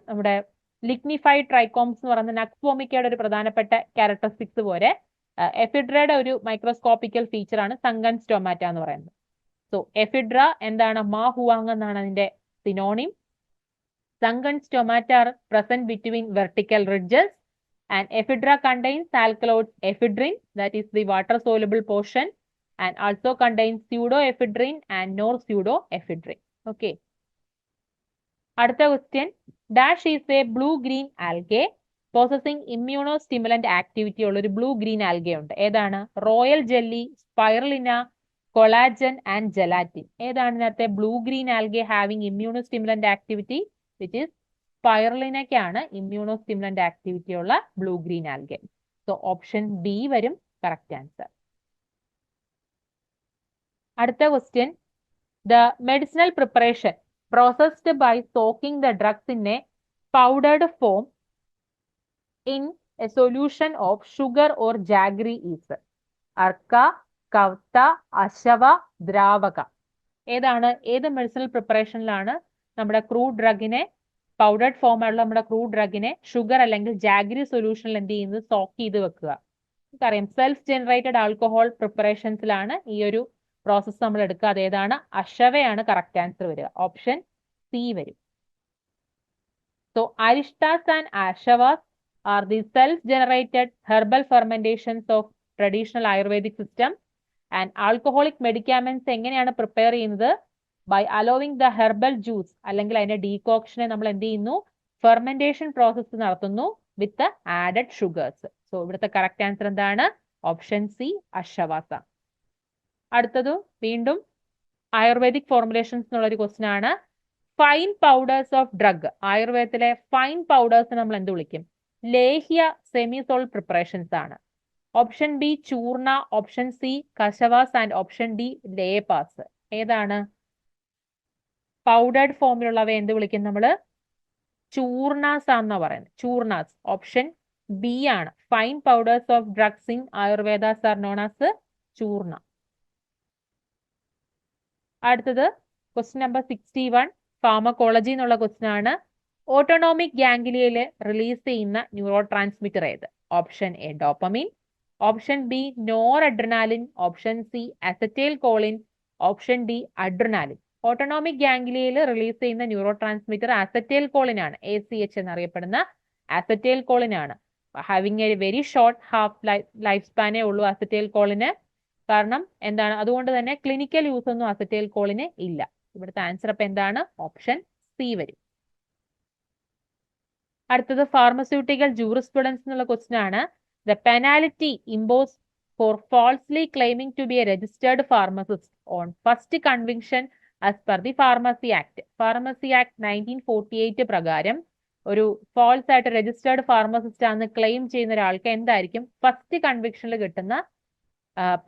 നമ്മുടെ ലിഗ്നിഫൈഡ് ട്രൈക്കോംസ് എന്ന് പറയുന്ന നക്സ്വോമിക്കയുടെ ഒരു പ്രധാനപ്പെട്ട ക്യാരക്ടറിസ്റ്റിക്സ് പോലെ എഫിഡ്രയുടെ ഒരു മൈക്രോസ്കോപ്പിക്കൽ ഫീച്ചർ ആണ് സങ്കൺ സ്റ്റൊമാറ്റ എന്ന് പറയുന്നത്. സോ എഫിഡ്ര എന്താണ്? മാഹുവാങ് എന്നാണ് അതിന്റെ synonym. Sunken stomata are present between vertical ridges and ephedra contains alkaloid ephedrine, that is the water soluble portion, and also contains pseudo ephedrine and nor pseudo ephedrine. Okay. അടുത്ത question. Dash is a blue green algae possessing immuno stimulant activity ഉള്ള ഒരു ബ്ലൂ ഗ്രീൻ ആൽഗെ ഉണ്ട്. ഏതാണ്? Royal jelly, spirulina, collagen and gelatin. ഏതാണ് ഇതിനകത്തെ blue green algae having immuno stimulant activity? Which is സ്പൈറലിനൊക്കെയാണ് immuno stimulant activity ഉള്ള blue green algae. So option B വരും കറക്റ്റ് ആൻസർ. അടുത്ത question. The medicinal preparation processed by soaking the drugs in a powdered form in a solution of sugar or jaggery is? Arka, kwatha, asava, dravaka. ഏത് മെഡിസിനൽ പ്രിപ്പറേഷനിലാണ് നമ്മുടെ ക്രൂഡ് ഡ്രഗിനെ, പൗഡർഡ് ഫോമായുള്ള നമ്മുടെ ക്രൂഡ് ഡ്രഗിനെ ഷുഗർ അല്ലെങ്കിൽ ജാഗ്രി സൊല്യൂഷനിൽ എന്ത് ചെയ്യുന്നത്? സോക്ക് ചെയ്ത് വെക്കുക. നമുക്കറിയാം സെൽഫ് ജനറേറ്റഡ് ആൽക്കഹോൾ പ്രിപ്പറേഷൻസിലാണ് ഈ ഒരു പ്രോസസ്സ് നമ്മൾ എടുക്കുക. അതേതാണ്? അശവയാണ് കറക്റ്റ് ആൻസർ വരിക. ഓപ്ഷൻ സി വരും. So arishtas and asavas are the self generated herbal fermentations of traditional Ayurvedic system. And alcoholic medicaments എങ്ങനെയാണ് പ്രിപ്പയർ ചെയ്യുന്നത്? By allowing the herbal juice അല്ലെങ്കിൽ അതിന്റെ ഡീകോക്ഷനെ നമ്മൾ എന്ത് ചെയ്യുന്നു? ഫെർമെന്റേഷൻ പ്രോസസ്സ് നടത്തുന്നു വിത്ത് ആഡഡ് ഷുഗേഴ്സ്. സോ ഇവിടുത്തെ കറക്റ്റ് ആൻസർ എന്താണ്? Option C, asavas. അടുത്തത് വീണ്ടും ആയുർവേദിക് ഫോർമുലേഷൻസ് എന്നുള്ള ഒരു ക്വസ്റ്റ്യൻ ആണ്. Fine powders of drug. ആയുർവേദത്തിലെ ഫൈൻ പൗഡേഴ്സ് നമ്മൾ എന്ത് വിളിക്കും? ലേഹ്യ സെമിസോൾ പ്രിപ്പറേഷൻസ് ആണ്. Option B churna, option C കശവാസ് ആൻഡ് ഓപ്ഷൻ ഡി ലേപാസ്. ഏതാണ്? പൗഡേർഡ് ഫോമിലുള്ളവയെ എന്ത് വിളിക്കും നമ്മള്? ചൂർണാസ് ആണെന്നാ പറയുന്നത്. ചൂർണാസ്. ഓപ്ഷൻ ബി ആണ്. Fine powders of drugs in Ayurvedas are known as churna. അടുത്തത് ക്വസ്റ്റ്യൻ നമ്പർ 61 ഫാർമക്കോളജി എന്നുള്ള ക്വസ്റ്റ്യൻ ആണ്. ഓട്ടോണോമിക് ഗാംഗ്ലിയയില് റിലീസ് ചെയ്യുന്ന ന്യൂറോ ട്രാൻസ്മിറ്റർ ഏത്? Option A dopamine, option B nor adrenaline, option C acetyl choline, option D adrenaline. Autonomic ഗാംഗ്ലിയയിൽ റിലീസ് ചെയ്യുന്ന ന്യൂറോ ട്രാൻസ്മിറ്റർ അസറ്റൈൽ കോളിൻ ആണ്. ACH എന്നറിയപ്പെടുന്ന അസറ്റൈൽ കോളിൻ ആണ്. Having a very short life സ്പാനേ ഉള്ളൂ അസറ്റൈൽ കോളിന്. കാരണം എന്താണ്? അതുകൊണ്ട് തന്നെ ക്ലിനിക്കൽ യൂസ് ഒന്നും അസറ്റൈൽ കോളിന് ഇല്ല. ഇവിടുത്തെ ആൻസർ അപ്പൊ എന്താണ്? ഓപ്ഷൻ സി വരും. അടുത്തത് ഫാർമസ്യൂട്ടിക്കൽ ജൂറിസ്പ്രുഡൻസ് എന്നുള്ള ക്വസ്റ്റ്യൻ ആണ്. The penalty impose for falsely claiming to be a registered pharmacist on first conviction as per the pharmacy act. Pharmacy act 1948 പ്രകാരം ഒരു ഫാൾസ് ആയിട്ട് രജിസ്റ്റേർഡ് ഫാർമസിസ്റ്റ് ആണെന്ന് ക്ലെയിം ചെയ്യുന്ന ഒരാൾക്ക് എന്തായിരിക്കും ഫസ്റ്റ് കൺവിക്ഷനിൽ കിട്ടുന്ന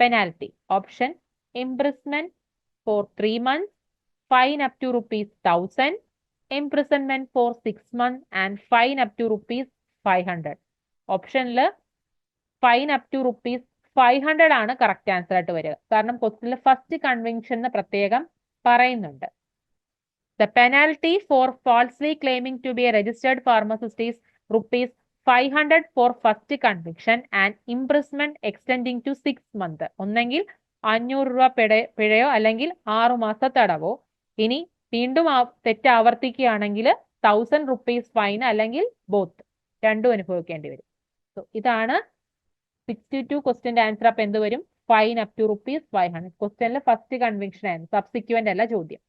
penalty? Option imprisonment for 3 months, fine up to ₹1000, imprisonment for 6 months and fine up to ₹500. ഓപ്ഷനിൽ ഫൈൻ അപ് ടു ₹500 ആണ് കറക്റ്റ് ആൻസർ ആയിട്ട് വരിക. കാരണം ക്വസ്റ്റ്യനിൽ ഫസ്റ്റ് കൺവിക്ഷൻ എന്ന് പ്രത്യേകം പറയുന്നുണ്ട്. The penalty for falsely claiming to be a registered pharmacist is ₹500 for first conviction and imprisonment extending to 6 months. ഒന്നെങ്കിൽ ₹500 പിഴയോ അല്ലെങ്കിൽ 6 മാസ തടവോ. ഇനി വീണ്ടും തെറ്റ് ആവർത്തിക്കുകയാണെങ്കിൽ ₹1000 ഫൈൻ അല്ലെങ്കിൽ ബോത്ത്, രണ്ടും അനുഭവിക്കേണ്ടി വരും. സോ ഇതാണ് 62 ക്വസ്റ്റ്യന്റെ ആൻസർ. അപ്പൊ എന്ത് വരും? Fine up to ₹500. ക്വസ്റ്റ്യനിൽ ഫസ്റ്റ് കൺവിക്ഷൻ ആയിരുന്നു, സബ്സിക്വന്റ് അല്ല ചോദ്യം.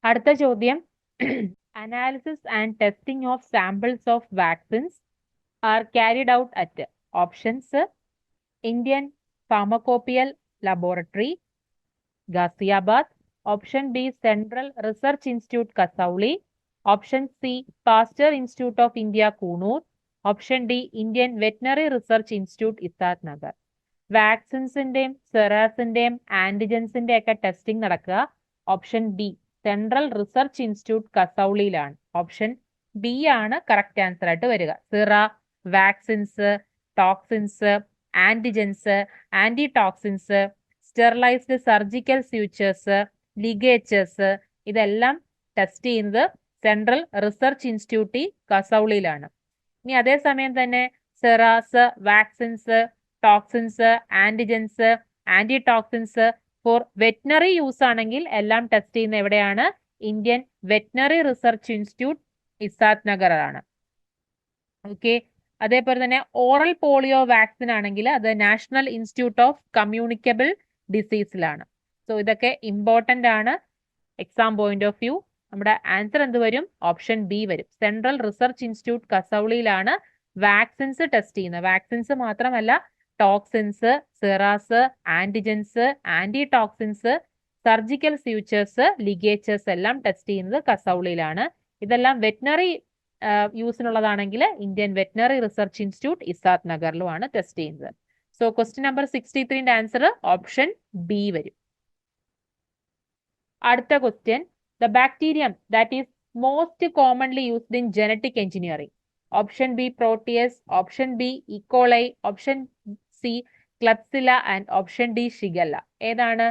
അടുത്ത ചോദ്യം, analysis and testing of samples of vaccines are carried out at? Options Indian pharmacopoeial laboratory, Ghaziabad. Option B central research institute Kasauli, option C Pasteur institute of India Coonoor, option D Indian veterinary research institute Izatnagar. വാക്സിൻസിന്റെയും സെറാസിന്റെയും ആന്റിജൻസിന്റെ ഒക്കെ ടെസ്റ്റിംഗ് നടക്കുക option B central research institute കസൗളിയിലാണ്. ഓപ്ഷൻ ബി ആണ് കറക്റ്റ് ആൻസർ ആയിട്ട് വരിക. Sera, vaccines, toxins, antigens, antitoxins, sterilized surgical sutures, ലിഗേച്ചേഴ്സ്, ഇതെല്ലാം ടെസ്റ്റ് ചെയ്യുന്നത് സെൻട്രൽ റിസർച്ച് ഇൻസ്റ്റിറ്റ്യൂട്ട് കസൗളിയിലാണ്. ഇനി അതേസമയം തന്നെ seras, vaccines, toxins, antigens, antitoxins for veterinary use ആണെങ്കിൽ എല്ലാം ടെസ്റ്റ് ചെയ്യുന്ന എവിടെയാണ്? Indian veterinary research institute Izatnagar ആണ്. ഓക്കെ. അതേപോലെ തന്നെ ഓറൽ പോളിയോ വാക്സിൻ ആണെങ്കിൽ അത് നാഷണൽ ഇൻസ്റ്റിറ്റ്യൂട്ട് ഓഫ് കമ്മ്യൂണിക്കബിൾ ഡിസീസിലാണ്. സോ ഇതൊക്കെ ഇമ്പോർട്ടന്റ് ആണ് എക്സാം പോയിന്റ് ഓഫ് വ്യൂ. നമ്മുടെ ആൻസർ എന്ത് വരും? ഓപ്ഷൻ ബി വരും. സെൻട്രൽ റിസർച്ച് ഇൻസ്റ്റിറ്റ്യൂട്ട് കസൗളിയിലാണ് വാക്സിൻസ് ടെസ്റ്റ് ചെയ്യുന്നത്. വാക്സിൻസ് മാത്രമല്ല toxins, seras, antigens, antitoxins, surgical sutures, ലിഗേച്ചേഴ്സ് എല്ലാം ടെസ്റ്റ് ചെയ്യുന്നത് കസൗളിയിലാണ്. ഇതെല്ലാം വെറ്റിനറി യൂസിനുള്ളതാണെങ്കിൽ ഇന്ത്യൻ വെറ്റിനറി റിസർച്ച് ഇൻസ്റ്റിറ്റ്യൂട്ട് ഇസാദ് നഗറിലുമാണ് ടെസ്റ്റ് ചെയ്യുന്നത്. സോ ക്വസ്റ്റ്യൻ നമ്പർ 63ന്റെ ആൻസർ ഓപ്ഷൻ ബി വരും. അടുത്ത question, the bacterium that is most commonly used in genetic engineering. Option B Proteus, option B E coli, option C Klebsiella and option D Shigella. ഏതാണ്?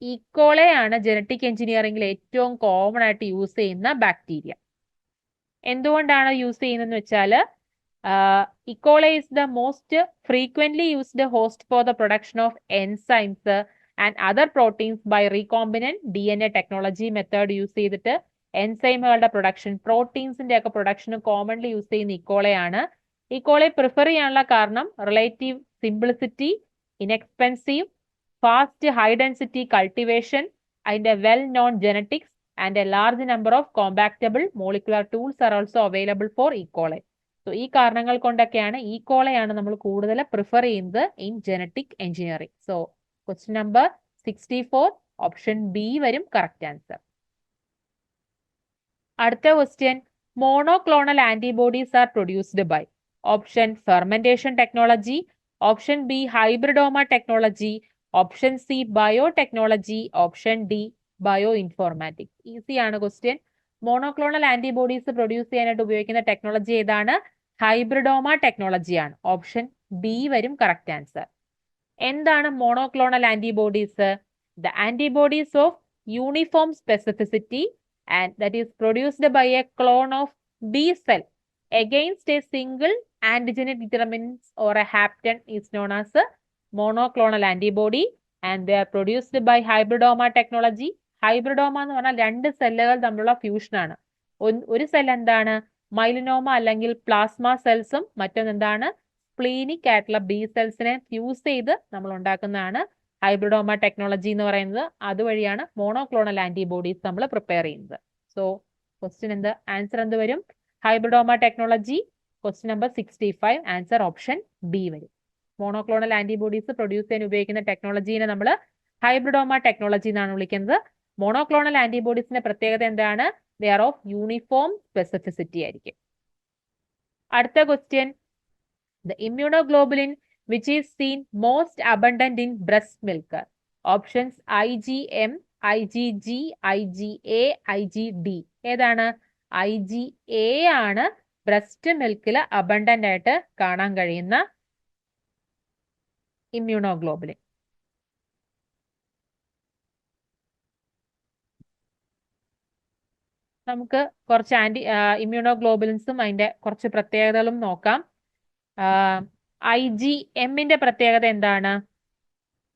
ഇക്കോളെ ആണ് ജനറ്റിക് എഞ്ചിനീയറിംഗിൽ ഏറ്റവും കോമൺ ആയിട്ട് യൂസ് ചെയ്യുന്ന ബാക്ടീരിയ. എന്തുകൊണ്ടാണ് യൂസ് ചെയ്യുന്നതെന്ന് വെച്ചാൽ E coli is the most frequently used host for the production of enzymes and other proteins by recombinant DNA technology method use ചെയ്തിട്ട് എൻസൈമുകളുടെ പ്രൊഡക്ഷൻ, പ്രോട്ടീൻസിന്റെ ഒക്കെ പ്രൊഡക്ഷന് കോമൺലി യൂസ് ചെയ്യുന്ന ഇക്കോളയാണ്. ഇക്കോളെ പ്രിഫർ ചെയ്യാനുള്ള കാരണം relative simplicity, inexpensive, fast high density cultivation, അതിന്റെ well known genetics and a large number of compatible molecular tools are also available for E coli. So ഈ കാരണങ്ങൾ കൊണ്ടൊക്കെയാണ് ഇക്കോളയാണ് നമ്മൾ കൂടുതൽ പ്രിഫർ ചെയ്യുന്നത് in genetic engineering. So question number 64 option B വരും കറക്റ്റ് ആൻസർ. അടുത്ത question, monoclonal antibodies are produced by option fermentation technology, option B hybridoma technology, option C biotechnology, option D bio informatics. Easy ആണ് ക്വസ്റ്റ്യൻ. മോണോക്ലോണൽ ആന്റിബോഡീസ് പ്രൊഡ്യൂസ് ചെയ്യാനായിട്ട് ഉപയോഗിക്കുന്ന ടെക്നോളജി ഏതാണ്? ഹൈബ്രിഡോമ ടെക്നോളജിയാണ്. ഓപ്ഷൻ ബി വരും കറക്റ്റ് ആൻസർ. എന്താണ് monoclonal antibodies? The antibodies of uniform specificity and that is produced by a clone of B cell against a single antigenic determinants or a hapten is known as a monoclonal antibody and they are produced by hybridoma technology. Hybridoma എന്ന് പറഞ്ഞാൽ രണ്ട് സെല്ലുകൾ തമ്മിലുള്ള ഫ്യൂഷൻ ആണ്. ഒരു സെൽ എന്താണ്? മൈലിനോമ അല്ലെങ്കിൽ പ്ലാസ്മ സെൽസും മറ്റൊന്ന് എന്താണ്? സ്പ്ലീനിക് ആയിട്ടുള്ള ബി സെൽസിനെ ഫ്യൂസ് ചെയ്ത് നമ്മൾ ഉണ്ടാക്കുന്നതാണ് ഹൈബ്രിഡോമ ടെക്നോളജി എന്ന് പറയുന്നത്. അതുവഴിയാണ് മോണോക്ലോണൽ ആന്റിബോഡീസ് നമ്മൾ പ്രിപ്പയർ ചെയ്യുന്നത്. സോ ക്വസ്റ്റ്യൻ എന്ത്? ആൻസർ എന്ത് വരും? Hybridoma technology. Question number 65 answer option B വരും. മോണോക്ലോണൽ ആന്റിബോഡീസ് പ്രൊഡ്യൂസ് ചെയ്യാൻ ഉപയോഗിക്കുന്ന ടെക്നോളജീനെ നമ്മൾ ഹൈബ്രിഡോമ ടെക്നോളജി എന്നാണ് വിളിക്കുന്നത്. മോണോക്ലോണൽ ആന്റിബോഡീസിന്റെ പ്രത്യേകത എന്താണ്? They R of uniform specificity ആയിരിക്കും. അടുത്ത question, the immunoglobulin which is seen most abundant in breast milk. Options IgM, IgG, IgA, IgD. ഏതാണ്? IgA ആണ് ബ്രസ്റ്റ് മിൽക്കിൽ അബണ്ടന്റ് ആയിട്ട് കാണാൻ കഴിയുന്ന ഇമ്മ്യൂണോഗ്ലോബുലിൻ. നമുക്ക് കുറച്ച് ഇമ്മ്യൂണോഗ്ലോബുലിൻസും അതിന്റെ കുറച്ച് പ്രത്യേകതകളും നോക്കാം. IgMന്റെ പ്രത്യേകത എന്താണ്?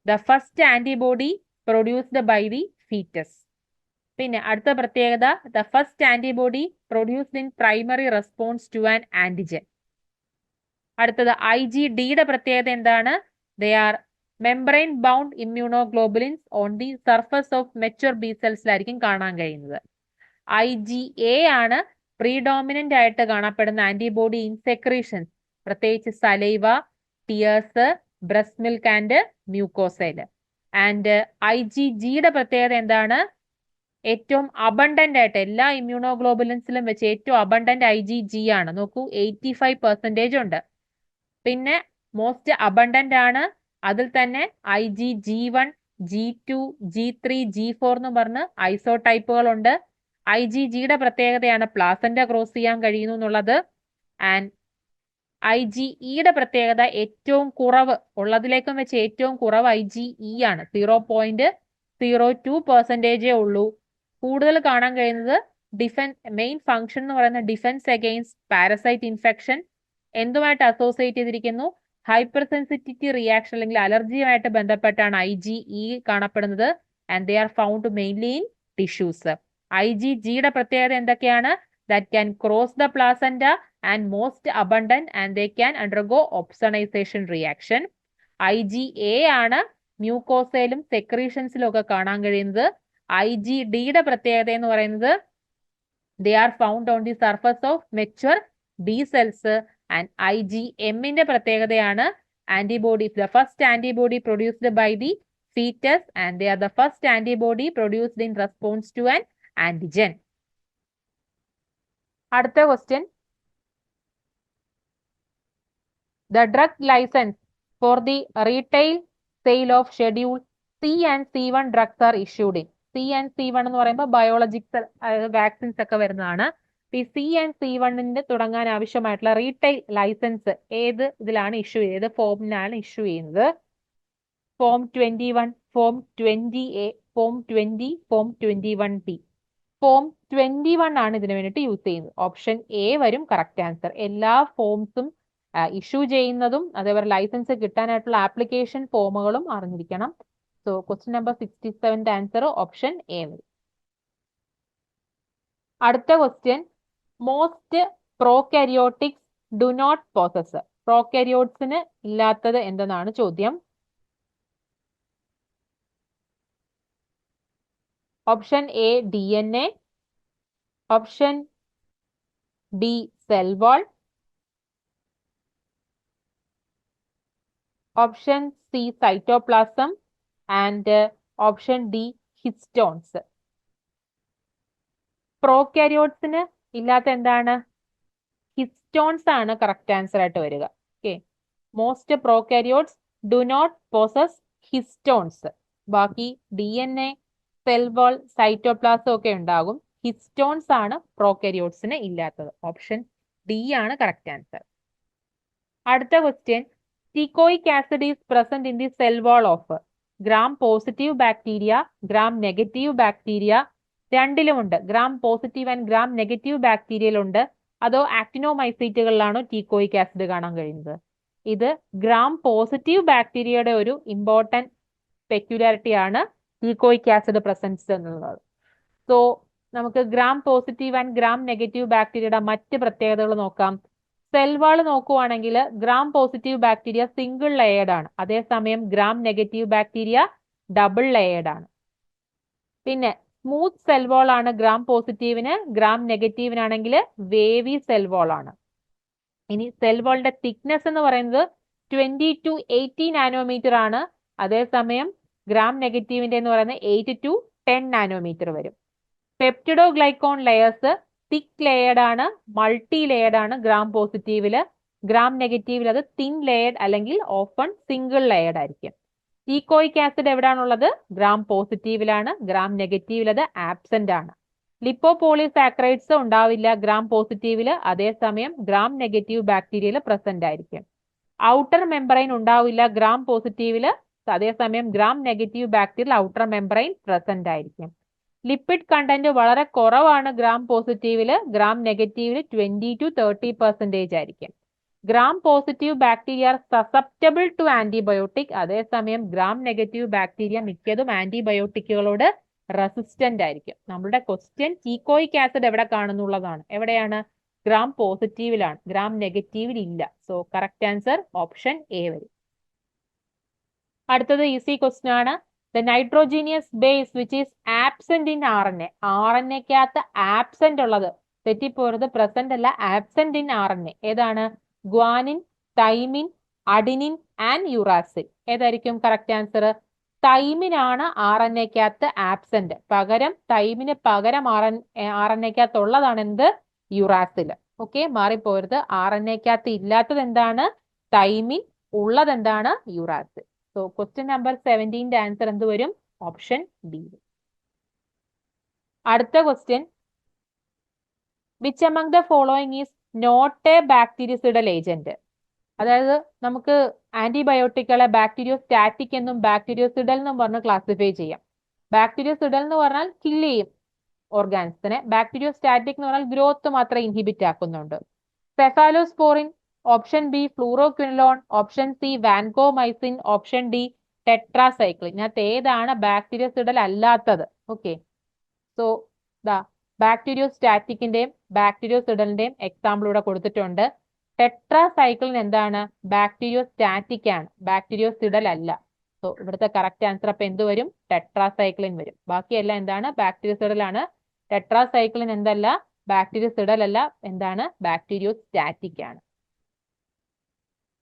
The first antibody produced by the foetus. പിന്നെ അടുത്ത പ്രത്യേകത, the first antibody produced in primary response to an antigen. അടുത്തത് IgDയുടെ പ്രത്യേകത എന്താണ്? They are membrane bound immunoglobulins on the surface of mature B സെൽസിലായിരിക്കും കാണാൻ കഴിയുന്നത്. IgA ആണ് പ്രീഡോമിനന്റ് ആയിട്ട് കാണപ്പെടുന്ന ആന്റിബോഡി ഇൻ സെക്രീഷൻസ്, പ്രത്യേകിച്ച് saliva, tears, breast milk and മ്യൂക്കോസൈല്. ആൻഡ് IgGയുടെ പ്രത്യേകത എന്താണ്? ഏറ്റവും അബണ്ടന്റ് ആയിട്ട് എല്ലാ ഇമ്മ്യൂണോഗ്ലോബുലിൻസിലും വെച്ച് ഏറ്റവും അബണ്ടന്റ് IgG ആണ്. നോക്കൂ, 85% ഉണ്ട്. പിന്നെ മോസ്റ്റ് അബണ്ടന്റ് ആണ്. അതിൽ തന്നെ IgG1, G2, G3, G4 എന്ന് പറഞ്ഞ് ഐസോടൈപ്പുകളുണ്ട്. IgGയുടെ പ്രത്യേകതയാണ് പ്ലാസന്റ ക്രോസ് ചെയ്യാൻ കഴിയുന്നു എന്നുള്ളത്. ആൻഡ് IgEയുടെ പ്രത്യേകത ഏറ്റവും കുറവ് ഉള്ളതിലേക്കും വെച്ച് ഏറ്റവും കുറവ് IgE ആണ്. 0.02% ഉള്ളൂ. കൂടുതൽ കാണാൻ കഴിയുന്നത് മെയിൻ ഫംഗ്ഷൻ എന്ന് പറയുന്ന ഡിഫൻസ് അഗെയിൻസ്റ്റ് പാരസൈറ്റ് ഇൻഫെക്ഷൻ. എന്തുമായിട്ട് അസോസിയേറ്റ് ചെയ്തിരിക്കുന്നു? ഹൈപ്പർ സെൻസിറ്റിവിറ്റി റിയാക്ഷൻ അല്ലെങ്കിൽ അലർജിയുമായിട്ട് ബന്ധപ്പെട്ടാണ് IgE കാണപ്പെടുന്നത്. And they are found mainly in tissues. IgGയുടെ പ്രത്യേകത എന്തൊക്കെയാണ്? that can cross the placenta and most abundant and they can undergo opsonization reaction. IgA ആണ് മ്യൂക്കോസയിലും സെക്രീഷൻസിലും ഒക്കെ കാണാൻ കഴിയുന്നത്. IgDയുടെ പ്രത്യേകത എന്ന് പറയുന്നത് they are found on the surface of mature B cells. and IgMന്റെ പ്രത്യേകതയാണ് antibody, the first antibody produced by the fetus and they are the first antibody produced in response to an antigen. അടുത്ത question, the drug licence for the retail sale of schedule C and C1 drugs are issued in. C and C1 എന്ന് പറയുമ്പോൾ ബയോളജിക്സ് വാക്സിൻസ് ഒക്കെ വരുന്നതാണ്. ഈ C1 തുടങ്ങാൻ ആവശ്യമായിട്ടുള്ള റീറ്റെയിൽ ലൈസൻസ് ഏത് ഇതിലാണ് ഇഷ്യൂ ചെയ്തത്, ഫോമിനാണ് ഇഷ്യൂ ചെയ്യുന്നത്? Form 21, form 20A, form 20, form 21D. Form 21 ആണ് ഇതിനു വേണ്ടിയിട്ട് യൂസ് ചെയ്യുന്നത്. ഓപ്ഷൻ എ വരും കറക്റ്റ് ആൻസർ. എല്ലാ ഫോംസും ഇഷ്യൂ ചെയ്യുന്നതും അതേപോലെ ലൈസൻസ് കിട്ടാനായിട്ടുള്ള ആപ്ലിക്കേഷൻ ഫോമുകളും അറിഞ്ഞിരിക്കണം. സോ ക്വസ്റ്റ്യൻ നമ്പർ 67ന്റെ ആൻസർ ഓപ്ഷൻ എ വരും. അടുത്ത question, most prokaryotics do not possess. പ്രോകാരിയോട്സിന് ഇല്ലാത്തത് എന്തെന്നാണ് ചോദ്യം. Option A DNA, option B cell wall, option C cytoplasm and option D histones. പ്രോകാരിയോട്സിന് ഇല്ലാത്ത എന്താണ്? ഹിസ്റ്റോൺസ് ആണ് കറക്റ്റ് ആൻസർ ആയിട്ട് വരിക. Okay, most prokaryotes do not possess histones. ബാക്കി DNA, സെൽ വാൾ, സൈറ്റോപ്ലാസം ഒക്കെ ഉണ്ടാകും. ഹിസ്റ്റോൺസ് ആണ് പ്രോകാരിയോട്സിന് ഇല്ലാത്തത്. ഓപ്ഷൻ ഡി ആണ് കറക്റ്റ് ആൻസർ. അടുത്ത question, teichoic acid is present in the cell wall of gram positive bacteria, gram negative bacteria, രണ്ടിലുമുണ്ട്. Gram positive and gram negative ബാക്ടീരിയയിലുണ്ട്. അതോ ആക്ടിനോമൈസൈറ്റുകളിലാണോ ടീക്കോയിക് ആസിഡ് കാണാൻ കഴിയുന്നത്? ഇത് ഗ്രാം പോസിറ്റീവ് ബാക്ടീരിയയുടെ ഒരു ഇമ്പോർട്ടൻറ്റ് പെക്യുലാരിറ്റി ആണ് ടീക്കോയിക് ആസിഡ് പ്രസൻസ് എന്നുള്ളത്. സോ നമുക്ക് gram positive and gram negative ബാക്ടീരിയയുടെ മറ്റ് പ്രത്യേകതകൾ നോക്കാം. സെൽ വാൾ നോക്കുവാണെങ്കിൽ gram positive bacteria single layered ആണ്, അതേസമയം gram negative bacteria double layered ആണ്. പിന്നെ സ്മൂത്ത് സെൽ വാൾ ആണ് ഗ്രാം പോസിറ്റീവിന്, ഗ്രാം നെഗറ്റീവിനാണെങ്കിൽ വേവി സെൽ വാൾ ആണ്. ഇനി സെൽ വാളിന്റെ തിക്നെസ് എന്ന് പറയുന്നത് 20 to 80 നാനോമീറ്റർ ആണ്, അതേസമയം ഗ്രാം നെഗറ്റീവിന്റെ എന്ന് പറയുന്നത് 8 to 10 നാനോമീറ്റർ വരും. പെപ്റ്റിഡോഗ്ലൈക്കോൺ ലെയേഴ്സ് തിക്ക് ലെയേർഡ് ആണ്, മൾട്ടി ലെയേർഡ് ആണ് ഗ്രാം പോസിറ്റീവില്. ഗ്രാം നെഗറ്റീവിൽ അത് തിൻ ലെയേർഡ് അല്ലെങ്കിൽ ഓപ്പൺ സിംഗിൾ ലെയേർഡ് ആയിരിക്കും. ടീക്കോയിക് ആസിഡ് എവിടെയാണുള്ളത്? ഗ്രാം പോസിറ്റീവിലാണ്, ഗ്രാം നെഗറ്റീവിൽ അത് ആബ്സെന്റ് ആണ്. ലിപ്പോപോളിസാക്കറൈഡ്സ് ഉണ്ടാവില്ല ഗ്രാം പോസിറ്റീവില്, അതേസമയം ഗ്രാം നെഗറ്റീവ് ബാക്ടീരിയയിൽ പ്രസന്റ് ആയിരിക്കും. ഔട്ടർ മെമ്പറൈൻ ഉണ്ടാവില്ല ഗ്രാം പോസിറ്റീവില്, അതേസമയം gram negative bacterial outer membrane present ആയിരിക്കും. ലിപ്പിഡ് കണ്ടന്റ് വളരെ കുറവാണ് ഗ്രാം പോസിറ്റീവില്, ഗ്രാം നെഗറ്റീവില് 20 to 30% ആയിരിക്കും. Gram positive bacteria are susceptible to antibiotic, അതേസമയം ഗ്രാം നെഗറ്റീവ് ബാക്ടീരിയ മിക്കതും ആന്റിബയോട്ടിക്കുകളോട് റെസിസ്റ്റന്റ് ആയിരിക്കും. നമ്മുടെ ക്വസ്റ്റ്യൻ ടീക്കോയിക് ആസിഡ് എവിടെ കാണുന്നുള്ളതാണ്. എവിടെയാണ്? ഗ്രാം പോസിറ്റീവിലാണ്, ഗ്രാം നെഗറ്റീവിൽ ഇല്ല. So correct answer option A വരും. അടുത്തത് ഈസി ക്വസ്റ്റ്യൻ ആണ്. The nitrogenous base which is absent in RNA. RNAക്കകത്ത് ആബ്സെന്റ് ഉള്ളത്, തെറ്റിപ്പോരുത്, പ്രസന്റ് അല്ല, ആബ്സെന്റ് ഇൻ RNA ഏതാണ്? Guanine, thymine, adenine and uracil. ഏതായിരിക്കും കറക്റ്റ് ആൻസർ? തൈമിൻ ആണ് RNAക്കകത്ത് ആബ്സെന്റ്. തൈമിന് പകരം RNAക്കകത്ത് ഉള്ളതാണ് എന്ത്? യുറാസിൽ. ഓക്കെ, മാറിപ്പോരുത്. RNAക്കകത്ത് ഇല്ലാത്തത് എന്താണ്? തൈമിൻ. ഉള്ളത് എന്താണ്? യുറാസിൽ. സോ ക്വസ്റ്റ്യൻ നമ്പർ 17ന്റെ ആൻസർ എന്ത് വരും? Option B. അടുത്ത question, which among the following is not a bactericidal agent? അതായത് നമുക്ക് ആന്റിബയോട്ടിക്കുകളെ ബാക്ടീരിയോസ്റ്റാറ്റിക് എന്നും ബാക്ടീരിയോസിഡൽ എന്നും പറഞ്ഞ് ക്ലാസിഫൈ ചെയ്യാം. ബാക്ടീരിയോസിഡൽ എന്ന് പറഞ്ഞാൽ കില്ല് ചെയ്യും ഓർഗാൻസിനെ, ബാക്ടീരിയോസ്റ്റാറ്റിക് എന്ന് പറഞ്ഞാൽ ഗ്രോത്ത് മാത്രം ഇൻഹിബിറ്റ് ആക്കുന്നുണ്ട്. Cephalosporin, option B fluoroquinolone, option C vancomycin, option D tetracycline. ഇതിനകത്ത് ഏതാണ് ബാക്ടീരിയോസിഡൽ അല്ലാത്തത്? ഓക്കെ, സോ ബാക്ടീരിയോസ്റ്റാറ്റിക്കിന്റെയും ബാക്ടീരിയോസിഡലിന്റെയും എക്സാമ്പിൾ ഇവിടെ കൊടുത്തിട്ടുണ്ട്. ടെട്രാസൈക്ലിൻ എന്താണ്? ബാക്ടീരിയോസ്റ്റാറ്റിക് ആണ്, ബാക്ടീരിയോസിഡൽ അല്ല. സോ ഇവിടുത്തെ കറക്റ്റ് ആൻസർ അപ്പൊ എന്ത് വരും? ടെട്രാസൈക്ലിൻ വരും. ബാക്കിയെല്ലാം എന്താണ്? ബാക്ടീരിയോസിഡൽ ആണ്. ടെട്രാസൈക്ലിൻ എന്തല്ല? ബാക്ടീരിയോസിഡൽ അല്ല, എന്താണ്? ബാക്ടീരിയോസ്റ്റാറ്റിക് ആണ്.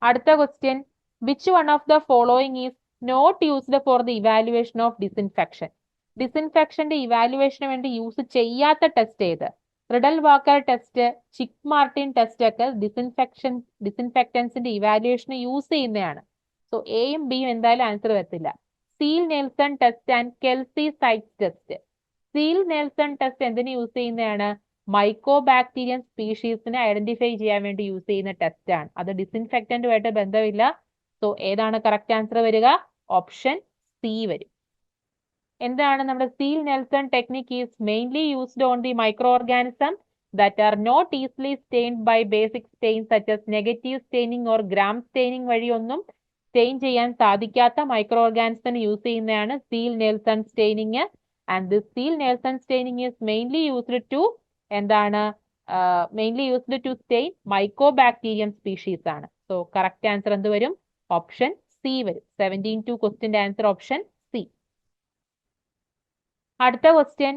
അടുത്ത question, which one of the following is not used for the evaluation of disinfection? ഡിസിൻഫെക്ഷന്റെ ഇവാലുവേഷന് വേണ്ടി യൂസ് ചെയ്യാത്ത ടെസ്റ്റ് ഏത്? Rideal Walker test, Chick Martin test ഒക്കെ ഡിസിൻഫെക്റ്റൻസിന്റെ ഇവാലുവേഷന് യൂസ് ചെയ്യുന്നതാണ്. സോ എയും ബിയും എന്തായാലും ആൻസർ വരത്തില്ല. Ziehl Neelsen test and Kelsey സൈറ്റ് ടെസ്റ്റ്. സീൽ നെൽസൺ ടെസ്റ്റ് എന്തിനു യൂസ് ചെയ്യുന്നതാണ്? മൈക്കോബാക്ടീരിയൻ സ്പീഷീസിനെ ഐഡന്റിഫൈ ചെയ്യാൻ വേണ്ടി യൂസ് ചെയ്യുന്ന ടെസ്റ്റ് ആണ്. അത് ഡിസിൻഫെക്റ്റന്റുമായിട്ട് ബന്ധമില്ല. സോ ഏതാണ് കറക്റ്റ് ആൻസർ വരിക? ഓപ്ഷൻ സി വരും. എന്താണ് നമ്മുടെ Ziehl Neelsen technique is mainly used on the microorganism that are not easily stained by basic stain such as negative staining or gram staining വഴിയൊന്നും സ്റ്റെയിൻ ചെയ്യാൻ സാധിക്കാത്ത മൈക്രോ ഓർഗാനിസത്തിന് യൂസ് ചെയ്യുന്നതാണ് Ziehl Neelsen staining. And this Ziehl Neelsen staining is mainly used to എന്താണ് mainly used to stain mycobacterium species ആണ്. സോ കറക്റ്റ് ആൻസർ എന്ത് വരും? ഓപ്ഷൻ സി വരും. 17-2 ക്വസ്റ്റ്യന്റെ ആൻസർ ഓപ്ഷൻ സി. അടുത്ത question,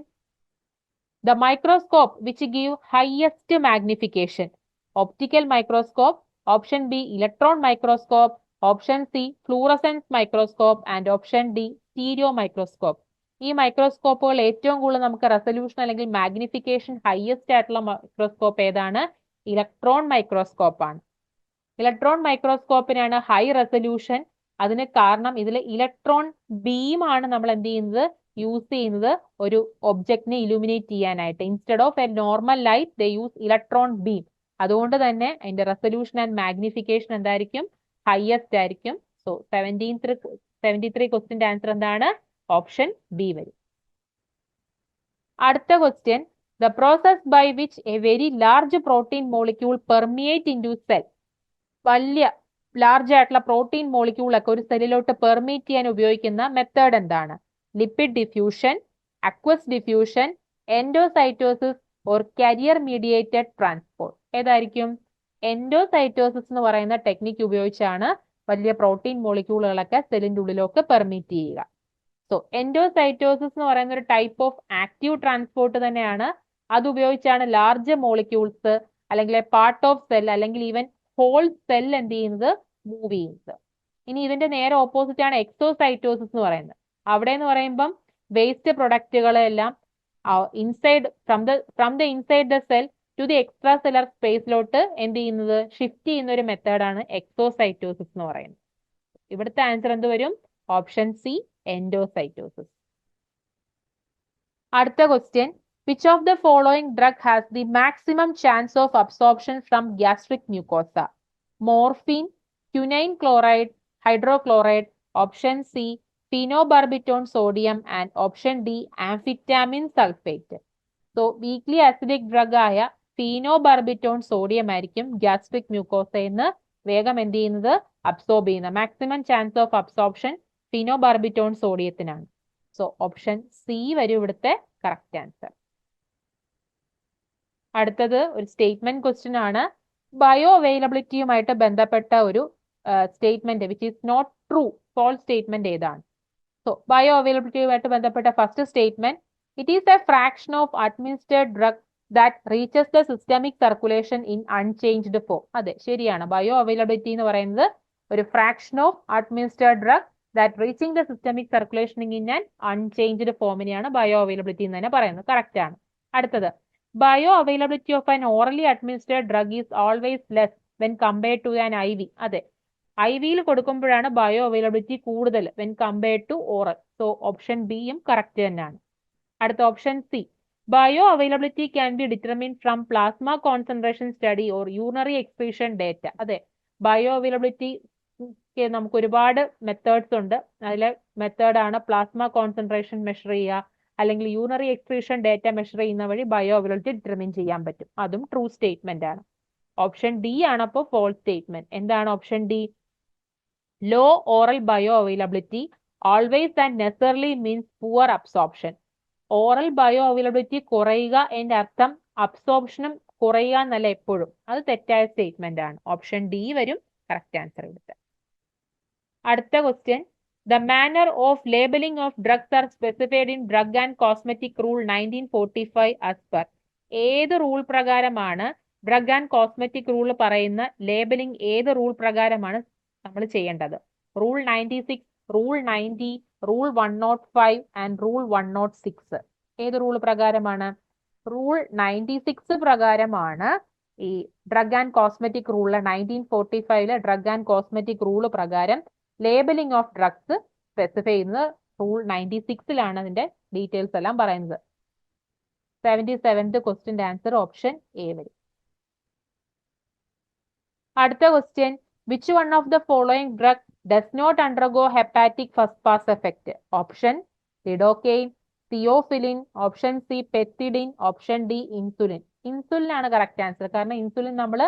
the microscope which give highest magnification. Optical microscope, option B electron microscope, option C fluorescence microscope and option D stereo microscope. ഈ മൈക്രോസ്കോപ്പുകൾ ഏറ്റവും കൂടുതൽ നമുക്ക് റെസൊല്യൂഷൻ അല്ലെങ്കിൽ മാഗ്നിഫിക്കേഷൻ ഹയസ്റ്റ് ആയിട്ടുള്ള മൈക്രോസ്കോപ്പ് ഏതാണ്? ഇലക്ട്രോൺ മൈക്രോസ്കോപ്പ് ആണ്. ഇലക്ട്രോൺ മൈക്രോസ്കോപ്പിനാണ് ഹൈ റെസൊല്യൂഷൻ. അതിന് കാരണം ഇതിൽ ഇലക്ട്രോൺ ബീം ആണ് നമ്മൾ എന്ത് ചെയ്യുന്നത്? യൂസ് ചെയ്യുന്നത് ഒരു ഒബ്ജക്റ്റിനെ ഇലുമിനേറ്റ് ചെയ്യാനായിട്ട്. Instead of a normal light they use electron beam. അതുകൊണ്ട് തന്നെ അതിന്റെ റെസൊല്യൂഷൻ ആൻഡ് മാഗ്നിഫിക്കേഷൻ എന്തായിരിക്കും? ഹയസ്റ്റ് ആയിരിക്കും. സോ 73 ക്വസ്റ്റ്യന്റെ ആൻസർ എന്താണ്? ഓപ്ഷൻ ബി വരും. അടുത്ത question, the process by which a very large protein molecule permeate into cell. വലിയ ലാർജ് ആയിട്ടുള്ള പ്രോട്ടീൻ മോളിക്യൂൾ ഒക്കെ ഒരു സെല്ലിലോട്ട് പെർമിയേറ്റ് ചെയ്യാൻ ഉപയോഗിക്കുന്ന മെത്തേഡ് എന്താണ്? Lipid diffusion, aqueous diffusion, endocytosis or carrier mediated transport. ഏതായിരിക്കും? എൻഡോസൈറ്റോസിസ് എന്ന് പറയുന്ന ടെക്നിക്ക് ഉപയോഗിച്ചാണ് വലിയ പ്രോട്ടീൻ മോളിക്യൂളുകളൊക്കെ സെല്ലിന്റെ ഉള്ളിലേക്ക് പെർമിറ്റ് ചെയ്യുക. സോ എൻഡോസൈറ്റോസിസ് എന്ന് പറയുന്ന ഒരു ടൈപ്പ് ഓഫ് ആക്റ്റീവ് ട്രാൻസ്പോർട്ട് തന്നെയാണ്. അത് ഉപയോഗിച്ചാണ് ലാർജ് മോളിക്യൂൾസ് അല്ലെങ്കിൽ പാർട്ട് ഓഫ് സെൽ അല്ലെങ്കിൽ ഈവൻ ഹോൾ സെൽ എന്ത് ചെയ്യുന്നത്? മൂവ് ചെയ്യുന്നത്. ഇനി ഇതിന്റെ നേരെ ഓപ്പോസിറ്റ് ആണ് എക്സോസൈറ്റോസിസ് എന്ന് പറയുന്നത്. അവിടെ എന്ന് പറയുമ്പം വേസ്റ്റ് പ്രൊഡക്റ്റുകളെല്ലാം inside from the inside the cell to the extracellular സ്പേസിലോട്ട് എന്ത് ചെയ്യുന്നത്? ഷിഫ്റ്റ് ചെയ്യുന്ന ഒരു മെത്തേഡാണ് എക്സോസൈറ്റോസിസ് എന്ന് പറയുന്നത്. ഇവിടുത്തെ ആൻസർ എന്ത് വരും? Option C endocytosis. അടുത്ത question, which of the following drug has the maximum chance of absorption from gastric mucosa? Morphine, quinine chloride, hydrochloride, option C phenobarbitone sodium and option D amphetamine sulphate. So weakly acidic drug ആയ ഫിനോബാർബിറ്റോൺ സോഡിയം ആയിരിക്കും ഗ്യാസ്ട്രിക് മ്യൂക്കോസയെന്ന് വേഗം എന്ത് ചെയ്യുന്നത്? അബ്സോർബ് ചെയ്യുന്നത്. Maximum chance of absorption phenobarbitone സോഡിയത്തിനാണ്. സോ ഓപ്ഷൻ സി വരും ഇവിടുത്തെ കറക്റ്റ് ആൻസർ. അടുത്തത് ഒരു സ്റ്റേറ്റ്മെന്റ് ക്വസ്റ്റ്യൻ ആണ്. ബയോ അവൈലബിലിറ്റിയുമായിട്ട് ബന്ധപ്പെട്ട ഒരു statement which is not true, false statement ഏതാണ്? സോ ബയോ അവൈലബിലിറ്റിയുമായിട്ട് ബന്ധപ്പെട്ട first statement, it is a fraction of administered drug that reaches the systemic circulation in unchanged form. അതെ, ശരിയാണ്. ബയോ അവൈലബിലിറ്റി എന്ന് പറയുന്നത് ഒരു fraction of administered drug that reaching the systemic circulation in an unchanged ഫോമിനെയാണ് ബയോ അവൈലബിലിറ്റി എന്ന് തന്നെ പറയുന്നത്. കറക്റ്റ് ആണ്. അടുത്തത്, bioavailability of an orally administered drug is always less when compared to an I V. അതെ, ഐ വിയിൽ കൊടുക്കുമ്പോഴാണ് ബയോ അവൈലബിലിറ്റി കൂടുതൽ when compared to oral. So option ബിയും കറക്റ്റ് തന്നെയാണ്. അടുത്ത option C, bioavailability can be determine from plasma concentration study or urinary excretion data. അതെ, ബയോ അവൈലബിലിറ്റി നമുക്ക് ഒരുപാട് മെത്തേഡ്സ് ഉണ്ട്. അതിലെ മെത്തേഡാണ് പ്ലാസ്മ കോൺസെൻട്രേഷൻ മെഷർ ചെയ്യുക അല്ലെങ്കിൽ യൂറിനറി എക്സ്ക്രീഷൻ ഡേറ്റ മെഷർ ചെയ്യുന്ന വഴി ബയോ അവൈലബിലിറ്റി ഡിറ്റർമിൻ ചെയ്യാൻ പറ്റും. അതും ട്രൂ സ്റ്റേറ്റ്മെന്റ് ആണ്. ഓപ്ഷൻ ഡി ആണ് അപ്പോൾ ഫോൾസ് സ്റ്റേറ്റ്മെന്റ്. എന്താണ് option D? Low oral bioavailability always and necessarily means poor absorption. Oral bioavailability കുറയുക എന്റെ അർത്ഥം അബ്സോർപ്ഷനും കുറയുക എന്നല്ല എപ്പോഴും. അത് തെറ്റായ സ്റ്റേറ്റ്മെന്റ് ആണ്. ഓപ്ഷൻ ഡി വരും കറക്റ്റ് ആൻസർ ഇവിടുത്തെ. അടുത്ത question, the manner of labelling of drugs are specified in drug and cosmetic rule 1945 as per. ഏത് റൂൾ പ്രകാരമാണ് ഡ്രഗ് ആൻഡ് കോസ്മെറ്റിക് റൂൾ പറയുന്ന ലേബലിംഗ് ഏത് റൂൾ പ്രകാരമാണ് നമ്മൾ ചെയ്യേണ്ടത്? Rule 96, rule 90, rule 105 and rule 106. ഏത് റൂൾ പ്രകാരമാണ്? റൂൾ 96 പ്രകാരമാണ് ഈ ഡ്രഗ് ആൻഡ് കോസ്മെറ്റിക് റൂളിലെ 1945 ഡ്രഗ് ആൻഡ് കോസ്മെറ്റിക് റൂൾ പ്രകാരം ലേബലിംഗ് ഓഫ് ഡ്രഗ്സ് സ്പെസിഫൈ ചെയ്യുന്നത്. റൂൾ 96 അതിന്റെ ഡീറ്റെയിൽസ് എല്ലാം പറയുന്നത്. 77th ക്വസ്റ്റ്യൻ്റെ ആൻസർ ഓപ്ഷൻ എ വരും. അടുത്ത question, which one of the following drug does not undergo hepatic first pass effect? Option lidocaine, theophylline, option C pethidine, option D insulin. Insulin ആണ് കറക്റ്റ് ആൻസർ. കാരണം ഇൻസുലിൻ നമ്മൾ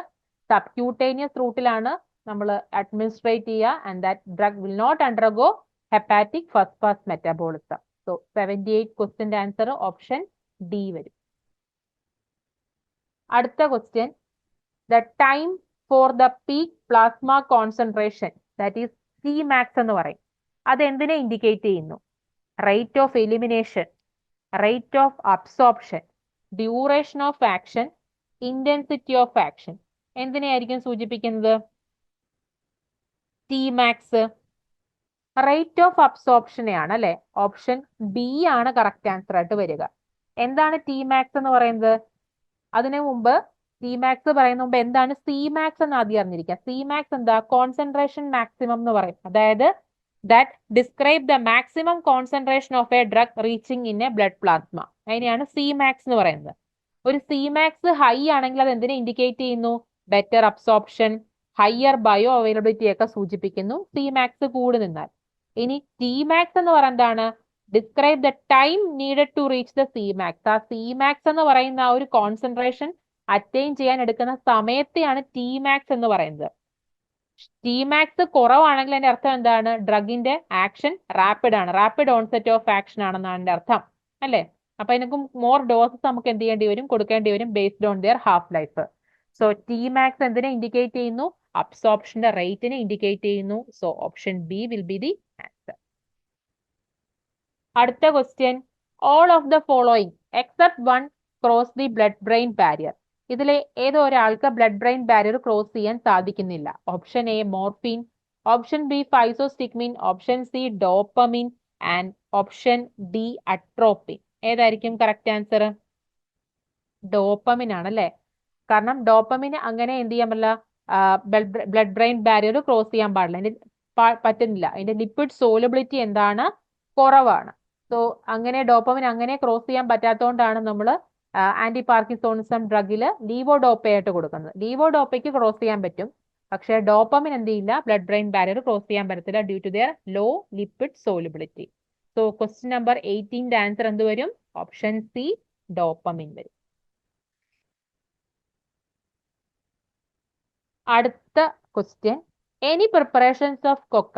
സബ്ക്യൂട്ടേനിയസ് റൂട്ടിലാണ് നമ്മൾ അഡ്മിനിസ്ട്രേറ്റ് ചെയ്യുക, and that drug will not undergo hepatic first pass metabolism. So 78 ക്വസ്റ്റ്യൻ്റെ ആൻസർ ഓപ്ഷൻ ഡി വരും. അടുത്ത question, the time for the peak plasma concentration, that is Tmax എന്ന് പറയും. അത് എന്തിനെ ഇൻഡിക്കേറ്റ് ചെയ്യുന്നു? Rate of elimination, rate of absorption, duration of action, intensity of action. എന്തിനെയായിരിക്കും സൂചിപ്പിക്കുന്നത്? Tmax. റേറ്റ് ഓഫ് അബ്സോർപ്ഷനെയാണ് അല്ലെ. ഓപ്ഷൻ ബി ആണ് കറക്റ്റ് ആൻസർ ആയിട്ട് വരിക. എന്താണ് Tmax എന്ന് പറയുന്നത്? അതിനു മുമ്പ് Tmax പറയുന്ന മുമ്പ് എന്താണ് Cmax എന്ന് ആദ്യം അറിഞ്ഞിരിക്കുക. Cmax എന്താ? കോൺസെൻട്രേഷൻ മാക്സിമം എന്ന് പറയും. അതായത് that describe the maximum concentration of a drug reaching in a blood plasma. അതിനെയാണ് Cmax എന്ന് പറയുന്നത്. ഒരു Cmax ഹൈ ആണെങ്കിൽ അത് എന്തിനെ ഇൻഡിക്കേറ്റ് ചെയ്യുന്നു? Better absorption, higher bio availability ഒക്കെ സൂചിപ്പിക്കുന്നു Cmax കൂടി നിന്നാൽ. ഇനി Tmax എന്ന് പറയുന്നത് എന്താണ്? Describe the time needed to reach the Cmax. ആ Cmax എന്ന് പറയുന്ന ആ ഒരു കോൺസെൻട്രേഷൻ അറ്റൈൻ ചെയ്യാൻ എടുക്കുന്ന സമയത്തെയാണ് Tmax എന്ന് പറയുന്നത്. Tmax കുറവാണെങ്കിൽ അതിന്റെ അർത്ഥം എന്താണ്? ഡ്രഗിന്റെ ആക്ഷൻ റാപ്പിഡ് ആണ്, റാപ്പിഡ് ഓൺസെറ്റ് ഓഫ് ആക്ഷൻ ആണെന്നാണ് അതിന്റെ അർത്ഥം അല്ലെ. അപ്പൊ അതിനൊക്കെ മോർ ഡോസസ് നമുക്ക് എന്ത് ചെയ്യേണ്ടി വരും? കൊടുക്കേണ്ടി വരും based on their half life. So Tmax എന്തിനെ ഇൻഡിക്കേറ്റ് ചെയ്യുന്നു? അബ്സോർപ്ഷന്റെ റേറ്റിനെ ഇൻഡിക്കേറ്റ് ചെയ്യുന്നു. So option B will be the answer. അടുത്ത question, all of the following except one cross the blood brain barrier. ഇതിലെ ഏതോ ഒരാൾക്ക് ബ്ലഡ് ബ്രെയിൻ ബാരിയർ ക്രോസ് ചെയ്യാൻ സാധിക്കുന്നില്ല. Option A morphine, option B physostigmine, option C dopamine and option D atropine. ഏതായിരിക്കും കറക്റ്റ് ആൻസർ? ഡോപ്പമിൻ ആണ് അല്ലെ. കാരണം ഡോപ്പമിന് അങ്ങനെ എന്ത് ചെയ്യാൻ പറ്റില്ല, ബ്ലഡ് ബ്രെയിൻ ബാരിയർ ക്രോസ് ചെയ്യാൻ പാടില്ല, അതിന് പറ്റുന്നില്ല. അതിന്റെ ലിപ്പിഡ് സോലബിലിറ്റി എന്താണ്? കുറവാണ്. സോ അങ്ങനെ ഡോപ്പമിൻ അങ്ങനെ ക്രോസ് ചെയ്യാൻ പറ്റാത്തതുകൊണ്ടാണ് നമ്മൾ ആന്റി പാർക്കിൻസോണിസം ഡ്രഗില് ലീവോഡോപ്പയായിട്ട് കൊടുക്കുന്നത്. ലീവോഡോപ്പയ്ക്ക് ക്രോസ് ചെയ്യാൻ പറ്റും, പക്ഷേ ഡോപ്പമിൻ എന്ത് ചെയ്യില്ല, ബ്ലഡ് ബ്രെയിൻ ബാരിയർ ക്രോസ് ചെയ്യാൻ പറ്റത്തില്ല due to their low lipid solubility. So question number 18 answer എന്ത് വരും? ഓപ്ഷൻ സി ഡോപ്പമിൻ വരും. അടുത്ത question, any preparations of coca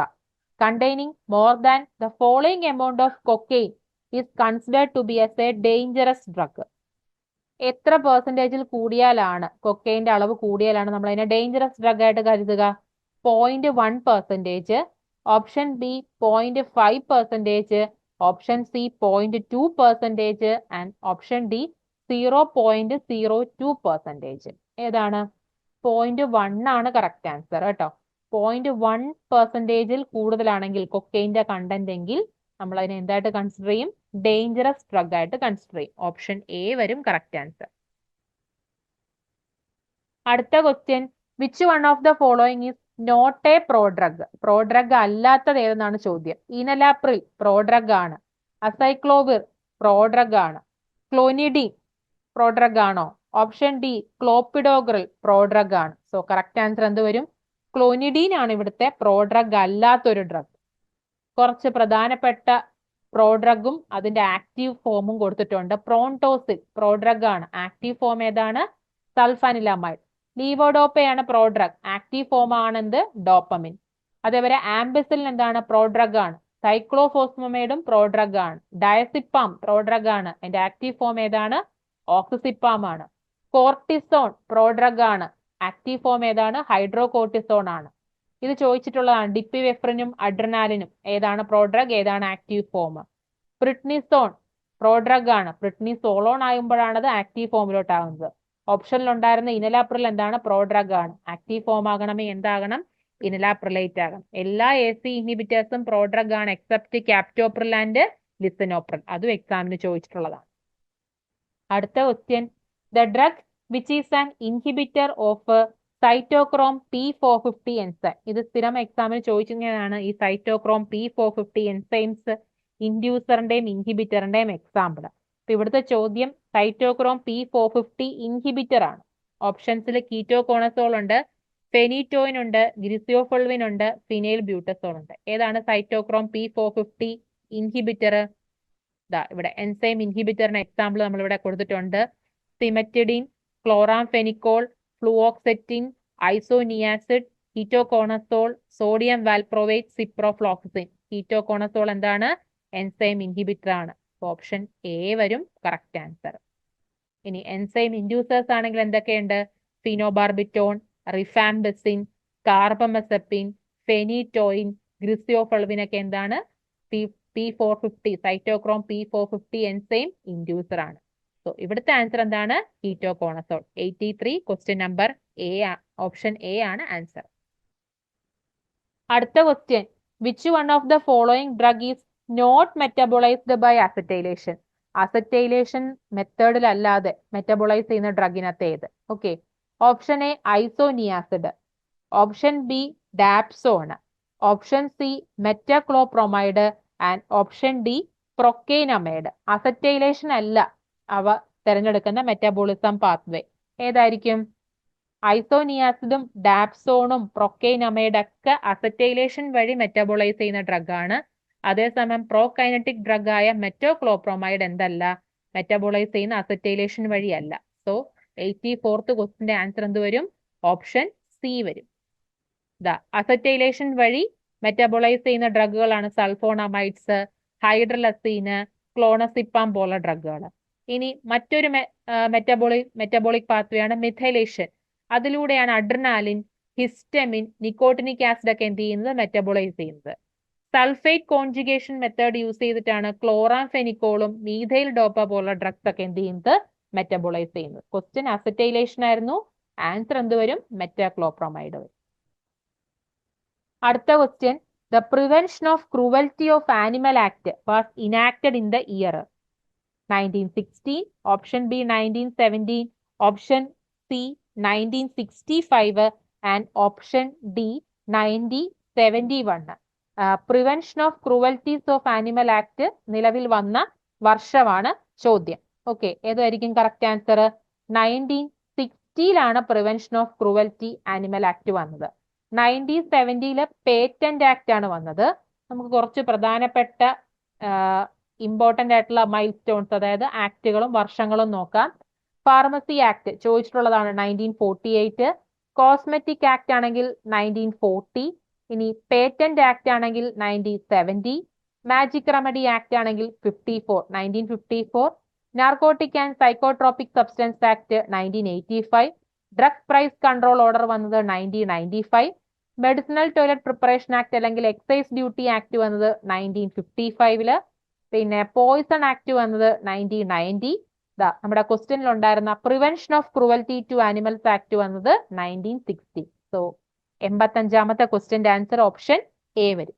containing more than the following amount of cocaine is considered to be as a dangerous drug. എത്ര പെർസെൻറ്റേജിൽ കൂടിയാലാണ്, കൊക്കൈൻ്റെ അളവ് കൂടിയാലാണ് നമ്മൾ അതിനെ ഡേഞ്ചറസ് ഡ്രഗ് ആയിട്ട് കരുതുക? 0.1%, option B 0.5%, option C 0.2% and option D 0.02%. ഏതാണ്? 0.1 ആണ് കറക്റ്റ് ആൻസർ കേട്ടോ. 0.1% കൂടുതലാണെങ്കിൽ കൊക്കൈൻ്റെ കണ്ടന്റ് എങ്കിൽ നമ്മൾ അതിനെ എന്തായിട്ട് കൺസിഡർ ചെയ്യും? ഡേഞ്ചറസ് ഡ്രഗ് ആയിട്ട് കൺസിഡർ ചെയ്യും. ഓപ്ഷൻ എ വരും കറക്റ്റ് ആൻസർ. അടുത്ത question, which one of the following is not a prodrug? Prodrug അല്ലാത്തത് ഏതെന്നാണ് ചോദ്യം. ഇനലാപ്രിൽ പ്രോഡ്രഗ് ആണ്, അസൈക്ലോവിർ പ്രോഡ്രഗ് ആണ്, ക്ലോനിഡിൻ പ്രോഡ്രഗ് ആണോ? ഓപ്ഷൻ ഡി ക്ലോപ്പിഡോഗ്രൽ പ്രോഡ്രഗ് ആണ്. സോ കറക്റ്റ് ആൻസർ എന്ത് വരും? ക്ലോനിഡീൻ ആണ് ഇവിടുത്തെ പ്രോഡ്രഗ് അല്ലാത്തൊരു ഡ്രഗ്. കുറച്ച് പ്രധാനപ്പെട്ട പ്രോഡ്രഗും അതിന്റെ ആക്റ്റീവ് ഫോമും കൊടുത്തിട്ടുണ്ട്. പ്രോൺടോസിൽ പ്രോഡ്രഗ് ആണ്, ആക്റ്റീവ് ഫോം ഏതാണ്? സൾഫാനിലമൈഡ്. ലീവോഡോപ്പയാണ് പ്രോഡ്രഗ്, ആക്റ്റീവ് ഫോം ആണെന്ത്? ഡോപ്പമിൻ. അതേപോലെ ആംബിസിലിൻ എന്താണ്? പ്രോഡ്രഗ് ആണ്. സൈക്ലോഫോസ്ഫമൈഡും പ്രോഡ്രഗ് ആണ്. ഡയസിപ്പാം പ്രോഡ്രഗ് ആണ്, അതിന്റെ ആക്റ്റീവ് ഫോം ഏതാണ്? ഓക്സിസിപ്പാം ആണ്. കോർട്ടിസോൺ പ്രോഡ്രഗ് ആണ്, ആക്റ്റീവ് ഫോം ഏതാണ്? ഹൈഡ്രോകോർട്ടിസോൺ ആണ്. ഇത് ചോദിച്ചിട്ടുള്ളതാണ്. ഡിപ്പിവെഫ്രിനും അഡ്രനാലിനും ഏതാണ് പ്രോഡ്രഗ്, ഏതാണ് ആക്റ്റീവ് ഫോം? പ്രിഡ്നിസോൺ പ്രോഡ്രഗ് ആണ്, പ്രിഡ്നിസോളോൺ ആകുമ്പോഴാണ് അത് ആക്റ്റീവ് ഫോമിലോട്ടാകുന്നത്. ഓപ്ഷനിൽ ഉണ്ടായിരുന്ന ഇനലാപ്രിൽ എന്താണ്? പ്രോഡ്രഗ് ആണ്. ആക്റ്റീവ് ഫോം ആകണമെങ്കിൽ എന്താകണം? ഇനലാപ്രിലേറ്റ് ആകണം. എല്ലാ AC ഇൻഹിബിറ്റേഴ്സും പ്രോഡ്രഗ് ആണ് എക്സെപ്റ്റ് ക്യാപ്റ്റോപ്രിൽ ആൻഡ് ലിസനോപ്രിൽ. അതും എക്സാമിന് ചോദിച്ചിട്ടുള്ളതാണ്. അടുത്ത question, the drug which is an inhibitor of cytochrome P450 enzyme. ഇത് സ്ഥിരം എക്സാമിന് ചോദിക്കുന്നതാണ്. ഈ സൈറ്റോക്രോം P450 എൻസൈംസ് ഇൻഡ്യൂസറിന്റെയും ഇൻഹിബിറ്ററിന്റെയും എക്സാമ്പിൾ. അപ്പൊ ഇവിടുത്തെ ചോദ്യം സൈറ്റോക്രോം P450 ഇൻഹിബിറ്റർ ആണ്. ഓപ്ഷൻസിൽ കീറ്റോകോണസോൾ ഉണ്ട്, ഫെനിറ്റോയിൻ ഉണ്ട്, ഗ്രിസിയോഫോൾവിൻ ഉണ്ട്, ഫിനൈൽ ബ്യൂട്ടസോൾ ഉണ്ട്. ഏതാണ് സൈറ്റോക്രോം P450 ഇൻഹിബിറ്റർ? ഇവിടെ എൻസൈം ഇൻഹിബിറ്ററിന് എക്സാമ്പിൾ നമ്മൾ ഇവിടെ കൊടുത്തിട്ടുണ്ട്. Cimetidine, chloramphenicol, fluoxetine, isoniazid, ketoconazole, sodium valproate, ciprofloxacin. Ketoconazole എന്താണ്? എൻസൈം ഇൻഹിബിറ്റർ ആണ്. ഓപ്ഷൻ എ വരും കറക്റ്റ് ആൻസർ. ഇനി എൻസൈം ഇൻഡ്യൂസേഴ്സ് ആണെങ്കിൽ എന്തൊക്കെയുണ്ട്? ഫിനോബാർബിറ്റോൺ, റിഫാംബസിൻ, കാർബമസെപ്പിൻ, ഫെനിറ്റോയിൻ, ഗ്രിസിയോഫോൾവിൻ ഒക്കെ എന്താണ്? P450 cytochrome P450 enzyme inducer ആണ്. സോ ഇവിടുത്തെ ആൻസർ എന്താണ്? Ketoconazole. 83 question number A, option A ആണ് ആൻസർ. അടുത്ത question, which one of the following drug is not metabolised by acetylation? Acetylation മെത്തേഡിലല്ലാതെ മെറ്റബോളൈസ് ചെയ്യുന്ന ഡ്രഗിനകത്ത് ഏത്? Okay, option A isoniazid, option B dapsone, option C metoclopramide and option D procainamide. Acetylation അല്ല അവ തിരഞ്ഞെടുക്കുന്ന മെറ്റബോളിസം പാത്വേ ഏതായിരിക്കും? ഐസോനിയാസിഡും ഡാപ്സോണും പ്രൊക്കൈനമൈഡ് ഒക്കെ അസറ്റൈലേഷൻ വഴി മെറ്റബോളൈസ് ചെയ്യുന്ന ഡ്രഗാണ്. അതേസമയം പ്രോകൈനറ്റിക് ഡ്രഗ് ആയ മെറ്റോക്ലോപ്രൊമൈഡ് എന്തല്ല? മെറ്റബോളൈസ് ചെയ്യുന്ന അസറ്റൈലേഷൻ വഴിയല്ല. സോ 84th ക്വസ്റ്റിന്റെ ആൻസർ എന്ത് വരും? ഓപ്ഷൻ സി വരും. അസറ്റൈലേഷൻ വഴി മെറ്റബോളൈസ് ചെയ്യുന്ന ഡ്രഗുകളാണ് സൾഫോണമൈഡ്സ്, ഹൈഡ്രലസീന്, ക്ലോണസിപ്പാം പോലുള്ള ഡ്രഗുകൾ. ഇനി മറ്റൊരു മെറ്റബോളിക് പാത്വേ ആണ് മിഥൈലേഷൻ. അതിലൂടെയാണ് അഡ്രിനാലിൻ, ഹിസ്റ്റമിൻ, നിക്കോട്ടിനിക് ആസിഡ് ഒക്കെ എന്ത് ചെയ്യുന്നത്? മെറ്റബോളൈസ് ചെയ്യുന്നത്. സൾഫേറ്റ് കോൺജുഗേഷൻ മെത്തേഡ് യൂസ് ചെയ്തിട്ടാണ് ക്ലോറാംഫെനിക്കോളും മീഥൈൽ ഡോപ്പ പോലുള്ള ഡ്രഗ്സ് ഒക്കെ എന്ത് ചെയ്യുന്നത്? മെറ്റബോളൈസ് ചെയ്യുന്നത്. ക്വസ്റ്റ്യൻ അസറ്റൈലേഷൻ ആയിരുന്നു, ആൻസർ എന്ത് വരും? മെറ്റാക്ലോപ്രൊമൈഡ് വരും. അടുത്ത question, the prevention of cruelty of animal act was enacted in the year 1916, option B 1917, option C 1965 and option D 1971. Prevention of cruelties of animal act നിലവിൽ വന്ന വർഷമാണ് ചോദ്യം. ഓക്കെ, ഏതായിരിക്കും കറക്റ്റ് ആൻസർ? 1960ലാണ് prevention of cruelty animal act വന്നത്. 1970 പേറ്റന്റ് ആക്ട് ആണ് വന്നത്. നമുക്ക് കുറച്ച് പ്രധാനപ്പെട്ട ഇമ്പോർട്ടന്റ് ആയിട്ടുള്ള മൈൽ സ്റ്റോൺസ്, അതായത് ആക്ടുകളും വർഷങ്ങളും നോക്കാം. ഫാർമസി ആക്ട് ചോദിച്ചിട്ടുള്ളതാണ് 1948, കോസ്മെറ്റിക് ആക്ട് ആണെങ്കിൽ 1940, ഇനി പേറ്റന്റ് ആക്ട് ആണെങ്കിൽ 1970, മാജിക് റെമഡി ആക്ട് ആണെങ്കിൽ 1954, narcotic and psychotropic substance act 1985, drug price control order വന്നത് 1995, മെഡിസിനൽ ടോയ്ലറ്റ് പ്രിപ്പറേഷൻ ആക്ട് അല്ലെങ്കിൽ എക്സൈസ് ഡ്യൂട്ടി ആക്ട് വന്നത് 1955, പിന്നെ പോയിസൺ ആക്ട് വന്നത് 1990. നമ്മുടെ ക്വസ്റ്റ്യനിൽ ഉണ്ടായിരുന്ന prevention of cruelty to animals act വന്നത് 1960. സോ 85ാമത്തെ ക്വസ്റ്റ്യന്റെ ആൻസർ ഓപ്ഷൻ എ വരും.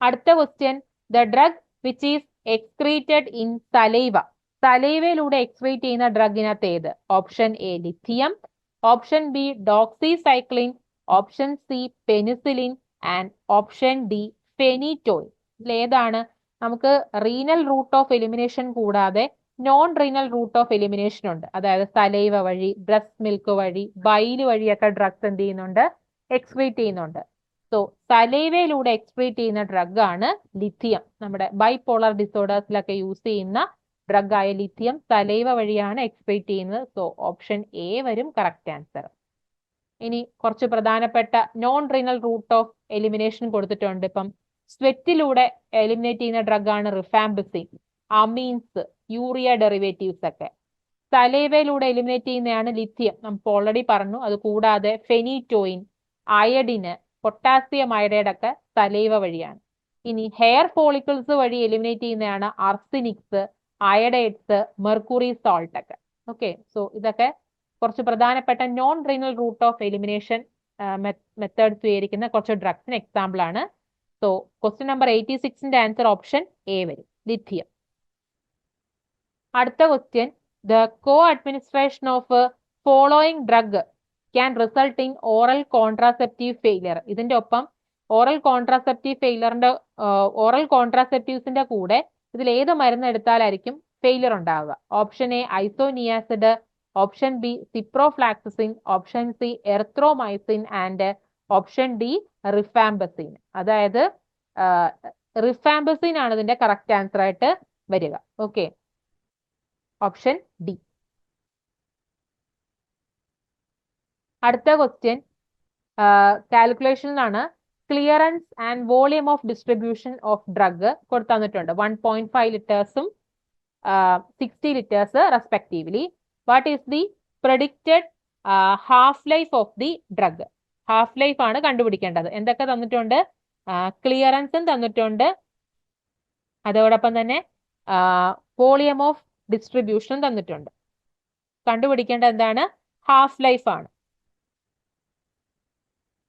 അടുത്ത question, the drug which is excreted in saliva. സലൈവയിലൂടെ എക്സ്ക്രീറ്റ് ചെയ്യുന്ന ഡ്രഗിനകത്ത് ഏത്? Option A lithium, option B doxycycline, option C penicillin and option D phenytoin. ഇതിലേതാണ്? നമുക്ക് റീനൽ റൂട്ട് ഓഫ് എലിമിനേഷൻ കൂടാതെ non renal route of elimination ഉണ്ട്. അതായത് സലൈവ വഴി, ബ്രസ്റ്റ് മിൽക്ക് വഴി, ബൈല് വഴിയൊക്കെ ഡ്രഗ്സ് എന്ത് ചെയ്യുന്നുണ്ട്? എക്സ്ക്രീറ്റ് ചെയ്യുന്നുണ്ട്. സോ സലൈവയിലൂടെ എക്സ്ക്രീറ്റ് ചെയ്യുന്ന ഡ്രഗ് ആണ് ലിഥിയം. നമ്മുടെ ബൈപോളർ ഡിസോർഡേഴ്സിലൊക്കെ യൂസ് ചെയ്യുന്ന ഡ്രഗ് ആയ ലിഥിയം സലൈവ വഴിയാണ് എക്സ്ക്രീറ്റ് ചെയ്യുന്നത്. സോ ഓപ്ഷൻ എ വരും കറക്റ്റ് ആൻസർ. ഇനി കുറച്ച് പ്രധാനപ്പെട്ട non renal route of elimination കൊടുത്തിട്ടുണ്ട്. ഇപ്പം സ്വെറ്റിലൂടെ എലിമിനേറ്റ് ചെയ്യുന്ന ഡ്രഗ് ആണ് റിഫാംബസിൻ, അമീൻസ്, യൂറിയ ഡെറിവേറ്റീവ്സ് ഒക്കെ. സലൈവയിലൂടെ എലിമിനേറ്റ് ചെയ്യുന്നതാണ് ലിഥിയം, നമുക്ക് ഓൾറെഡി പറഞ്ഞു. അത് കൂടാതെ ഫെനിറ്റോയിൻ, അയഡിന്, പൊട്ടാസ്യം അയഡൈഡ് ഒക്കെ സലൈവ വഴിയാണ്. ഇനി ഹെയർ ഫോളിക്കിൾസ് വഴി എലിമിനേറ്റ് ചെയ്യുന്നതാണ് ആർസിനിക്സ്, അയഡൈഡ്സ്, മെർക്കുറി സോൾട്ട് ഒക്കെ. ഓക്കെ, സോ ഇതൊക്കെ കുറച്ച് പ്രധാനപ്പെട്ട non renal route of elimination method സ്വീകരിക്കുന്ന കുറച്ച് ഡ്രഗ്സിന് എക്സാമ്പിൾ ആണ്. സോ ക്വസ്റ്റ്യൻ നമ്പർ 86ന്റെ ആൻസർ ഓപ്ഷൻ എ വരും, ലിഥിയം. അടുത്ത question, the co administration of following drug can result in oral contraceptive failure. ഇതിന്റെ ഒപ്പം ഓറൽ കോൺട്രാസെപ്റ്റീവ്സിന്റെ കൂടെ ഇതിൽ ഏത് മരുന്ന് എടുത്താലായിരിക്കും ഫെയിലിയർ ഉണ്ടാവുക? Option A isoniazid, option B ciprofloxacin, option C erythromycin and option D rifampicin. അതായത് റിഫാംബസിൻ ആണ് ഇതിന്റെ കറക്റ്റ് ആൻസർ ആയിട്ട് വരിക. Okay, option D. അടുത്ത ക്വസ്റ്റ്യൻ കാൽക്കുലേഷനിലാണ്. Clearance and volume of distribution of drug കൊടുത്തന്നിട്ടുണ്ട്. 1.5 ലിറ്റേഴ്സും 60 litres respectively. What is the predicted half life of the drug? Half life ആണ് കണ്ടുപിടിക്കേണ്ടത്. എന്തൊക്കെ തന്നിട്ടുണ്ട്? ക്ലിയറൻസും തന്നിട്ടുണ്ട്, അതോടൊപ്പം തന്നെ വോളിയം ഓഫ് ഡിസ്ട്രിബ്യൂഷനും തന്നിട്ടുണ്ട്. കണ്ടുപിടിക്കേണ്ടത് എന്താണ്? ഹാഫ് ലൈഫ് ആണ്.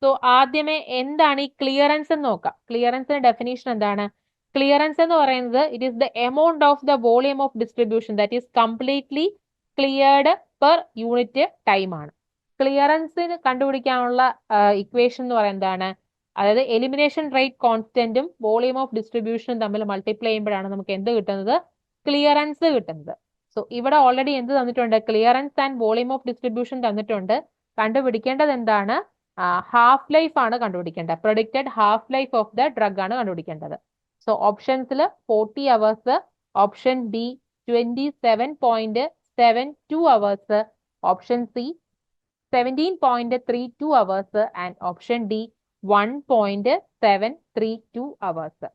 സോ ആദ്യമേ എന്താണ് ഈ ക്ലിയറൻസ് എന്ന് നോക്കാം. ക്ലിയറൻസിന്റെ ഡെഫിനേഷൻ എന്താണ്? ക്ലിയറൻസ് എന്ന് പറയുന്നത് it is the amount of the volume of distribution that is completely cleared per unit time ആണ്. ക്ലിയറൻസിന് കണ്ടുപിടിക്കാനുള്ള ഇക്വേഷൻ എന്ന് പറയുന്നത് എന്താണ്? അതായത് എലിമിനേഷൻ റേറ്റ് കോൺസ്റ്റന്റും വോളിയം ഓഫ് ഡിസ്ട്രിബ്യൂഷനും തമ്മിൽ മൾട്ടിപ്ലൈ ചെയ്യുമ്പോഴാണ് നമുക്ക് എന്ത് കിട്ടുന്നത്? ക്ലിയറൻസ് കിട്ടുന്നത്. സോ ഇവിടെ ഓൾറെഡി എന്ത് തന്നിട്ടുണ്ട്? Clearance and volume of distribution തന്നിട്ടുണ്ട്. കണ്ടുപിടിക്കേണ്ടത് എന്താണ്? ഹാഫ് ലൈഫ് ആണ് കണ്ടുപിടിക്കേണ്ടത്. Predicted half life of the drug ആണ് കണ്ടുപിടിക്കേണ്ടത്. സോ ഓപ്ഷൻസിൽ 40 hours, option B 27.72 hours, option C 17.32 hours and option D 1.732 hours.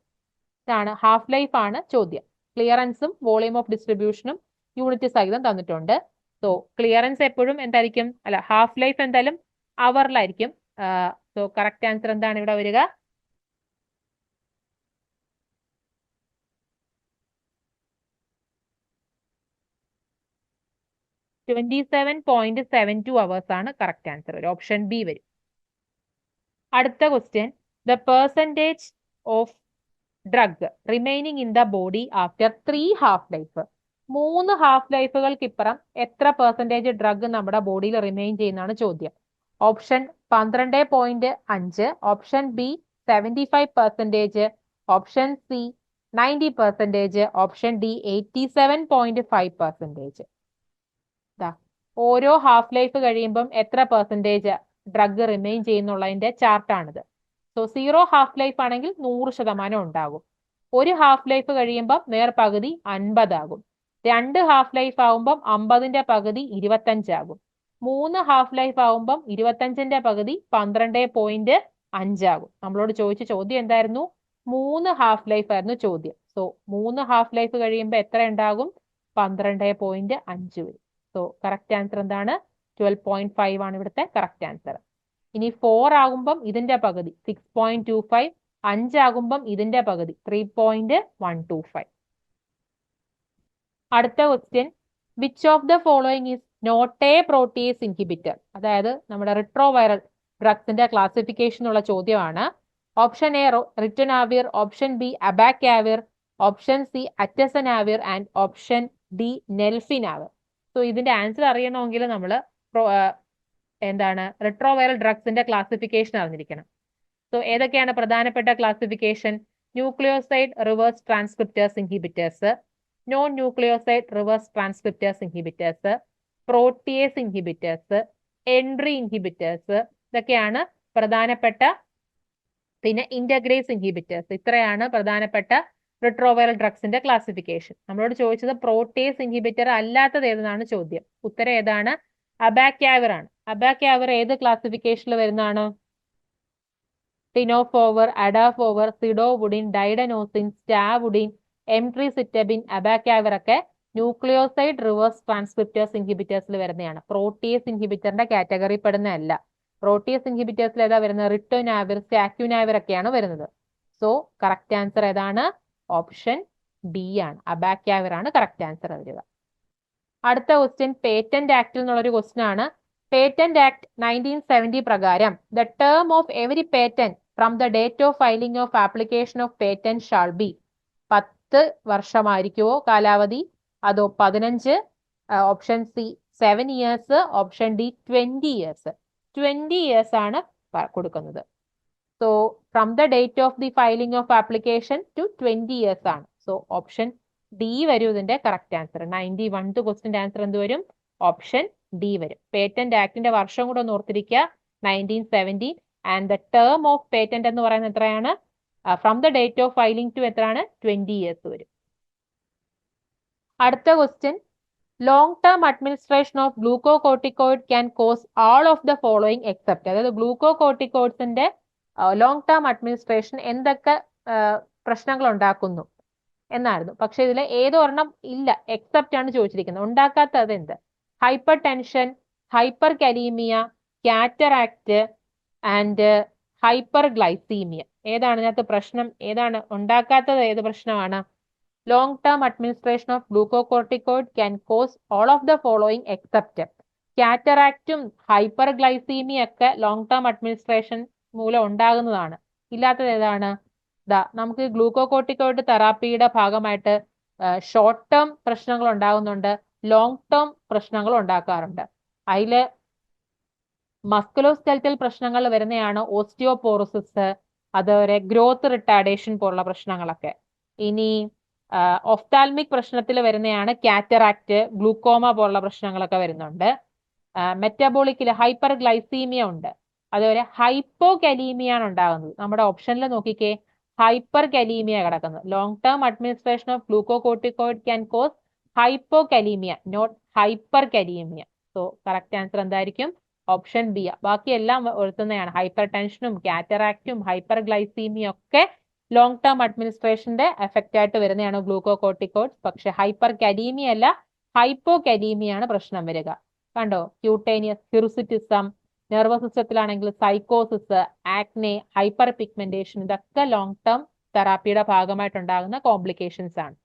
ഇതാണ് ഹാഫ് ലൈഫ് ആണ് ചോദ്യം. ക്ലിയറൻസും വോളിയം ഓഫ് ഡിസ്ട്രിബ്യൂഷനും യൂണിറ്റ് സഹിതം തന്നിട്ടുണ്ട്. സോ ക്ലിയറൻസ് എപ്പോഴും എന്തായിരിക്കും? അല്ല, ഹാഫ് ലൈഫ് എന്തായാലും അവറിലായിരിക്കും. സോ കറക്റ്റ് ആൻസർ എന്താണ് ഇവിടെ വരിക? .72 അവേഴ്സ് ആണ് കറക്റ്റ് ആൻസർ. ഓപ്ഷൻ ബി വരും. അടുത്ത question, the percentage of drug remaining in the body after 3 half life. 3 half ലൈഫുകൾക്ക് ഇപ്പുറം എത്ര പെർസെൻറ്റേജ് ഡ്രഗ് നമ്മുടെ ബോഡിയിൽ റിമൈൻ ചെയ്യുന്നതാണ് ചോദ്യം. Option 12.5, option B 75%, option C 90%, option D 87.5%. ഓരോ ഹാഫ് ലൈഫ് കഴിയുമ്പം എത്ര പെർസെൻറ്റേജ് ഡ്രഗ് റിമൈൻ ചെയ്യുന്നുള്ളതിന്റെ ചാർട്ടാണിത്. സോ 0 ഹാഫ് ലൈഫ് ആണെങ്കിൽ 100% ഉണ്ടാകും. 1 ഹാഫ് ലൈഫ് കഴിയുമ്പം നേർപകുതി 50 ആകും. 2 ഹാഫ് ലൈഫ് ആകുമ്പം 50ന്റെ പകുതി 25 ആകും. 3 ഹാഫ് ലൈഫ് ആകുമ്പം 25ന്റെ പകുതി 12.5 ആകും. നമ്മളോട് ചോദിച്ച ചോദ്യം എന്തായിരുന്നു? 3 ഹാഫ് ലൈഫ് ആയിരുന്നു ചോദ്യം. സോ 3 ഹാഫ് ലൈഫ് കഴിയുമ്പോൾ എത്ര ഉണ്ടാകും? 12.5 വരും. സോ കറക്റ്റ് ആൻസർ എന്താണ്? 12.5 ആണ് ഇവിടുത്തെ കറക്റ്റ് ആൻസർ. ഇനി 4 ആകുമ്പം ഇതിന്റെ പകുതി 6.25, 5 ആകുമ്പം ഇതിന്റെ പകുതി 3.125. അടുത്ത question, which of the following is not a protease inhibitor? അതായത് നമ്മുടെ റിട്രോവൈറൽ ഡ്രഗ്സിന്റെ ക്ലാസിഫിക്കേഷൻ ഉള്ള ചോദ്യമാണ്. Option A ritonavir, option B abacavir, option C atazanavir and option D nelfinavir. So ഇതിന്റെ ആൻസർ അറിയണമെങ്കിൽ നമ്മൾ എന്താണ് റിട്രോവൈറൽ ഡ്രഗ്സിന്റെ ക്ലാസിഫിക്കേഷൻ അറിഞ്ഞിരിക്കണം. സോ ഏതൊക്കെയാണ് പ്രധാനപ്പെട്ട classification? Nucleoside reverse transcriptase inhibitors, non nucleoside reverse transcriptase inhibitors, protease inhibitors, entry inhibitors, ഇതൊക്കെയാണ് പ്രധാനപ്പെട്ട. പിന്നെ ഇന്റഗ്രേസ് ഇൻഹിബിറ്റേഴ്സ്. ഇത്രയാണ് പ്രധാനപ്പെട്ട റിട്രോവൈറൽ ഡ്രഗ്സിന്റെ ക്ലാസിഫിക്കേഷൻ. നമ്മളോട് ചോദിച്ചത് പ്രോട്ടിയേസ് ഇൻഹിബിറ്റർ അല്ലാത്തത് ഏതെന്നാണ് ചോദ്യം. ഉത്തരം ഏതാണ്? അബാക്യാവിർ ആണ്. അബാക്യാവിർ ഏത് ക്ലാസിഫിക്കേഷനിൽ വരുന്നതാണ്? ടിനോഫോവർ, അഡാഫോവർ, സിഡോവുഡിൻ, ഡൈഡനോസിൻ, സ്റ്റാവുഡിൻ, എംട്രിസിറ്റബിൻ, അബാക്യാവിർ ഒക്കെ ന്യൂക്ലിയോസൈഡ് റിവേഴ്സ് ട്രാൻസ്ക്രിപ്റ്റേഴ്സ് ഇൻഹിബിറ്റേഴ്സിൽ വരുന്നതാണ്. പ്രോട്ടിയേസ് ഇൻഹിബിറ്ററിന്റെ കാറ്റഗറി പെടുന്നതല്ല. പ്രോട്ടിയേസ് ഇൻഹിബിറ്റേഴ്സിൽ ഏതാ വരുന്നത്? റിറ്റോനാവിർ, സ്റ്റാക്യുനാവിർ ഒക്കെയാണ് വരുന്നത്. സോ കറക്റ്റ് ആൻസർ ഏതാണ്? ഓപ്ഷൻ ബി ആണ്. അബാക്യാവിർ ആണ് കറക്റ്റ് ആൻസർ വരിക. അടുത്ത ക്വസ്റ്റ്യൻ പേറ്റന്റ് ആക്ടിൽ നിന്നുള്ളൊരു ക്വസ്റ്റ്യൻ ആണ്. പേറ്റന്റ് ആക്ട് 1970 പ്രകാരം the term of every patent from the date of filing of application of patent shall be. 10 വർഷമായിരിക്കുമോ കാലാവധി, അതോ 15? Option C 7 years, option D 20 years. 20 years ആണ് കൊടുക്കുന്നത്. So from the date of the filing of application to 20 years ആണ്. സോ ഓപ്ഷൻ ഡി വരും ഇതിന്റെ കറക്റ്റ് ആൻസർ. 91th ക്വസ്റ്റിന്റെ ആൻസർ എന്ത് വരും? ഓപ്ഷൻ ഡി വരും. പേറ്റന്റ് ആക്ടിന്റെ വർഷം കൂടെ ഒന്ന് ഓർത്തിരിക്കുക, 1970. And the term of patent എന്ന് പറയുന്നത് എത്രയാണ്? From the date of filing to എത്രയാണ്? 20 years വരും. അടുത്ത question, long term administration of glucocorticoid can cause all of the following except. അതായത് ഗ്ലൂക്കോകോർട്ടിക്കോയിഡ്സിന്റെ ലോങ് ടേം അഡ്മിനിസ്ട്രേഷൻ എന്തൊക്കെ പ്രശ്നങ്ങൾ ഉണ്ടാക്കുന്നു എന്നായിരുന്നു. പക്ഷെ ഇതിൽ ഏതൊരെണ്ണം ഇല്ല, എക്സെപ്റ്റ് ആണ് ചോദിച്ചിരിക്കുന്നത്. ഉണ്ടാക്കാത്തത് എന്ത്? Hypertension, hyperkalaemia, cataract and hyperglycaemia. ഏതാണ് ഇതിനകത്ത് പ്രശ്നം? ഏതാണ് ഉണ്ടാക്കാത്തത്? ഏത് പ്രശ്നമാണ്? Long term administration of glucocorticoid can cause all of the following except. കാറ്ററാക്റ്റും ഹൈപ്പർ ഗ്ലൈസീമിയ ഒക്കെ ലോങ് ടേം അഡ്മിനിസ്ട്രേഷൻ മൂലം ഉണ്ടാകുന്നതാണ്. ഇല്ലാത്തത് ഏതാണ്? നമുക്ക് ഗ്ലൂക്കോകോർട്ടിക്കോയിഡ് തെറാപ്പിയുടെ ഭാഗമായിട്ട് ഷോർട്ട് ടേം പ്രശ്നങ്ങൾ ഉണ്ടാകുന്നുണ്ട്, ലോങ് ടേം പ്രശ്നങ്ങൾ ഉണ്ടാക്കാറുണ്ട്. അതില് മസ്കുലോസ്കെൽറ്റൽ പ്രശ്നങ്ങൾ വരുന്നതാണ് ഓസ്റ്റിയോപോറോസിസ്, അതുപോലെ ഗ്രോത്ത് റിട്ടാർഡേഷൻ പോലുള്ള പ്രശ്നങ്ങളൊക്കെ. ഇനി ഒഫ്താൽമിക് പ്രശ്നത്തിൽ വരുന്നതാണ് കാറ്ററാക്ട്, ഗ്ലൂക്കോമ പോലുള്ള പ്രശ്നങ്ങളൊക്കെ വരുന്നുണ്ട്. മെറ്റബോളിക്കിൽ ഹൈപ്പർ ഗ്ലൈസീമിയ ഉണ്ട്, അതുപോലെ ഹൈപ്പോ കലീമിയ ആണ് ഉണ്ടാകുന്നത്. നമ്മുടെ ഓപ്ഷനിൽ നോക്കിക്കേ, ഹൈപ്പർ കലീമിയ കിടക്കുന്നത്. Long term administration of glucocorticoid can cause hypokalaemia, not hyperkalaemia. So correct answer എന്തായിരിക്കും? Option B. ബാക്കിയെല്ലാം എഴുതുന്നതാണ്. ഹൈപ്പർ ടെൻഷനും കാറ്ററാക്റ്റും ഹൈപ്പർ ഗ്ലൈസീമിയും ഒക്കെ ലോങ് ടേം അഡ്മിനിസ്ട്രേഷന്റെ എഫക്റ്റ് ആയിട്ട് വരുന്നതാണ് ഗ്ലൂക്കോകോർട്ടിക്കോയിഡ്സ്. പക്ഷെ ഹൈപ്പർ കലീമിയ അല്ല, ഹൈപ്പോ കലീമിയാണ് പ്രശ്നം വരിക. കണ്ടോ? ക്യൂട്ടേനിയസ് ഹിർസുറ്റിസം, നെർവസ് സിസ്റ്റത്തിലാണെങ്കിൽ സൈക്കോസിസ്, ആക്നെ, ഹൈപ്പർ പിഗ്മെന്റേഷൻ, ഇതൊക്കെ ലോങ് ടേം തെറാപ്പിയുടെ ഭാഗമായിട്ടുണ്ടാകുന്ന കോംപ്ലിക്കേഷൻസ് ആണ്.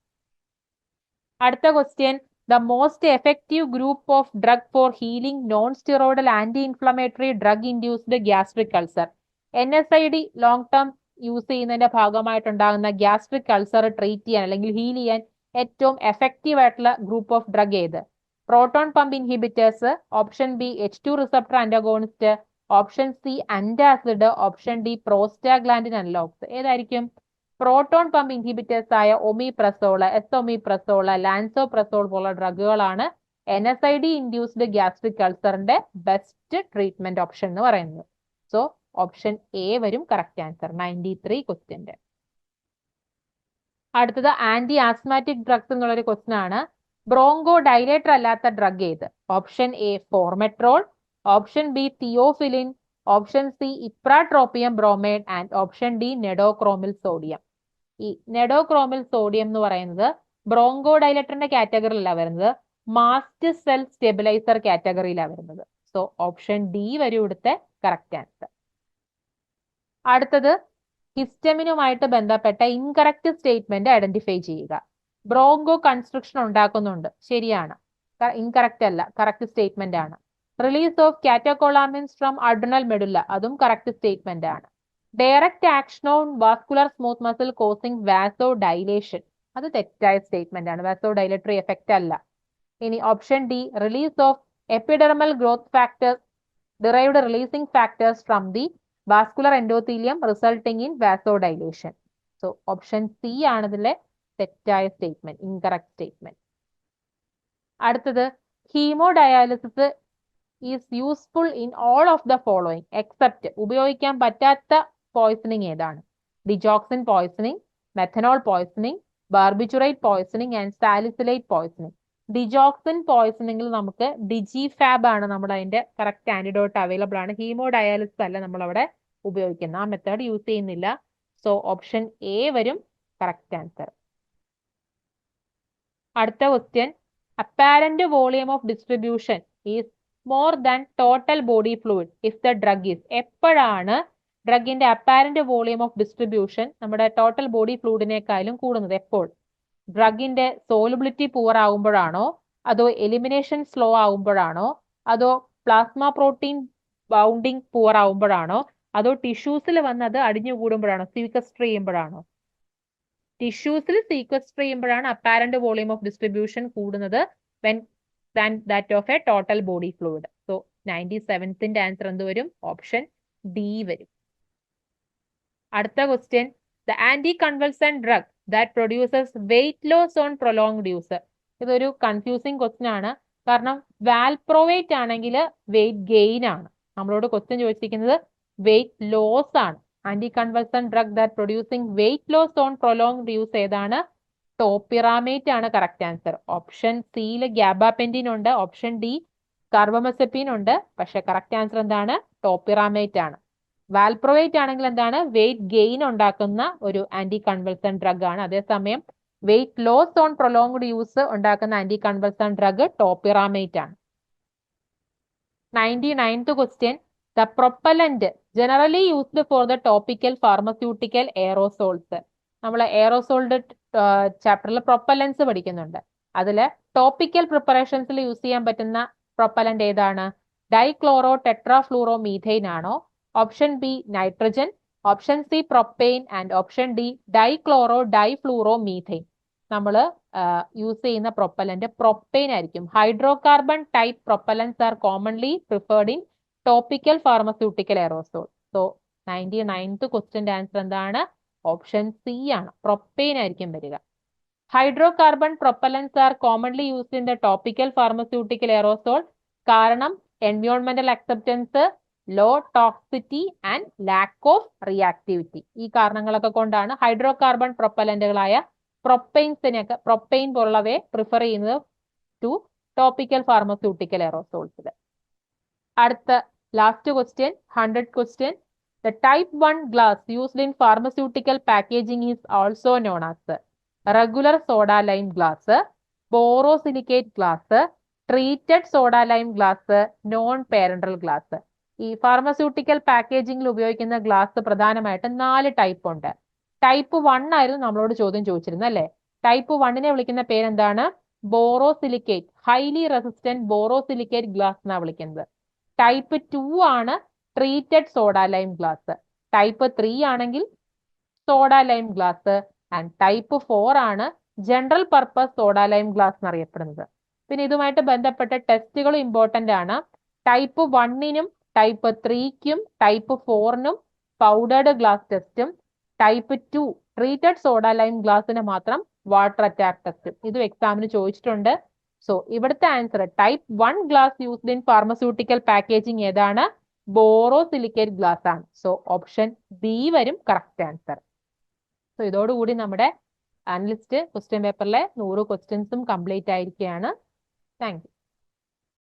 അടുത്ത question, the most effective group of drug for healing non steroidal anti inflammatory drug induced gastric ulcer. NSAID long term use ചെയ്യുന്നതിന്റെ ഭാഗമായിട്ടുണ്ടാകുന്ന ഗ്യാസ്ട്രിക് അൾസർ ട്രീറ്റ് ചെയ്യാൻ അല്ലെങ്കിൽ ഹീൽ ചെയ്യാൻ ഏറ്റവും എഫക്റ്റീവ് ആയിട്ടുള്ള ഗ്രൂപ്പ് ഓഫ് ഡ്രഗ് ഏത്? Proton pump inhibitors, option B H2 receptor antagonist, option C antacid, option D prostaglandin analogues. ഏതായിരിക്കും? പ്രോട്ടോൺ പമ്പ് ഇൻഹിബിറ്റേഴ്സ് ആയ ഒമിപ്രസോള്, എസൊമിപ്രസോള്, ലാൻസോപ്രസോൾ പോലുള്ള ഡ്രഗുകളാണ് NSAID ഇൻഡ്യൂസ്ഡ് ഗ്യാസ്ട്രിക് അൾസറിന്റെ ബെസ്റ്റ് ട്രീറ്റ്മെന്റ് ഓപ്ഷൻ എന്ന് പറയുന്നത്. സോ ഓപ്ഷൻ എ വരും കറക്റ്റ് ആൻസർ 93 ക്വസ്റ്റ്യന്റെ. അടുത്തത് ആന്റി ആസ്മാറ്റിക് ഡ്രഗ്സ് എന്നുള്ളൊരു ക്വസ്റ്റ്യൻ ആണ്. ബ്രോങ്കോ ഡൈലേറ്റർ അല്ലാത്ത ഡ്രഗ് ഏത്? Option A formoterol, option B theophylline, option C ഇപ്രാട്രോപ്പിയം bromide and option D nedocromil sodium. ഈ നെഡോക്രോമിൽ സോഡിയം എന്ന് പറയുന്നത് ബ്രോങ്കോ ഡൈലേറ്ററിന്റെ കാറ്റഗറിയിലാണ് വരുന്നത്, മാസ്റ്റ് സെൽ സ്റ്റെബിലൈസർ കാറ്റഗറിയിലാണ് വരുന്നത്. സോ ഓപ്ഷൻ ഡി വരും ഇവിടുത്തെ കറക്റ്റ് ആൻസർ. അടുത്തത് ഹിസ്റ്റമിനുമായിട്ട് ബന്ധപ്പെട്ട ഇൻകറക്റ്റ് സ്റ്റേറ്റ്മെന്റ് ഐഡന്റിഫൈ ചെയ്യുക. ബ്രോങ്കോ കൺസ്ട്രക്ഷൻ ഉണ്ടാക്കുന്നുണ്ട്, ശരിയാണ്. ഇൻകറക്റ്റ് അല്ല, കറക്റ്റ് സ്റ്റേറ്റ്മെന്റ് ആണ്. Release of catecholamines from adrenal medulla, അതും കറക്റ്റ് സ്റ്റേറ്റ്മെന്റ് ആണ്. Direct action on vascular smooth muscle causing vasodilation, അത് തെറ്റായ സ്റ്റേറ്റ്മെന്റ് ആണ്. വാസോ ഡൈലറ്ററി എഫക്റ്റ് അല്ല. ഇനി option D release of epidermal growth factors derived releasing factors from the vascular endothelium resulting in vasodilation. So option C ആണ് ഇതിലെ തെറ്റായ സ്റ്റേറ്റ്മെന്റ്, ഇൻകറക്റ്റ് സ്റ്റേറ്റ്മെന്റ്. അടുത്തത് haemodialysis is useful in all of the following except. ഉപയോഗിക്കാൻ പറ്റാത്ത പോയ്സണിങ് ഏതാണ്? Digoxin poisoning, methanol poisoning, barbiturate poisoning and salicylate poisoning. Digoxin പോയ്സണിങ്ങിൽ നമുക്ക് ഡിജിഫാബ് ആണ് നമ്മുടെ അതിന്റെ കറക്റ്റ് ആന്റിഡോട്ട് അവൈലബിൾ ആണ്. ഹീമോഡയാലിസിസ് അല്ല നമ്മൾ അവിടെ ഉപയോഗിക്കുന്നത്, ആ മെത്തേഡ് യൂസ് ചെയ്യുന്നില്ല. സോ ഓപ്ഷൻ എ വരും കറക്റ്റ് ആൻസർ. അടുത്ത question, apparent volume of distribution is more than total body fluid if the drug is. എപ്പോഴാണ് ഡ്രഗിന്റെ അപ്പാരന്റ് വോളിയം ഓഫ് ഡിസ്ട്രിബ്യൂഷൻ നമ്മുടെ ടോട്ടൽ ബോഡി ഫ്ലൂയിഡിനേക്കാളും കൂടുന്നത്? എപ്പോൾ? ഡ്രഗിന്റെ സോലുബിലിറ്റി പുവർ ആകുമ്പോഴാണോ, അതോ എലിമിനേഷൻ സ്ലോ ആകുമ്പോഴാണോ, അതോ പ്ലാസ്മ പ്രോട്ടീൻ ബൗണ്ടിങ് പുവർ ആകുമ്പോഴാണോ, അതോ ടിഷ്യൂസിൽ വന്ന് അത് അടിഞ്ഞുകൂടുമ്പോഴാണോ, സീക്വസ്റ്റർ ചെയ്യുമ്പോഴാണോ? ടിഷ്യൂസിൽ സീക്വസ്റ്റർ ചെയ്യുമ്പോഴാണ് അപ്പാരന്റ് വോളിയം ഓഫ് ഡിസ്ട്രിബ്യൂഷൻ കൂടുന്നത് when than that of a total body fluid. So 97th answer എന്ത് വരും? ഓപ്ഷൻ ഡി വരും. അടുത്ത question, the anticonvulsant drug that produces weight loss on prolonged use. ഇതൊരു കൺഫ്യൂസിങ് ക്വസ്റ്റ്യൻ ആണ്. കാരണം വാൽപ്രോവേറ്റ് ആണെങ്കിൽ വെയിറ്റ് ഗെയിൻ ആണ്. നമ്മളോട് ക്വസ്റ്റ്യൻ ചോദിച്ചിരിക്കുന്നത് വെയിറ്റ് ലോസ് ആണ്. Anti convulsant drug that producing weight loss on prolonged use ഏതാണ്? ടോപ്പിറാമേറ്റ് ആണ് കറക്റ്റ് ആൻസർ. ഓപ്ഷൻ സിയിൽ ഗ്യാബാപെന്റിൻ ഉണ്ട്, ഓപ്ഷൻ ഡി കാർബമസെപ്പിൻ ഉണ്ട്. പക്ഷെ കറക്റ്റ് ആൻസർ എന്താണ്? ടോപ്പിറാമേറ്റ് ആണ്. വാൽപ്രോവേറ്റ് ആണെങ്കിൽ എന്താണ്? വെയിറ്റ് ഗെയിൻ ഉണ്ടാക്കുന്ന ഒരു ആന്റി കൺവൾസൻ ഡ്രഗ് ആണ്. അതേസമയം weight loss on prolonged use ഉണ്ടാക്കുന്ന ആന്റി കൺവൾസൻ ഡ്രഗ് ടോപ്പിറാമേറ്റ് ആണ്. 99th question. The propellant generally used for the topical pharmaceutical aerosols. നമ്മൾ എയറോസോൾഡ് ചാപ്റ്ററിൽ പ്രൊപ്പലൻസ് പഠിക്കുന്നുണ്ട്. അതില് ടോപ്പിക്കൽ പ്രിപ്പറേഷൻസിൽ യൂസ് ചെയ്യാൻ പറ്റുന്ന പ്രൊപ്പലന്റ് ഏതാണ്? ഡൈക്ലോറോ ടെട്രാഫ്ലൂറോ മീഥൈൻ ആണോ? Option B nitrogen, option C propane and option D dichlorodifluoromethane. നമ്മൾ യൂസ് ചെയ്യുന്ന പ്രൊപ്പലന്റ് പ്രൊപ്പെയിൻ ആയിരിക്കും. Hydrocarbon type propellants are commonly preferred in topical pharmaceutical aerosol. So 99th ക്വസ്റ്റ്യന്റെ ആൻസർ എന്താണ്? ഓപ്ഷൻ സി ആണ്, പ്രൊപ്പെയിൻ ആയിരിക്കും വരിക. Hydrocarbon propellants are commonly used in the topical pharmaceutical aerosol. കാരണം എൻവയോൺമെന്റൽ acceptance, low toxicity and lack of reactivity. ഈ കാരണങ്ങളൊക്കെ കൊണ്ടാണ് ഹൈഡ്രോകാർബൺ പ്രൊപ്പലന്റുകളായ പ്രൊപ്പെയിൻ പോലുള്ളവയെ പ്രിഫർ ചെയ്യുന്നത് ടു ടോപ്പിക്കൽ ഫാർമസ്യൂട്ടിക്കൽ എയറോസോൾസിൽ. അടുത്ത last question, 100th question. The type 1 glass used in pharmaceutical packaging is also known as regular soda lime glass, borosilicate glass, treated soda lime glass, non-parental glass. ഈ ഫാർമസ്യൂട്ടിക്കൽ പാക്കേജിംഗിൽ ഉപയോഗിക്കുന്ന ഗ്ലാസ് പ്രധാനമായിട്ട് 4 ടൈപ്പ് ഉണ്ട്. ടൈപ്പ് 1 ആയിരുന്നു നമ്മളോട് ചോദ്യം ചോദിച്ചിരുന്നത് അല്ലേ? ടൈപ്പ് 1നെ വിളിക്കുന്ന പേരെന്താണ്? Borosilicate, highly resistant borosilicate glass എന്നാണ് വിളിക്കുന്നത്. ടൈപ്പ് 2 ആണ് treated soda lime glass. Type 3 ആണെങ്കിൽ soda lime glass. And type 4 ആണ് general purpose soda lime glass എന്നറിയപ്പെടുന്നത്. പിന്നെ ഇതുമായിട്ട് ബന്ധപ്പെട്ട ടെസ്റ്റുകൾ ഇമ്പോർട്ടന്റ് ആണ്. ടൈപ്പ് 1നും ടൈപ്പ് 3ക്കും ടൈപ്പ് 4നും പൗഡേർഡ് ഗ്ലാസ് ടെസ്റ്റും, ടൈപ്പ് 2 ട്രീറ്റഡ് സോഡ ലൈം ഗ്ലാസിന് മാത്രം വാട്ടർ അറ്റാക്ക് ടെസ്റ്റും. ഇതും എക്സാമിന് ചോദിച്ചിട്ടുണ്ട്. സോ ഇവിടുത്തെ answer type 1 glass used in pharmaceutical packaging ഏതാണ്? ബോറോസിലിക്കേറ്റ് ഗ്ലാസ് ആണ്. സോ ഓപ്ഷൻ ബി വരും കറക്റ്റ് ആൻസർ. സോ ഇതോടുകൂടി നമ്മുടെ അനലിസ്റ്റ് ക്വസ്റ്റ്യൻ പേപ്പറിലെ 100 ക്വസ്റ്റ്യൻസും കംപ്ലീറ്റ് ആയിരിക്കുകയാണ്. Thank you.